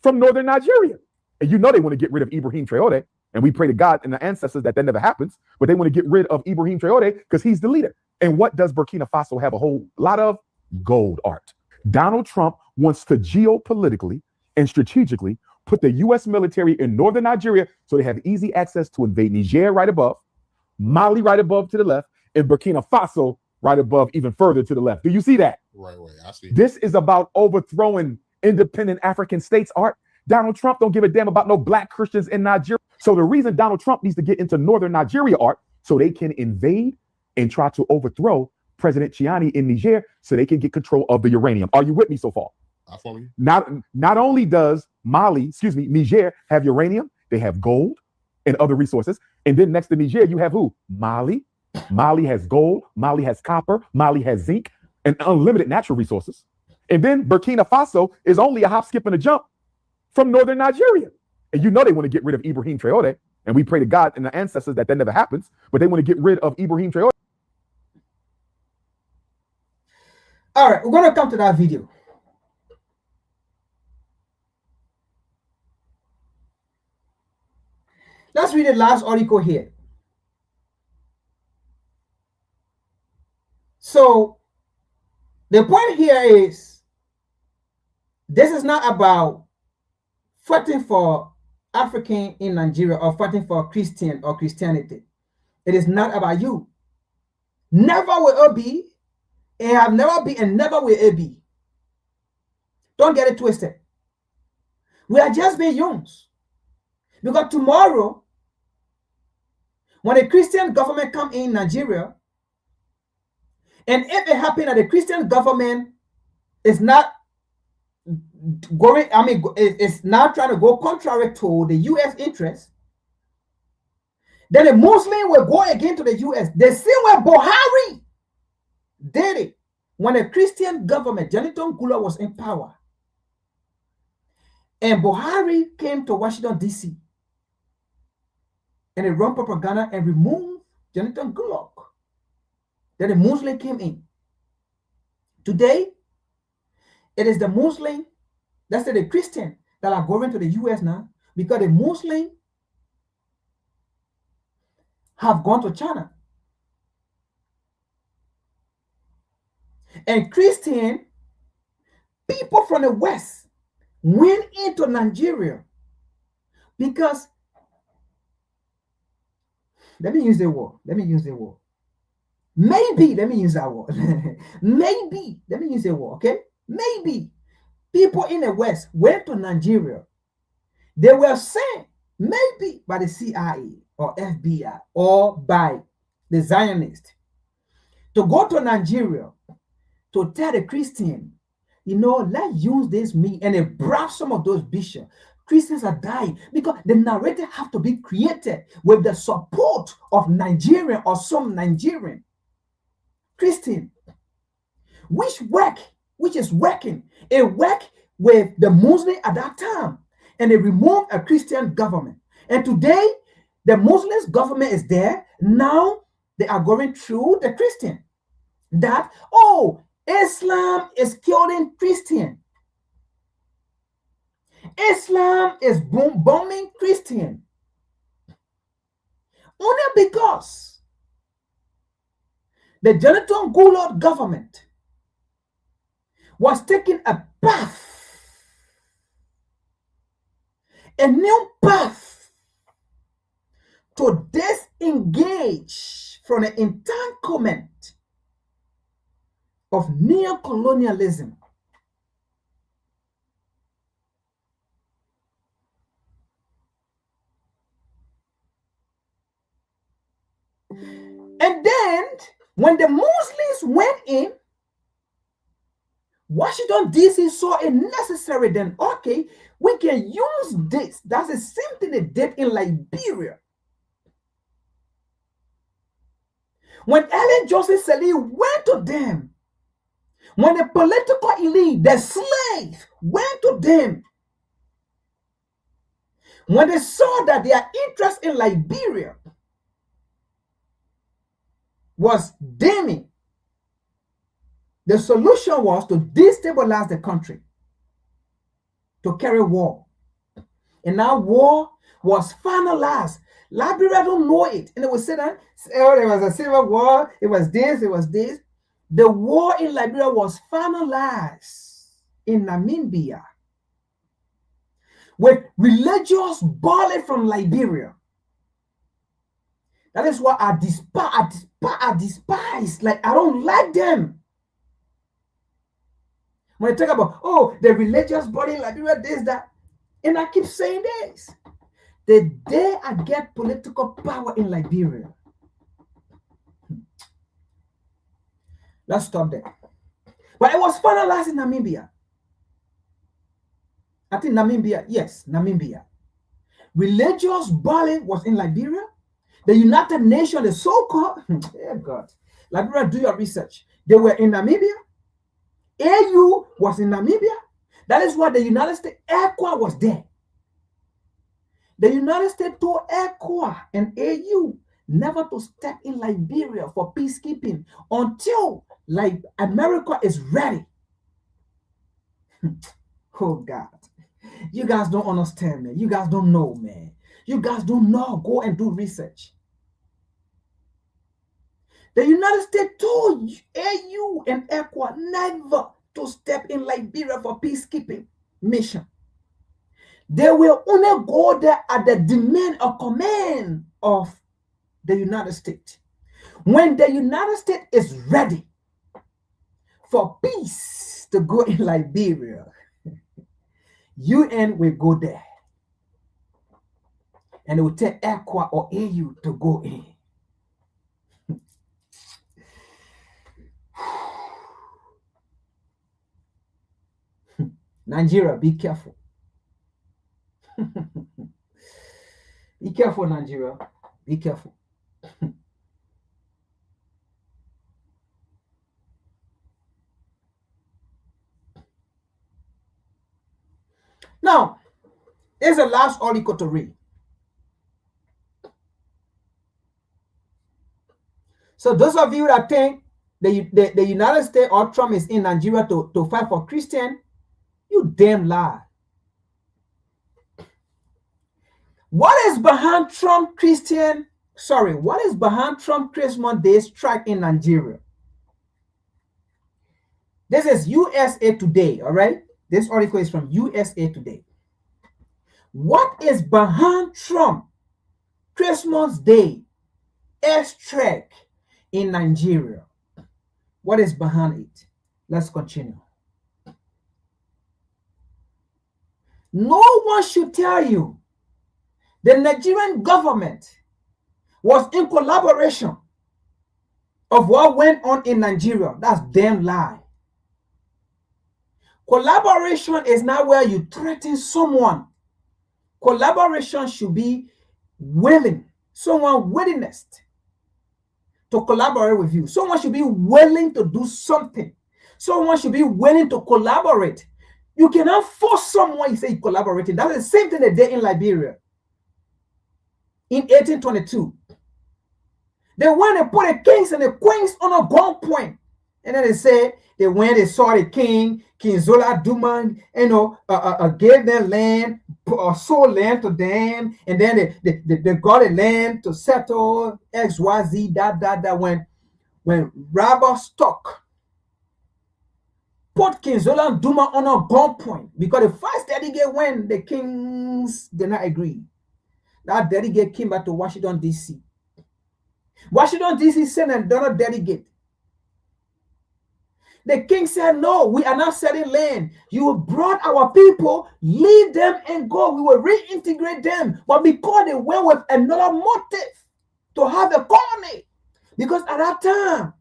from northern Nigeria. And you know they want to get rid of Ibrahim Traore. And we pray to God and the ancestors that never happens. But they want to get rid of Ibrahim Traore because he's the leader. And what does Burkina Faso have a whole lot of? Gold, Art. Donald Trump wants to geopolitically and strategically put the U.S. military in northern Nigeria so they have easy access to invade Niger right above, Mali right above to the left, and Burkina Faso right above even further to the left. Do you see that? Right. I see. This is about overthrowing independent African states, Art. Donald Trump don't give a damn about no black Christians in Nigeria. So the reason Donald Trump needs to get into northern Nigeria, Art, so they can invade and try to overthrow President Chiani in Niger so they can get control of the uranium. Are you with me so far? I follow you. Not only does Niger have uranium, they have gold and other resources. And then next to Niger, you have who? Mali. Mali has gold, Mali has copper, Mali has zinc, and unlimited natural resources. And then Burkina Faso is only a hop, skip, and a jump from northern Nigeria. And you know they want to get rid of Ibrahim Traore. And we pray to God and the ancestors that never happens, but they want to get rid of Ibrahim Traore. All right, we're going to come to that video. Let's read the last article here. So the point here is this is not about fighting for African in Nigeria or fighting for Christian or Christianity. It is not about you. Never will it be, and have never been, and never will it be. Don't get it twisted. We are just being youngs. Because tomorrow, when a Christian government come in Nigeria, and if it happens that the Christian government is not going, it's not trying to go contrary to the U.S. interest, then the Muslim will go again to the U.S. The same way Buhari did it when the Christian government, Jonathan Gula, was in power. And Buhari came to Washington, D.C. and they run propaganda and removed Jonathan Gulak. Then the Muslim came in. Today, it is the Muslim, let's say the Christian, that are going to the U.S. now because the Muslim have gone to China. And Christian people from the West went into Nigeria because, let me use the word. Maybe, let me use that word. Maybe, let me use the word, okay? Maybe people in the West went to Nigeria. They were sent maybe by the CIA or FBI or by the Zionists to go to Nigeria to tell the Christian, let's use this meat, and they brought some of those bishops. Christians are dying because the narrative have to be created with the support of Nigerian or some Nigerian Christian, which is working. It worked with the Muslim at that time, and they removed a Christian government. And today, the Muslims government is there. Now they are going through the Christian. That, Islam is killing Christian. Islam is bombing Christian. Only because the Jonathan Goulart government was taking a path, a new path to disengage from the entanglement of neocolonialism. And then, when the Muslims went in, Washington, D.C. saw it necessary then, okay, we can use this. That's the same thing they did in Liberia. When Ellen Johnson Sirleaf went to them, when the political elite, the slaves, went to them, when they saw that their interest in Liberia was dimming, the solution was to destabilize the country, to carry war. And now war was finalized. Liberia don't know it. And they will say that, oh, there was a civil war, it was this, it was this. The war in Liberia was finalized in Namibia with religious balling from Liberia. That is why I despise, like, I don't like them. When they talk about, oh, the religious body in Liberia, this, that, and I keep saying this. The day I get political power in Liberia, let's stop there. But it was finalized in Namibia. I think Namibia, yes, Namibia. Religious balling was in Liberia. The United Nations, the so-called, oh God, Liberia, do your research. They were in Namibia. AU was in Namibia. That is why the United States ECOWAS was there. The United States told ECOWAS and AU never to step in Liberia for peacekeeping until like America is ready. Oh God, you guys don't understand, man. You guys don't know, man. You guys don't know. Go and do research. The United States told AU and ECOWAS never to step in Liberia for peacekeeping mission. They will only go there at the demand or command of the United States. When the United States is ready for peace to go in Liberia, UN will go there. And it will take ECOWAS or AU to go in. Nigeria, be careful. Be careful, Nigeria. Be careful. Now, here's the last article to read. So those of you that think the United States or Trump is in Nigeria to fight for Christian, you damn lie. What is behind Trump Christmas Day strike in Nigeria? This is USA Today, all right? This article is from USA Today. What is behind Trump Christmas Day airstrike in Nigeria? What is behind it? Let's continue. No one should tell you the Nigerian government was in collaboration of what went on in Nigeria. That's damn lie. Collaboration is not where you threaten someone. Collaboration should be willing, someone willingness to collaborate with you. Someone should be willing to do something. Someone should be willing to collaborate. You cannot force someone, you say collaborating. That's the same thing they did in Liberia in 1822. They went and put the kings and the queens on a gunpoint. And then they said they went and saw the king, King Zola Duma, gave them land, sold land to them, and then they got a land to settle XYZ, that when Robert Stock put King Zola Duma on a gunpoint because the first delegate when the kings did not agree. That delegate came back to Washington, D.C. Washington, D.C. sent another delegate. The king said, no, we are not selling land. You brought our people, leave them and go. We will reintegrate them. But because they went with another motive to have a colony, because at that time,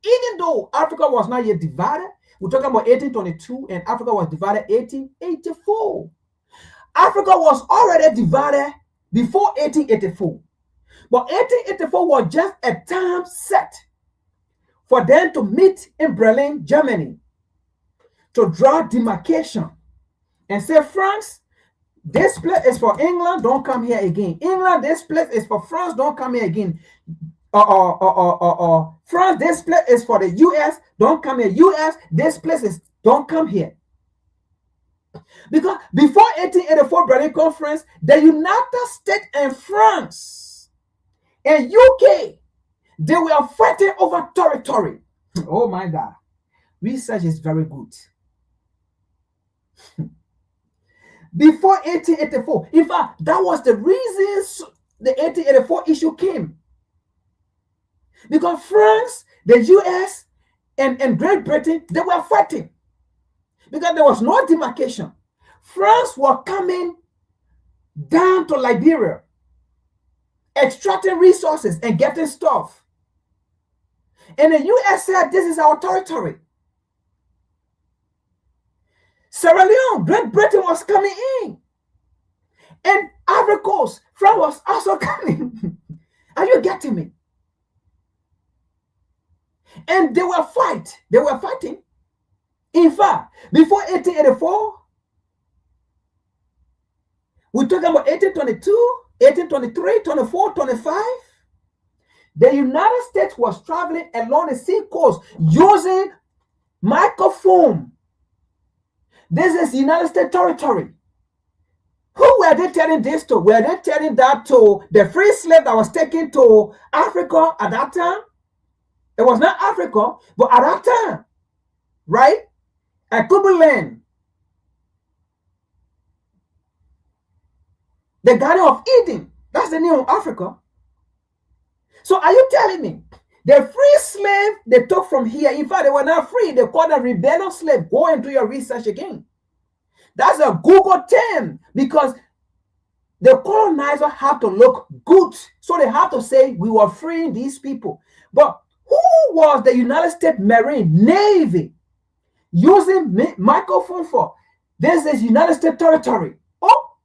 even though Africa was not yet divided, We're talking about 1822, and Africa was divided 1884. Africa was already divided before 1884. But 1884 was just a time set for them to meet in Berlin, Germany, to draw demarcation and say, France, this place is for England, don't come here again. England, this place is for France, don't come here again. France, this place is for the US, don't come here. US, this place is, don't come here. Because before 1884 Berlin Conference, the United States and France and UK, they were fighting over territory. Oh my God. Research is very good. Before 1884, in fact, that was the reason the 1884 issue came. Because France, the US, and Great Britain, they were fighting. Because there was no demarcation. France was coming down to Liberia, extracting resources and getting stuff. And the US said, this is our territory. Sierra Leone, Great Britain was coming in. And Ivory Coast, France was also coming. Are you getting me? And they were fighting. In fact, before 1884, we're talking about 1822, 1823, 24, 25. The United States was traveling along the sea coast using microfilm. This is United States territory. Who were they telling this to? Were they telling that to the free slave that was taken to Africa at that time? It was not Africa, but at that time, right? Akubu land, the Garden of Eden, that's the name of Africa. So are you telling me the free slave they took from here, in fact, they were not free, they called them rebellious slave? Go and do your research again. That's a Google term because the colonizer have to look good. So they have to say, we were freeing these people. But who was the United States Marine Navy using microphone for? This is United States territory. Oh,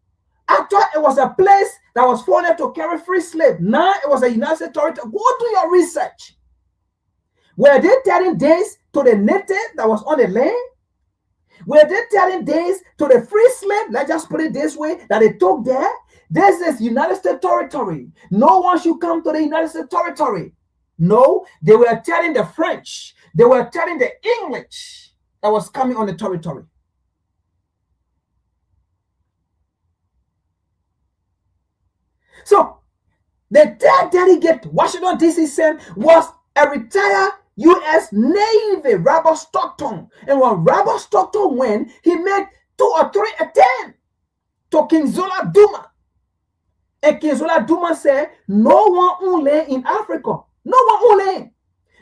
I thought it was a place that was funded to carry free slave. Now it was a United States territory. Go do your research. Were they telling this to the native that was on the land? Were they telling this to the free slave? Let's just put it this way, that they took there. This is United States territory. No one should come to the United States territory. No, they were telling the French. They were telling the English that was coming on the territory. So the third delegate Washington D.C. sent was a retired U.S. Navy, Robert Stockton. And when Robert Stockton went, he made 2 or 3 attempts to King Zola Duma. And King Zola Duma said, no one owns land in Africa. No one owns land.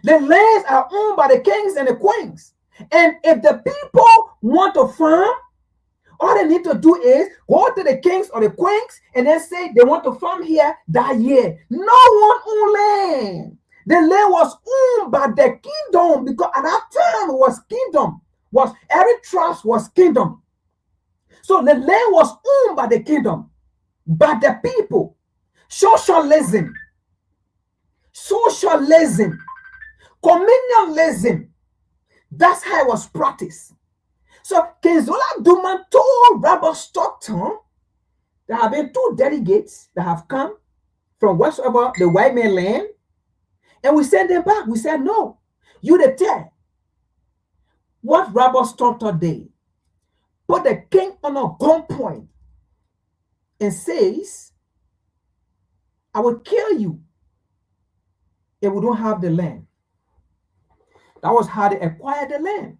The lands are owned by the kings and the queens. And if the people want to farm, all they need to do is go to the kings or the queens and then say they want to farm here that year. No one owns land. The land was owned by the kingdom because at that time it was kingdom. Every trust was kingdom. So the land was owned by the kingdom, by the people. Socialism, communalism, that's how it was practiced. So King Zola Duma told Robert Stockton there have been 2 delegates that have come from whatsoever the white man land, and we sent them back. We said, no, you the tell. What Robert Stockton did, put the king on a gunpoint and says, I will kill you if we don't have the land. That was how they acquired the land.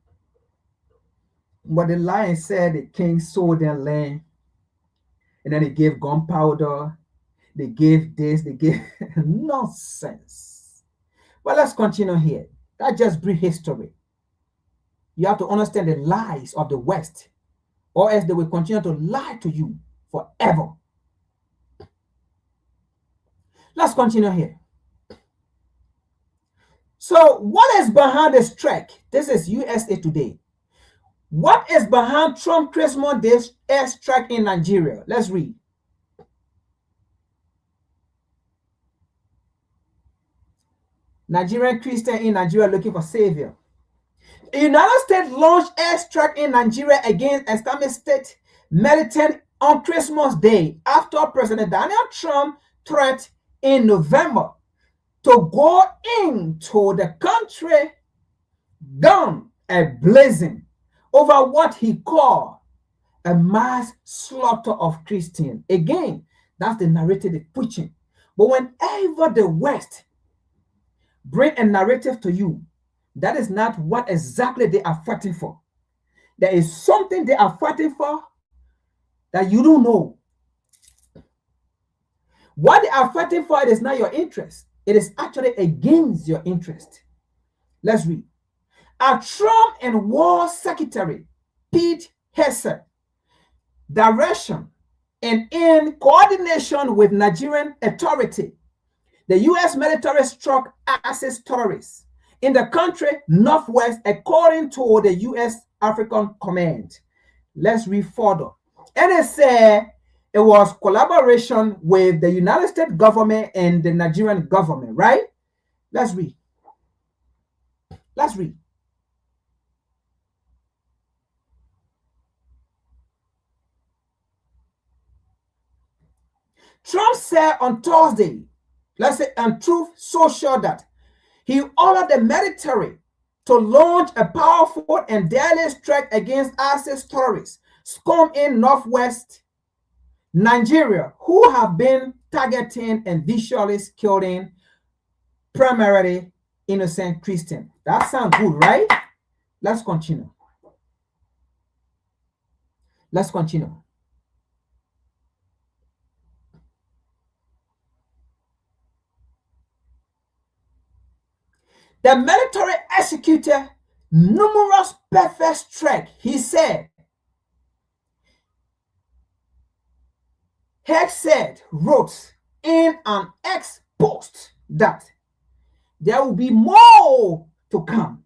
But the lion said the king sold their land, and then they gave gunpowder, they gave this, they gave nonsense. But let's continue here. That's just brief history. You have to understand the lies of the West, or else they will continue to lie to you forever. Let's continue here. So what is behind the strike? This is USA Today. What is behind Trump Christmas Day airstrike in Nigeria? Let's read. Nigerian Christian in Nigeria looking for savior. The United States launched airstrike in Nigeria against Islamic State militant on Christmas Day after President Donald Trump threat in November to go into the country gun blazing over what he called a mass slaughter of Christians. Again, that's the narrative they're preaching. But whenever the West bring a narrative to you, that is not what exactly they are fighting for. There is something they are fighting for that you don't know. What they are fighting for, it is not your interest. It is actually against your interest. Let's read. A Trump and War Secretary Pete Hegseth direction and in coordination with Nigerian authority, the U.S. military struck ISIS terrorists in the country northwest, according to the U.S. African Command. Let's read further. And it said it was collaboration with the United States government and the Nigerian government, right? Let's read. Let's read. Trump said on Thursday, let's say on Truth Social, that he ordered the military to launch a powerful and deadly strike against ISIS terrorists scum in northwest Nigeria, who have been targeting and visually killing primarily innocent Christians. That sounds good, right? Let's continue. Let's continue. The military executed numerous perfect strikes, he said. Hegseth wrote in an X post that there will be more to come.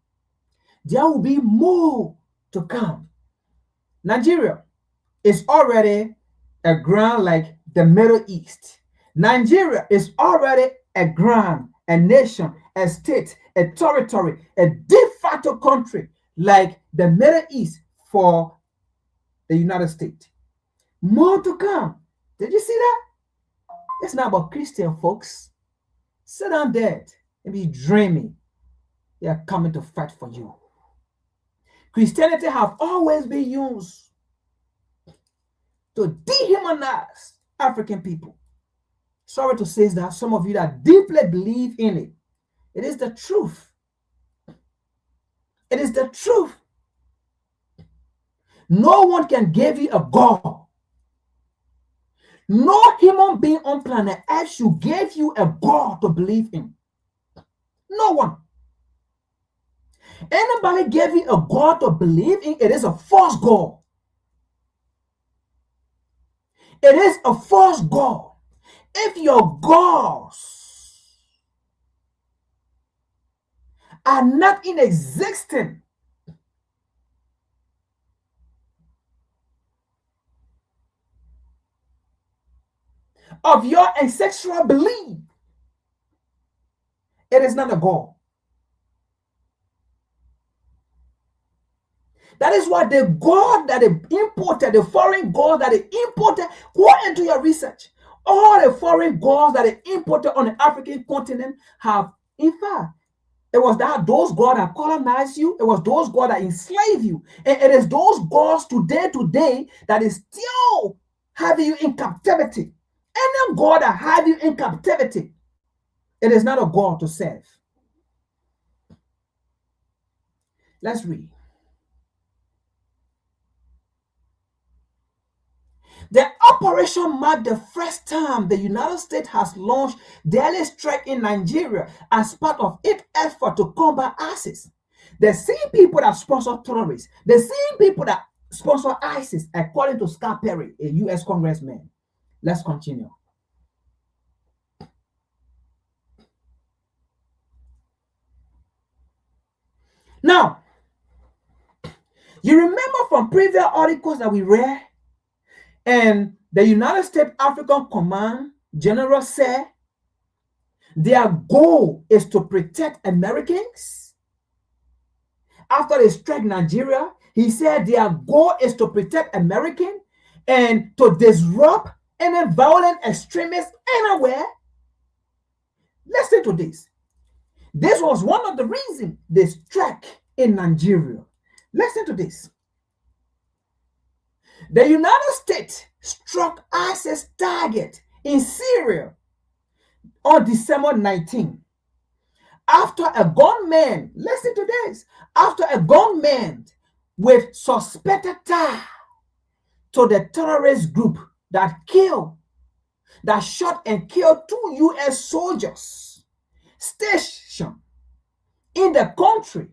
There will be more to come. Nigeria is already a ground like the Middle East. Nigeria is already a ground, a nation, a state, a territory, a de facto country like the Middle East for the United States. More to come. Did you see that? It's not about Christian folks. Sit down dead and be dreaming. They are coming to fight for you. Christianity have always been used to dehumanize African people. Sorry to say that some of you that deeply believe in it. It is the truth. It is the truth. No one can give you a God. No human being on planet Earth should give you a God to believe in. No one. Anybody give you a God to believe in, it is a false God. It is a false God. If your gods are not in existence, of your ancestral belief, it is not a God. That is why the God that they imported, the foreign God that they imported, go into your research. All the foreign gods that they imported on the African continent have, in fact, it was those gods that colonized you. It was those gods that enslaved you. And it is those gods today that is still having you in captivity. Any God that have you in captivity, it is not a God to serve. Let's read. The operation marked the first time the United States has launched daily strike in Nigeria as part of its effort to combat ISIS. The same people that sponsor terrorists, the same people that sponsor ISIS, according to Scott Perry, a U.S. congressman. Let's continue. Now, you remember some previous articles that we read, and the United States African Command General said their goal is to protect Americans. After they strike Nigeria, he said their goal is to protect Americans and to disrupt any violent extremists anywhere. Listen to this. This was one of the reasons they struck in Nigeria. Listen to this. The United States struck ISIS target in Syria on December 19. After a gunman, listen to this, after a gunman with suspected tie to the terrorist group that shot and killed 2 U.S. soldiers stationed in the country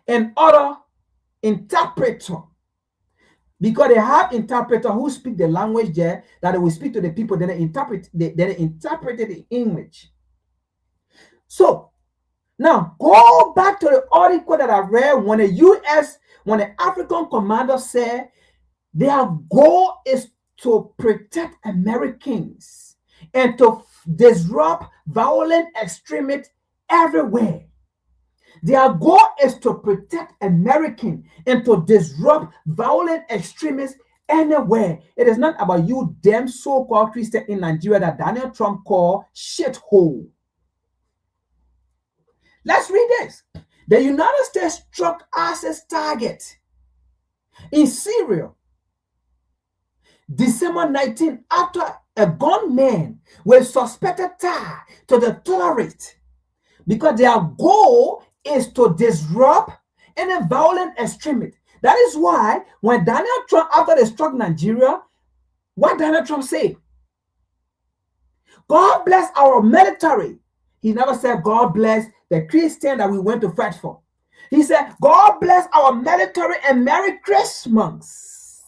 and other interpreter, because they have interpreter who speak the language there that they will speak to the people, then they interpret the English. So now go back to the article that I read when the African commander said their goal is to protect Americans and to disrupt violent extremists everywhere. Their goal is to protect Americans and to disrupt violent extremists anywhere. It is not about you damn so-called Christian in Nigeria that Donald Trump called shithole. Let's read this. The United States struck ISIS target in Syria December 19 after a gunman with suspected tie to the terrorists, because their goal is to disrupt any violent extremity. That is why when Donald Trump, after they struck Nigeria, what Donald Trump said? God bless our military. He never said God bless the Christian that we went to fight for. He said, God bless our military and Merry Christmas.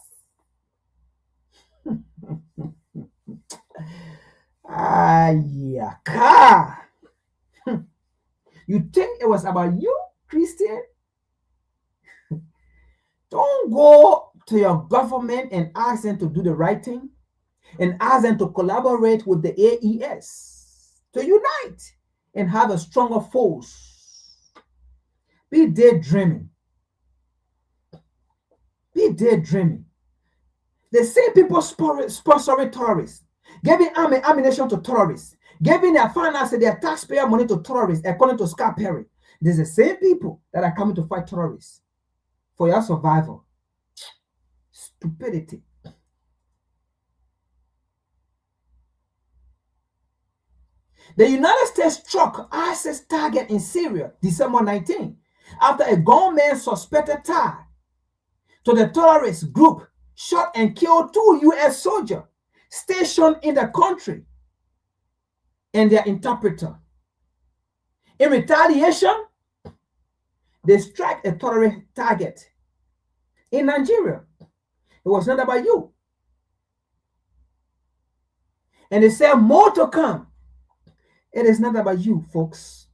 Yeah. You think it was about you, Christian? Don't go to your government and ask them to do the right thing and ask them to collaborate with the AES to unite and have a stronger force. Be daydreaming. Be daydreaming. The same people sponsoring terrorists, giving ammunition to terrorists, giving their finances, their taxpayer money to terrorists, according to Scott Perry. There's the same people that are coming to fight terrorists for your survival. Stupidity. The United States struck ISIS target in Syria December 19 after a gunman suspected tie to the terrorist group shot and killed 2 U.S. soldiers stationed in the country and their interpreter. In retaliation, they struck a terrorist target in Nigeria. It was not about you. And they said more to come. It is not about you, folks.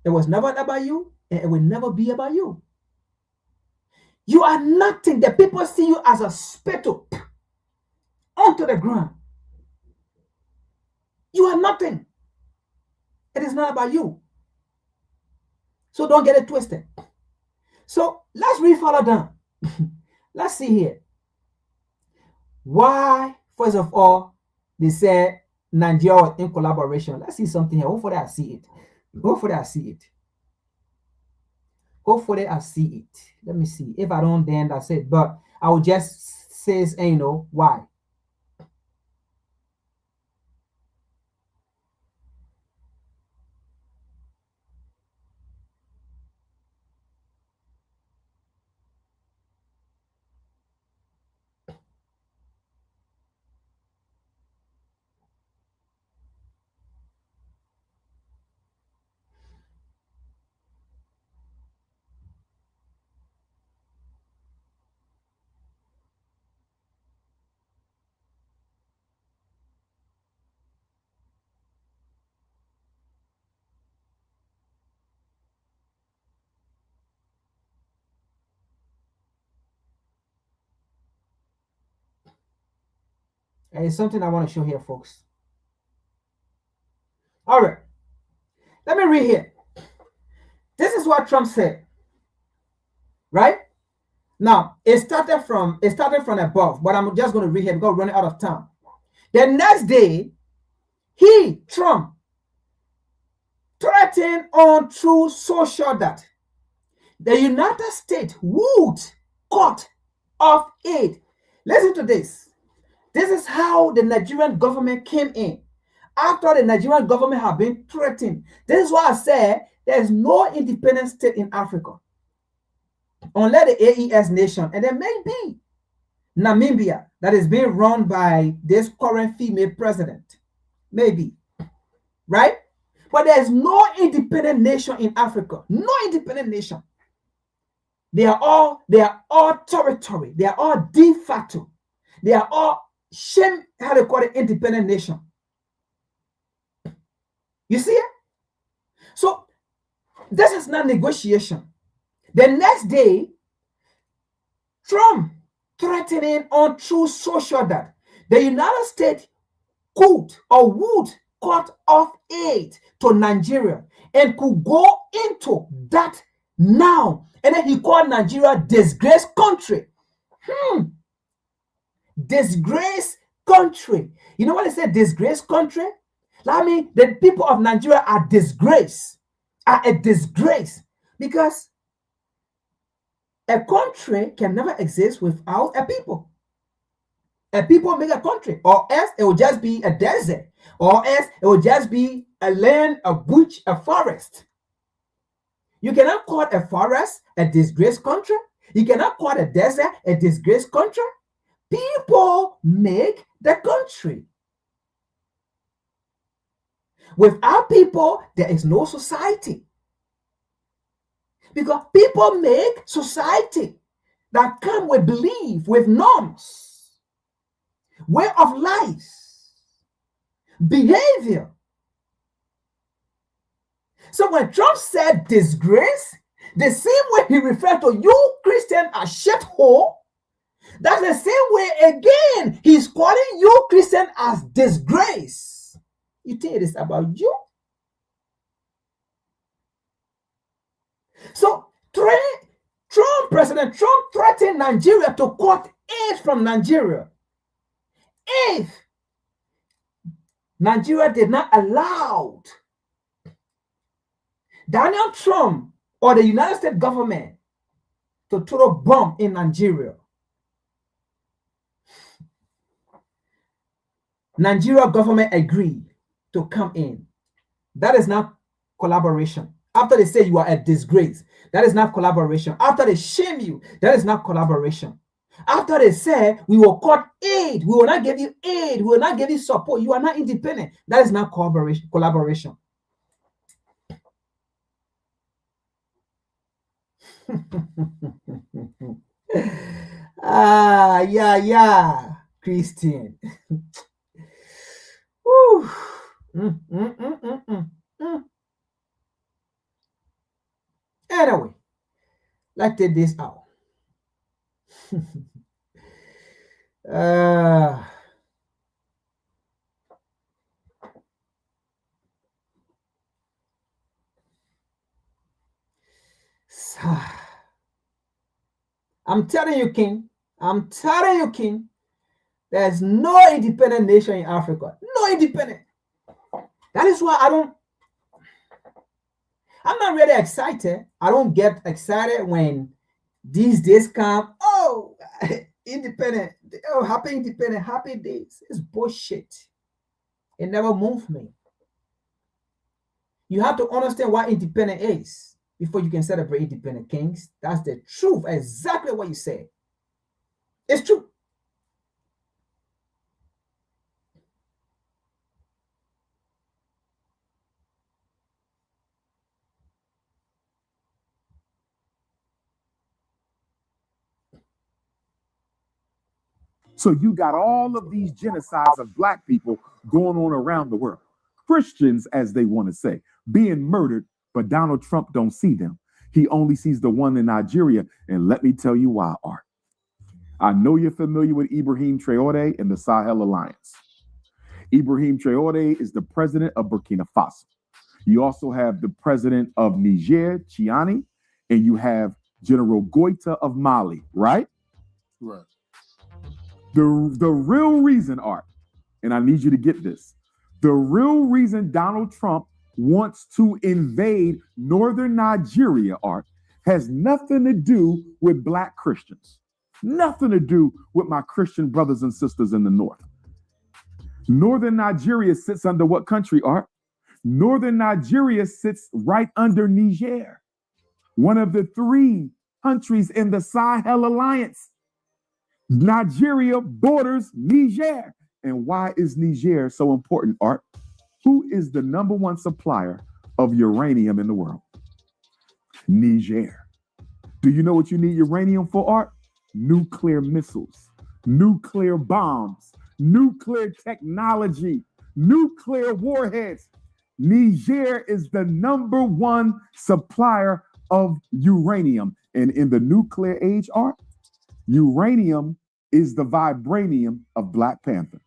It was never about you, and it will never be about you. You are nothing. The people see you as a spittle onto the ground. You are nothing. It is not about you. So don't get it twisted. So let's read further down. Let's see here. Why, first of all, they said Nigeria was in collaboration. Let's see something here. Hopefully I see it. Hopefully I see it. Hopefully I see it. Let me see. If I don't, then that's it. But I will just say, why. It's something I want to show here, folks. All right. Let me read here. This is what Trump said. Right? Now, it started from above, but I'm just going to read here because we're running out of time. The next day, Trump, threatened on through social that the United States would cut off aid. Listen to this. This is how the Nigerian government came in. After the Nigerian government had been threatened. This is why I said there's no independent state in Africa. Unless the AES nation, and there may be Namibia that is being run by this current female president. Maybe. Right? But there's no independent nation in Africa. No independent nation. They are all territory. They are all de facto. They are all how they call it, independent nation. You see it? So this is not negotiation. The next day, Trump threatening on through social that the United States could or would cut off aid to Nigeria and could go into that now. And then he called Nigeria disgraced country. Disgraced country. You know what I said? Disgraced country? I mean, the people of Nigeria are disgraced. Are a disgrace. Because a country can never exist without a people. A people make a country, or else it will just be a desert, or else it will just be a land, a bush, a forest. You cannot call a forest a disgraced country. You cannot call a desert a disgraced country. People make the country. Without people, there is no society. Because people make society that come with belief, with norms, way of life, behavior. So when Trump said disgrace, the same way he referred to you Christian as shithole, that's the same way again he's calling you Christian as disgrace. You think it is about you? So President Trump threatened Nigeria to cut aid from Nigeria if Nigeria did not allow Donald Trump or the United States government to throw a bomb in Nigeria. Nigeria government agreed to come in. That is not collaboration. After they say you are a disgrace, that is not collaboration. After they shame you, that is not collaboration. After they say we will cut aid, we will not give you aid, we will not give you support, you are not independent, that is not collaboration. Yeah, Christian. Anyway, let's take this out. I'm telling you, King. I'm telling you, King. There's no independent nation in Africa. No independent. That is why I'm not really excited. I don't get excited when these days come. Oh, independent. Oh, happy independent, happy days. It's bullshit. It never moved me. You have to understand what independent is before you can celebrate independent kings. That's the truth. Exactly what you said. It's true. So you got all of these genocides of black people going on around the world. Christians, as they want to say, being murdered, but Donald Trump don't see them. He only sees the one in Nigeria. And let me tell you why, Art. I know you're familiar with Ibrahim Traoré and the Sahel Alliance. Ibrahim Traoré is the president of Burkina Faso. You also have the president of Niger, Chiani, and you have General Goita of Mali, right? Right. The real reason, Art, and I need you to get this, the real reason Donald Trump wants to invade northern Nigeria, Art, has nothing to do with Black Christians. Nothing to do with my Christian brothers and sisters in the north. Northern Nigeria sits under what country, Art? Northern Nigeria sits right under Niger, one of the 3 countries in the Sahel Alliance. Nigeria borders Niger. And why is Niger so important, Art? Who is the #1 supplier of uranium in the world? Niger. Do you know what you need uranium for, Art? Nuclear missiles, nuclear bombs, nuclear technology, nuclear warheads. Niger is the #1 supplier of uranium. And in the nuclear age, Art, uranium is the vibranium of Black Panther.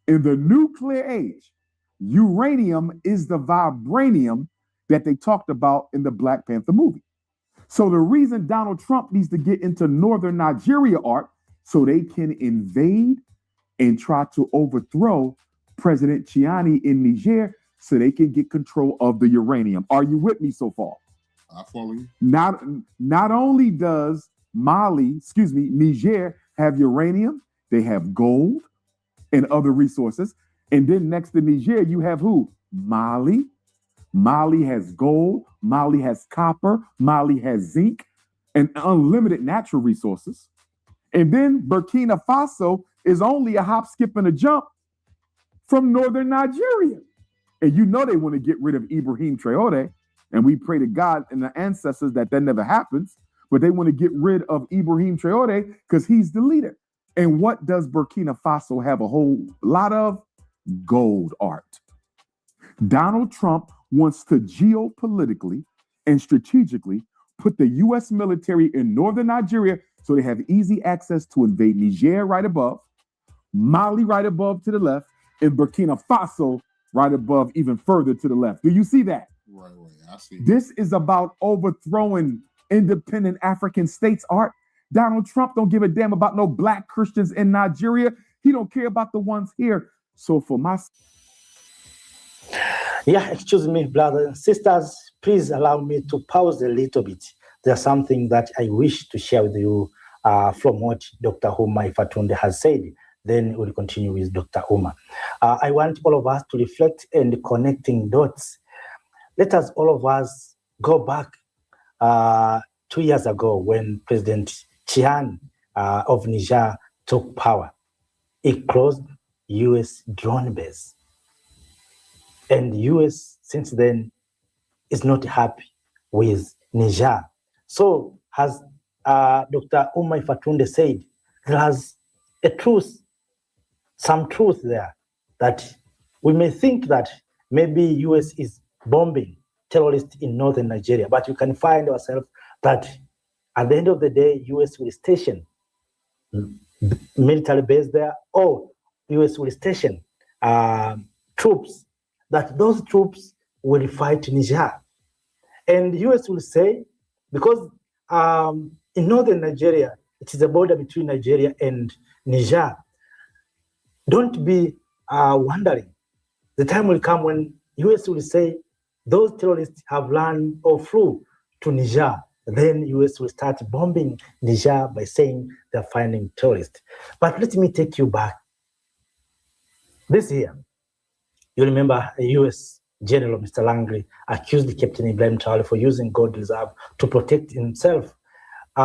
In the nuclear age, uranium is the vibranium that they talked about in the Black Panther movie. So the reason Donald Trump needs to get into northern Nigeria, Art, so they can invade and try to overthrow President Chiani in Niger so they can get control of the uranium. Are you with me so far? I follow you. Not only does Niger have uranium, they have gold and other resources. And then next to Niger, you have who? Mali. Mali has gold, Mali has copper, Mali has zinc, and unlimited natural resources. And then Burkina Faso is only a hop, skip, and a jump from northern Nigeria. And you know they want to get rid of Ibrahim Traoré, and we pray to God and the ancestors that never happens, but they want to get rid of Ibrahim Traoré because he's the leader. And what does Burkina Faso have a whole lot of? Gold, Art. Donald Trump wants to geopolitically and strategically put the U.S. military in northern Nigeria so they have easy access to invade Niger right above, Mali right above to the left, and Burkina Faso right above even further to the left. Do you see that? Right. I see. This is about overthrowing independent African states, Art. Donald Trump don't give a damn about no Black Christians in Nigeria. He don't care about the ones here. So for my... Yeah, excuse me, brothers and sisters. Please allow me to pause a little bit. There's something that I wish to share with you from what Dr. Umar Fatunde has said. Then we'll continue with Dr. Umar. I want all of us to reflect and connecting dots. Let us, all of us, go back 2 years ago when President Chiani of Niger took power. He closed U.S. drone base. And U.S. since then is not happy with Niger. So as Dr. Umar Fatunde said, there's a truth, some truth there, that we may think that maybe U.S. is bombing terrorists in northern Nigeria, but you can find ourselves that at the end of the day, U.S. will station military base there, or U.S. will station troops, that those troops will fight Niger. And the U.S. will say, because in northern Nigeria, it is a border between Nigeria and Niger, don't be wondering. The time will come when U.S. will say, those terrorists have run or flew to Niger. Then U.S. will start bombing Niger by saying they're finding terrorists. But let me take you back. This year, you remember a U.S. General, Mr. Langley, accused Captain Ibrahim Traoré for using gold reserve to protect himself. We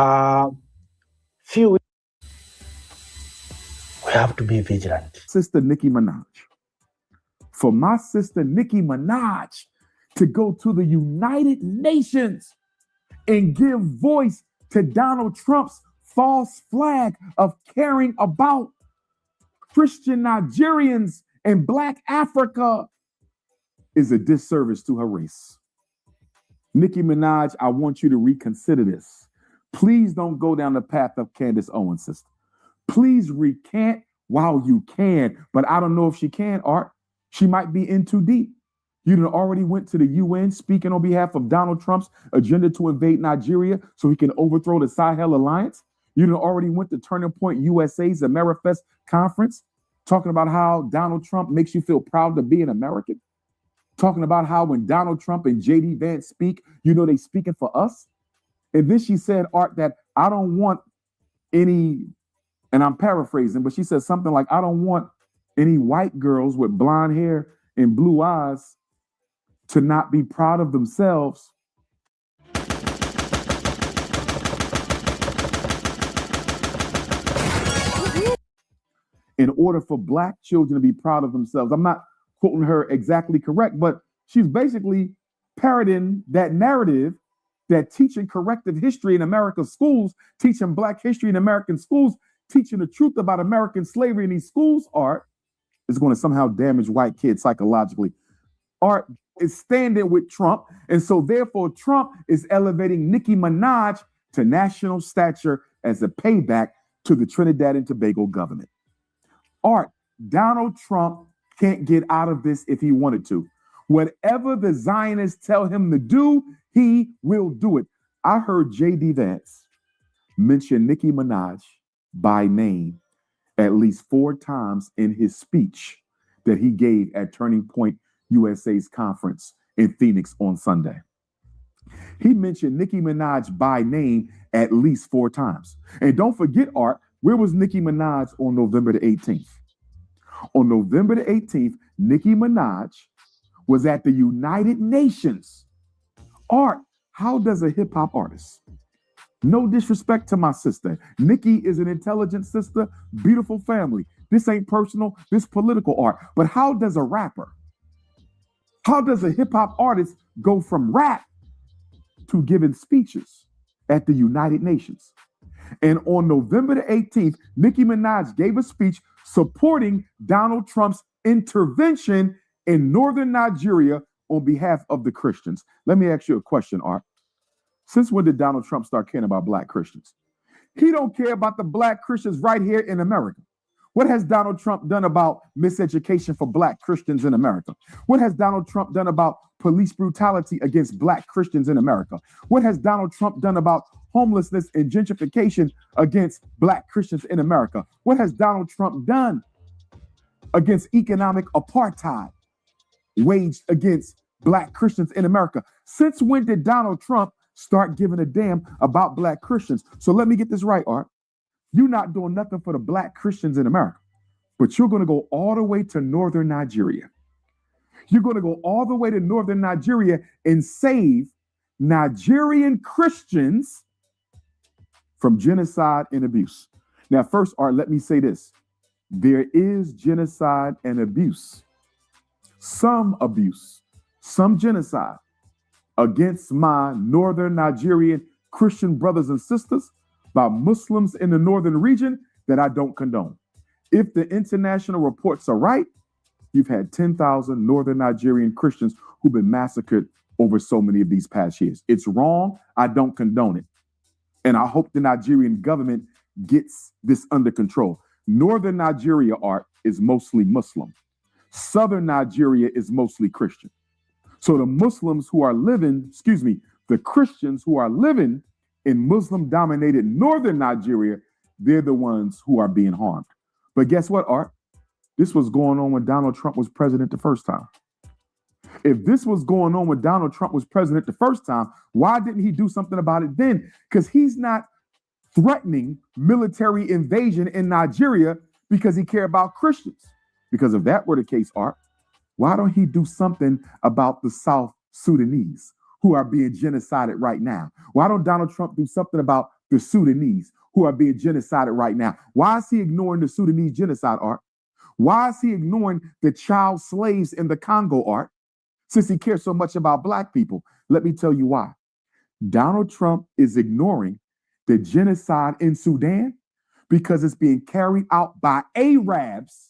have to be vigilant. Sister Nicki Minaj. For my sister Nicki Minaj to go to the United Nations and give voice to Donald Trump's false flag of caring about Christian Nigerians and Black Africa is a disservice to her race. Nicki Minaj, I want you to reconsider this. Please don't go down the path of Candace Owens, sister. Please recant while you can. But I don't know if she can, Art. She might be in too deep. You done already went to the UN speaking on behalf of Donald Trump's agenda to invade Nigeria so he can overthrow the Sahel Alliance. You done already went to Turning Point USA's AmeriFest conference talking about how Donald Trump makes you feel proud to be an American. Talking about how when Donald Trump and J.D. Vance speak, you know they speaking for us. And then she said, Art, that I don't want any, and I'm paraphrasing, but she said something like, I don't want any white girls with blonde hair and blue eyes to not be proud of themselves. In order for black children to be proud of themselves. I'm not quoting her exactly correct, but she's basically parroting that narrative that teaching corrective history in America's schools, teaching black history in American schools, teaching the truth about American slavery in these schools, Art, is going to somehow damage white kids psychologically. Art is standing with Trump, and so therefore Trump is elevating Nicki Minaj to national stature as a payback to the Trinidad and Tobago government. Art, Donald Trump can't get out of this if he wanted to. Whatever the Zionists tell him to do, he will do it. I heard J.D. Vance mention Nicki Minaj by name at least 4 times in his speech that he gave at Turning Point USA's conference in Phoenix on Sunday. He mentioned Nicki Minaj by name at least 4 times. And don't forget, Art, where was Nicki Minaj on November the 18th? On November the 18th, Nicki Minaj was at the United Nations. Art, how does a hip hop artist, no disrespect to my sister, Nicki is an intelligent sister, beautiful family. This ain't personal, this political art. But how does a rapper, how does a hip hop artist go from rap to giving speeches at the United Nations? And on November the 18th, Nicki Minaj gave a speech supporting Donald Trump's intervention in northern Nigeria on behalf of the Christians. Let me ask you a question, Art. Since when did Donald Trump start caring about black Christians? He don't care about the black Christians right here in America. What has Donald Trump done about miseducation for black Christians in America? What has Donald Trump done about police brutality against black Christians in America? What has Donald Trump done about homelessness and gentrification against black Christians in America? What has Donald Trump done against economic apartheid waged against black Christians in America? Since when did Donald Trump start giving a damn about black Christians? So let me get this right, Art. You're not doing nothing for the black Christians in America, but you're going to go all the way to northern Nigeria. You're going to go all the way to northern Nigeria and save Nigerian Christians from genocide and abuse. Now, first, Art, let me say this. There is genocide and abuse, some genocide against my northern Nigerian Christian brothers and sisters by Muslims in the northern region that I don't condone. If the international reports are right, you've had 10,000 northern Nigerian Christians who've been massacred over so many of these past years. It's wrong. I don't condone it. And I hope the Nigerian government gets this under control. Northern Nigeria, Art, is mostly Muslim. Southern Nigeria is mostly Christian. So the Muslims who are living, the Christians who are living in Muslim-dominated northern Nigeria, they're the ones who are being harmed. But guess what, Art? This was going on when Donald Trump was president the first time. If this was going on when Donald Trump was president the first time, why didn't he do something about it then? Because he's not threatening military invasion in Nigeria because he cares about Christians. Because if that were the case, Art, why don't he do something about the South Sudanese who are being genocided right now? Why don't Donald Trump do something about the Sudanese who are being genocided right now? Why is he ignoring the Sudanese genocide, Art? Why is he ignoring the child slaves in the Congo, Art? Since he cares so much about black people, let me tell you why. Donald Trump is ignoring the genocide in Sudan because it's being carried out by Arabs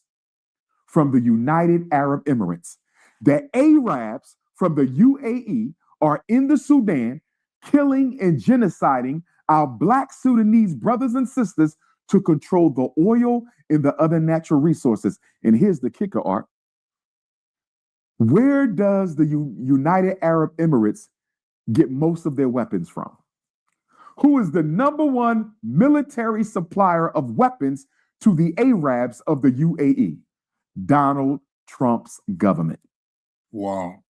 from the United Arab Emirates. The Arabs from the UAE are in the Sudan killing and genociding our black Sudanese brothers and sisters to control the oil and the other natural resources. And here's the kicker, Art. Where does the United Arab Emirates get most of their weapons from? Who is the number one military supplier of weapons to the Arabs of the UAE? Donald Trump's government. Wow.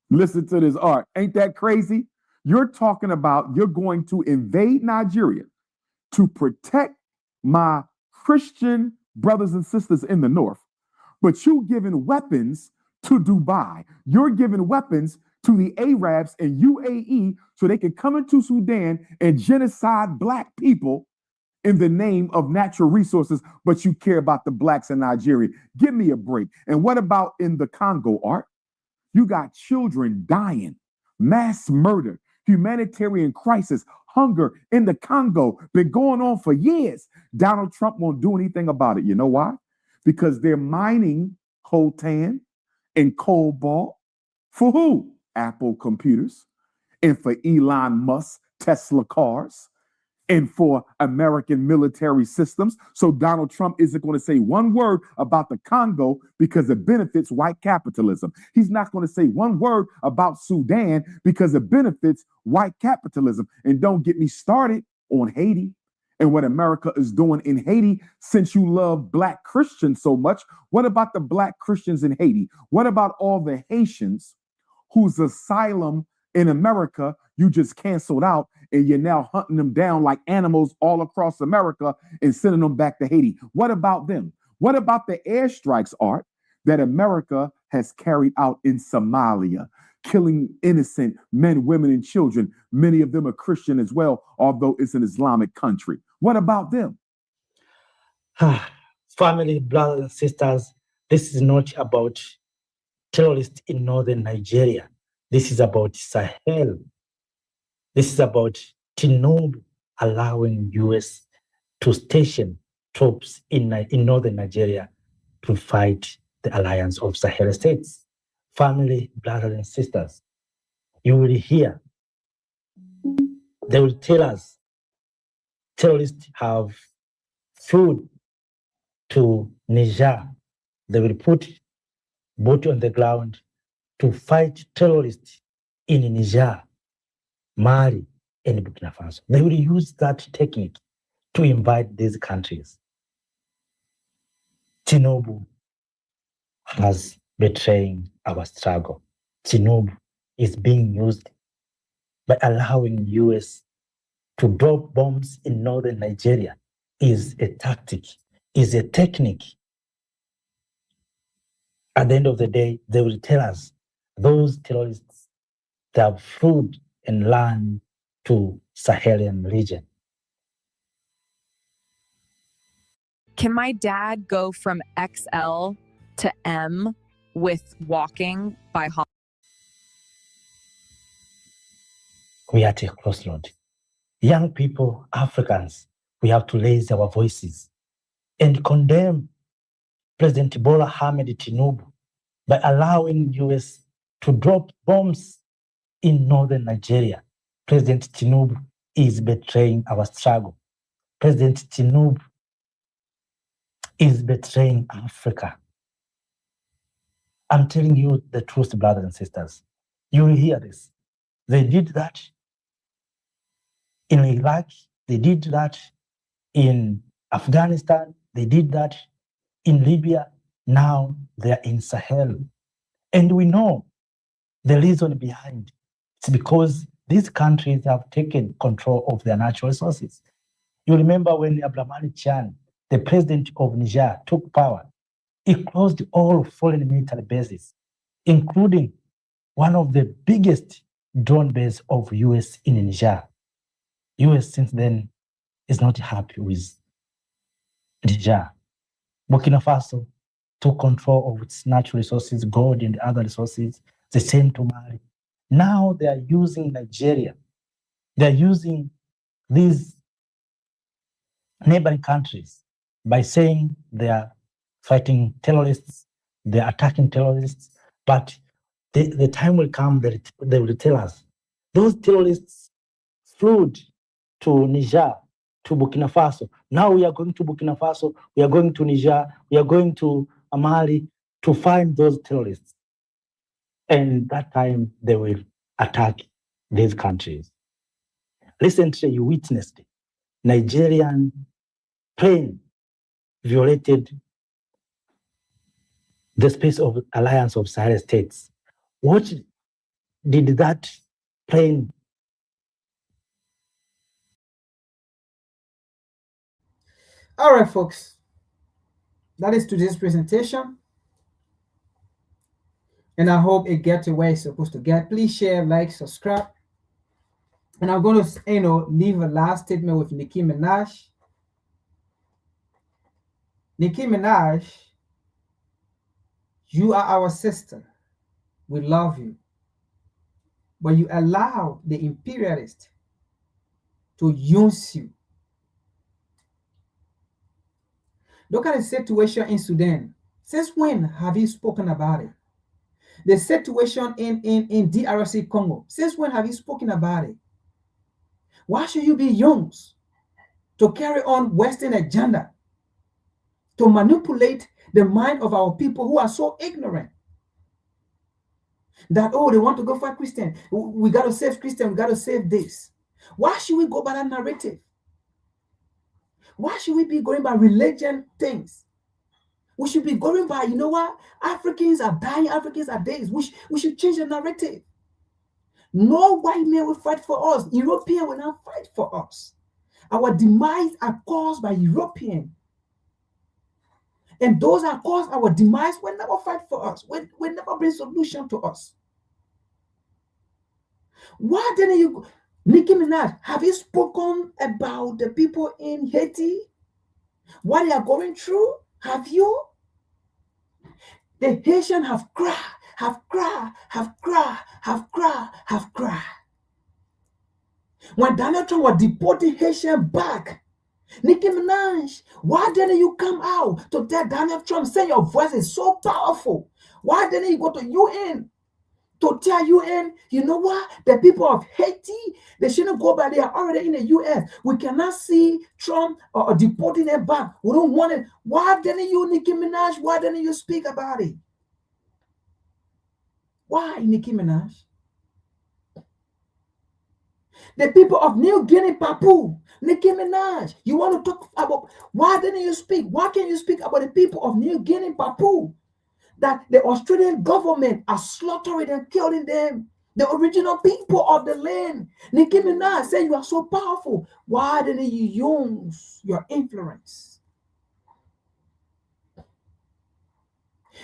Listen to this, Art. Ain't that crazy? You're talking about you're going to invade Nigeria to protect my Christian brothers and sisters in the north, but you giving weapons to Dubai. You're giving weapons to the Arabs and UAE so they can come into Sudan and genocide black people in the name of natural resources, but you care about the blacks in Nigeria. Give me a break. And what about in the Congo, Art? You got children dying, mass murder, humanitarian crisis, hunger in the Congo, been going on for years. Donald Trump won't do anything about it. You know why? Because they're mining coltan and cobalt for who? Apple computers, and for Elon Musk Tesla cars, and for American military systems. So Donald Trump isn't going to say one word about the Congo because it benefits white capitalism. He's not going to say one word about Sudan because it benefits white capitalism. And don't get me started on Haiti and what America is doing in Haiti. Since you love black Christians so much, what about the black Christians in Haiti? What about all the Haitians whose asylum in America you just canceled out, and you're now hunting them down like animals all across America and sending them back to Haiti? What about them? What about the airstrikes, Art, that America has carried out in Somalia, killing innocent men, women, and children? Many of them are Christian as well, although it's an Islamic country. What about them? Family, brothers and sisters, this is not about terrorists in northern Nigeria. This is about Sahel. This is about Tinubu allowing US to station troops in northern Nigeria to fight the alliance of Sahel states. Family, brothers and sisters, you will hear, they will tell us terrorists have food to Niger. They will put boots on the ground to fight terrorists in Niger, Mali, and Burkina Faso. They will use that technique to invade these countries. Tinubu has betrayed our struggle. Tinubu is being used by allowing US to drop bombs in northern Nigeria is a tactic, is a technique. At the end of the day, they will tell us those terrorists, they have food and land to Sahelian region. Can my dad go from XL to M with walking by We are at a crossroad. Young people, Africans, we have to raise our voices and condemn President Bola Ahmed Tinubu by allowing US to drop bombs in northern Nigeria. President Tinubu is betraying our struggle. President Tinubu is betraying Africa. I'm telling you the truth, brothers and sisters. You will hear this. They did that in Iraq. They did that in Afghanistan. They did that in Libya. Now they're in Sahel. And we know the reason behind. It's because these countries have taken control of their natural resources. You remember when Abdulrahman Chan, the president of Niger, took power, he closed all foreign military bases, including one of the biggest drone bases of US in Niger. US since then is not happy with Niger. Burkina Faso took control of its natural resources, gold and other resources, the same to Mali. Now they are using Nigeria. They are using these neighboring countries by saying they are fighting terrorists, they are attacking terrorists, but the time will come that they will tell us those terrorists flew to Niger to Burkina Faso. Now we are going to Burkina Faso, we are going to Niger, we are going to Mali to find those terrorists. And that time they will attack these countries. Recently, you witnessed Nigerian plane violated the space of alliance of Sahel states. What did that plane? All right, folks. That is today's presentation. And I hope it gets to where it's supposed to get. Please share, like, subscribe. And I'm going to, leave a last statement with Nicki Minaj. Nicki Minaj, you are our sister. We love you. But you allow the imperialists to use you. Look at the situation in Sudan. Since when have you spoken about it? The situation in DRC Congo. Since when have you spoken about it? Why should you be used to carry on Western agenda, to manipulate the mind of our people who are so ignorant that, they want to go fight Christian. We got to save Christian. We got to save this. Why should we go by that narrative? Why should we be going by religion things? We should be going by, you know what? Africans are dying. Africans are dead. We should change the narrative. No white man will fight for us. European will not fight for us. Our demise are caused by European. And those that cause our demise will never fight for us. Will never bring solution to us. Why didn't you, Nicki Minaj, have you spoken about the people in Haiti? What they are going through? Have you? The Haitians have cried, have cried, have cried, have cried, have cried. When Donald Trump was deporting Haitians back, Nicki Minaj, why didn't you come out to tell Donald Trump, say your voice is so powerful? Why didn't you go to UN to tell UN, you know what? The people of Haiti, they shouldn't go back. They are already in the US. We cannot see Trump deporting them back. We don't want it. Why didn't you, Nicki Minaj, why didn't you speak about it? Why, Nicki Minaj? The people of New Guinea, Papua, Nicki Minaj, you want to talk about, why didn't you speak? Why can't you speak about the people of New Guinea, Papua? That the Australian government are slaughtering and killing them, the original people of the land. Nicki Minaj said you are so powerful. Why didn't you use your influence?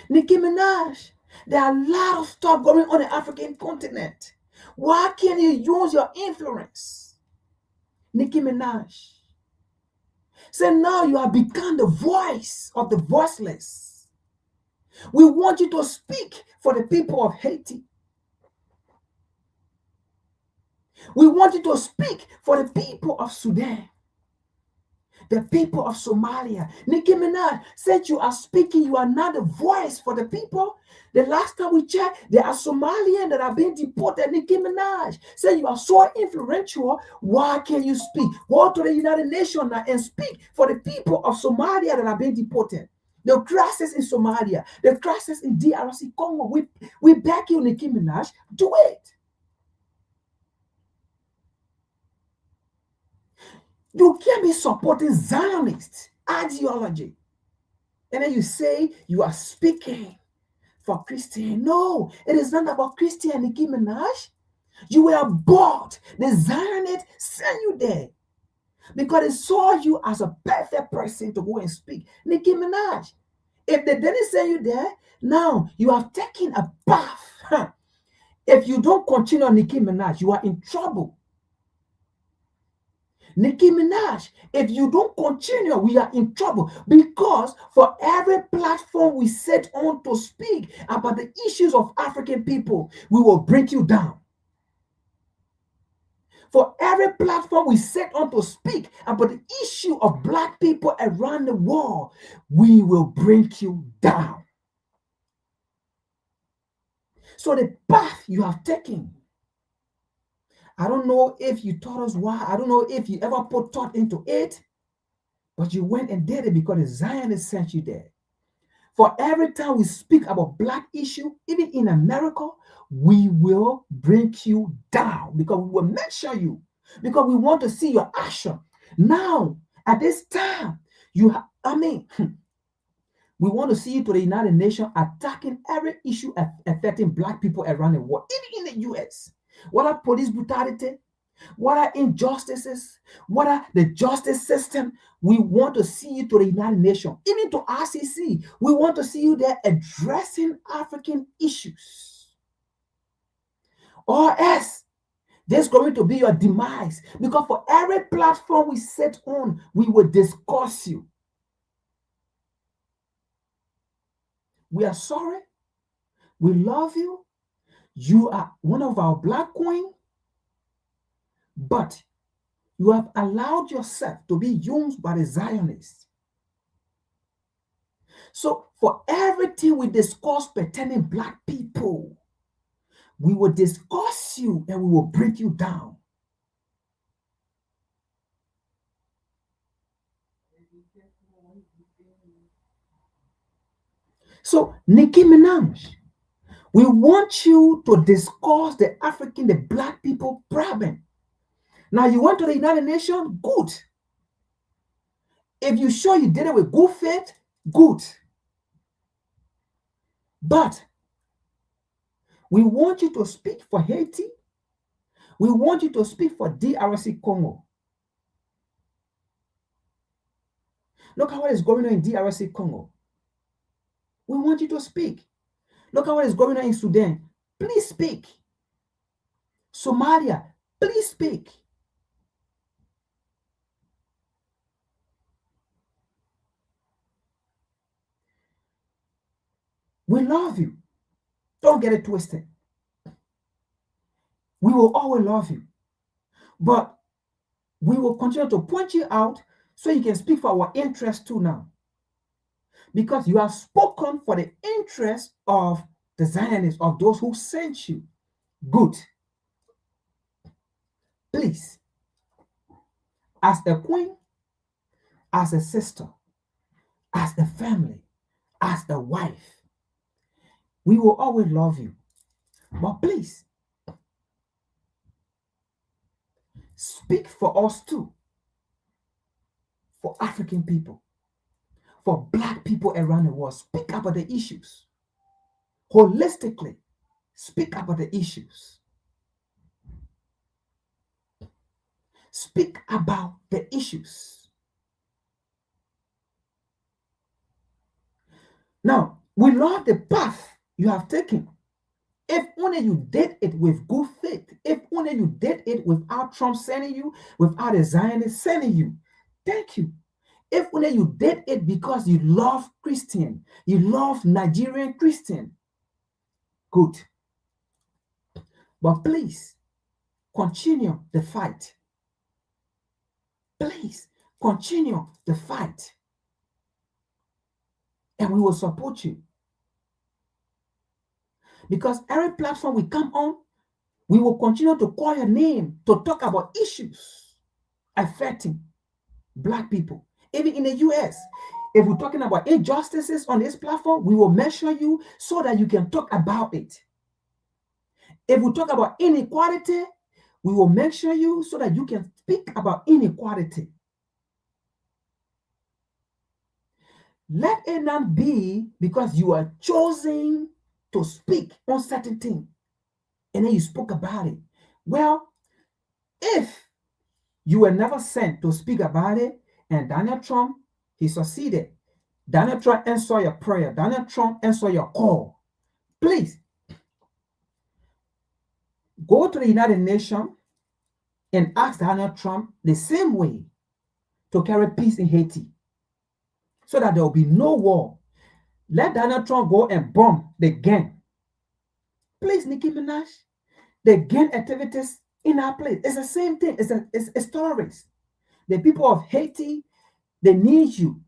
Nicki Minaj, there are a lot of stuff going on the African continent. Why can't you use your influence? Nicki Minaj. Say now you have become the voice of the voiceless. We want you to speak for the people of Haiti. We want you to speak for the people of Sudan, the people of Somalia. Nicki Minaj said you are speaking, you are not the voice for the people. The last time we checked, there are Somalians that are being deported. Nicki Minaj said you are so influential. Why can't you speak? Go to the United Nations now and speak for the people of Somalia that are being deported. The crisis in Somalia, the crisis in DRC Congo. We beg you, Nicki Minaj, do it. You can't be supporting Zionist ideology. And then you say you are speaking for Christian. No, it is not about Christian, Nicki Minaj. You were bought. The Zionists sent you there because they saw you as a perfect person to go and speak. Nicki Minaj, if they didn't send you there, now you have taken a bath. If you don't continue, Nicki Minaj, you are in trouble. Nicki Minaj, if you don't continue, we are in trouble, because for every platform we set on to speak about the issues of African people, we will break you down. For every platform we set on to speak about the issue of Black people around the world, we will break you down. So the path you have taken, I don't know if you taught us why. I don't know if you ever put thought into it, but you went and did it because the Zionists sent you there. For every time we speak about Black issue, even in America, we will bring you down because we will mention you, because we want to see your action. Now, at this time, we want to see you to the United Nations attacking every issue affecting Black people around the world, even in the US. What are police brutality? What are injustices? What are the justice system? We want to see you to the United Nations, even to RCC. We want to see you there addressing African issues. Or else, there's going to be your demise. Because for every platform we sit on, we will discuss you. We are sorry. We love you. You are one of our Black queens. But you have allowed yourself to be used by the Zionists. So for everything we discuss pertaining Black people, we will discuss you and we will break you down. So Nicki Minaj, we want you to discuss the Black people problem. Now you went to the United Nations, good. If you show you did it with good faith, good. But we want you to speak for Haiti. We want you to speak for DRC Congo. Look at what is going on in DRC Congo. We want you to speak. Look at what is going on in Sudan. Please speak. Somalia, please speak. We love you. Don't get it twisted. We will always love you. But we will continue to point you out so you can speak for our interest too now. Because you have spoken for the interest of the Zionists, of those who sent you. Good. Please, as a queen, as a sister, as a family, as a wife, we will always love you. But please, speak for us too. For African people, for Black people around the world. Speak about the issues. Holistically, speak about the issues. Speak about the issues. Now, we love the path you have taken. If only you did it with good faith, if only you did it without Trump sending you, without the Zionists sending you, thank you. If only you did it because you love Christian, you love Nigerian Christian, good. But please, continue the fight. Please, continue the fight. And we will support you. Because every platform we come on, we will continue to call your name to talk about issues affecting Black people. Even in the US, if we're talking about injustices on this platform, we will mention you so that you can talk about it. If we talk about inequality, we will mention you so that you can speak about inequality. Let it not be because you are chosen to speak on certain things and then you spoke about it. Well, if you were never sent to speak about it and Donald Trump, he succeeded. Donald Trump answered your prayer. Donald Trump answered your call. Please, go to the United Nations and ask Donald Trump the same way to carry peace in Haiti so that there will be no war. Let Donald Trump go and bomb the gang. Please, Nicki Minaj, the gang activities in our place. It's the same thing. It's stories. The people of Haiti, they need you.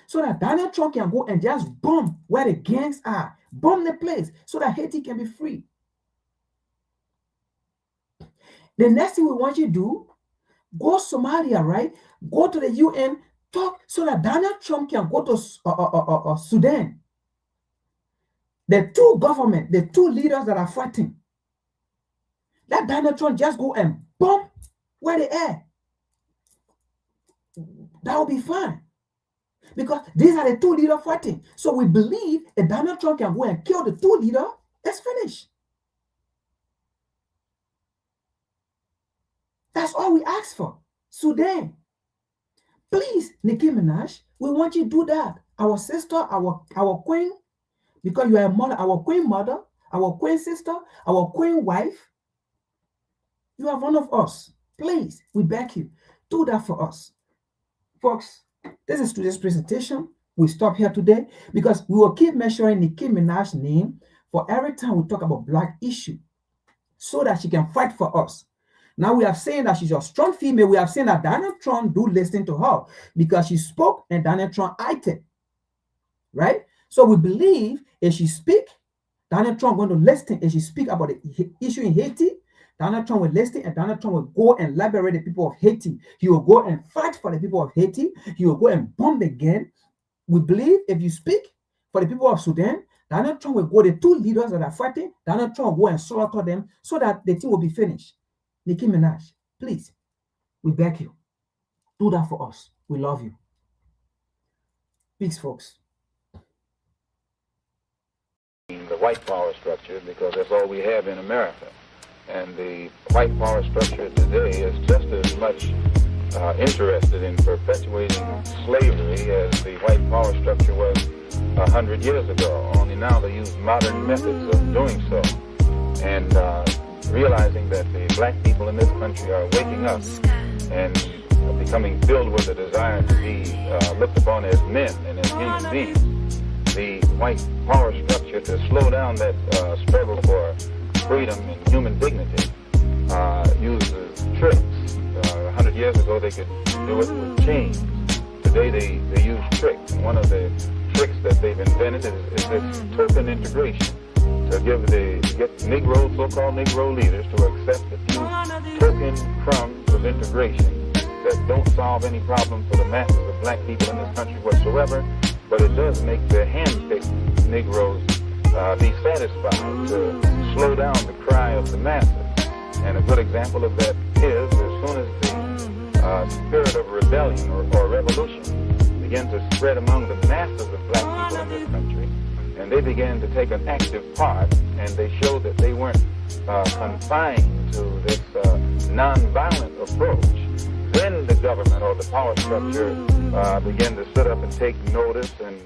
So that Donald Trump can go and just bomb where the gangs are. Bomb the place so that Haiti can be free. The next thing we want you to do, go Somalia, right? Go to the UN, talk so that Donald Trump can go to Sudan. The two government, the two leaders that are fighting, let Donald Trump just go and bomb where they are. That will be fine. Because these are the two leaders fighting. So we believe that Donald Trump can go and kill the two leaders. It's finished. That's all we ask for. Sudan. Please, Nicki Minaj, we want you to do that. Our sister, our queen, because you are a mother, our queen mother, our queen sister, our queen wife. You are one of us. Please, we beg you, do that for us. Folks, this is today's presentation. We stop here today because we will keep mentioning Nicki Minaj's name for every time we talk about black issue so that she can fight for us. Now we have seen that she's a strong female. We have seen that Donald Trump do listen to her because she spoke and Donald Trump acted. Right? So we believe if she speak, Donald Trump going to listen. If she speak about the issue in Haiti, Donald Trump will listen and Donald Trump will go and liberate the people of Haiti. He will go and fight for the people of Haiti. He will go and bomb again. We believe if you speak for the people of Sudan, Donald Trump will go, the two leaders that are fighting, Donald Trump will go and slaughter them so that the thing will be finished. Nicki Minaj, please, we beg you, do that for us. We love you. Peace, folks. The white power structure, because that's all we have in America. And the white power structure today is just as much interested in perpetuating slavery as the white power structure was 100 years ago. Only now they use modern methods of doing so. And realizing that the black people in this country are waking up and becoming filled with a desire to be looked upon as men and as human beings. The white power structure to slow down that struggle for freedom and human dignity uses tricks. 100 years ago they could do it with chains. Today they use tricks. And one of the tricks that they've invented is this token integration. To get Negro, so-called Negro leaders to accept a few token crumbs of integration that don't solve any problem for the masses of black people in this country whatsoever, but it does make the hand-picked Negroes be satisfied to slow down the cry of the masses. And a good example of that is as soon as the spirit of rebellion or revolution began to spread among the masses of black people in this country, and they began to take an active part, and they showed that they weren't confined to this nonviolent approach, then the government or the power structure began to sit up and take notice and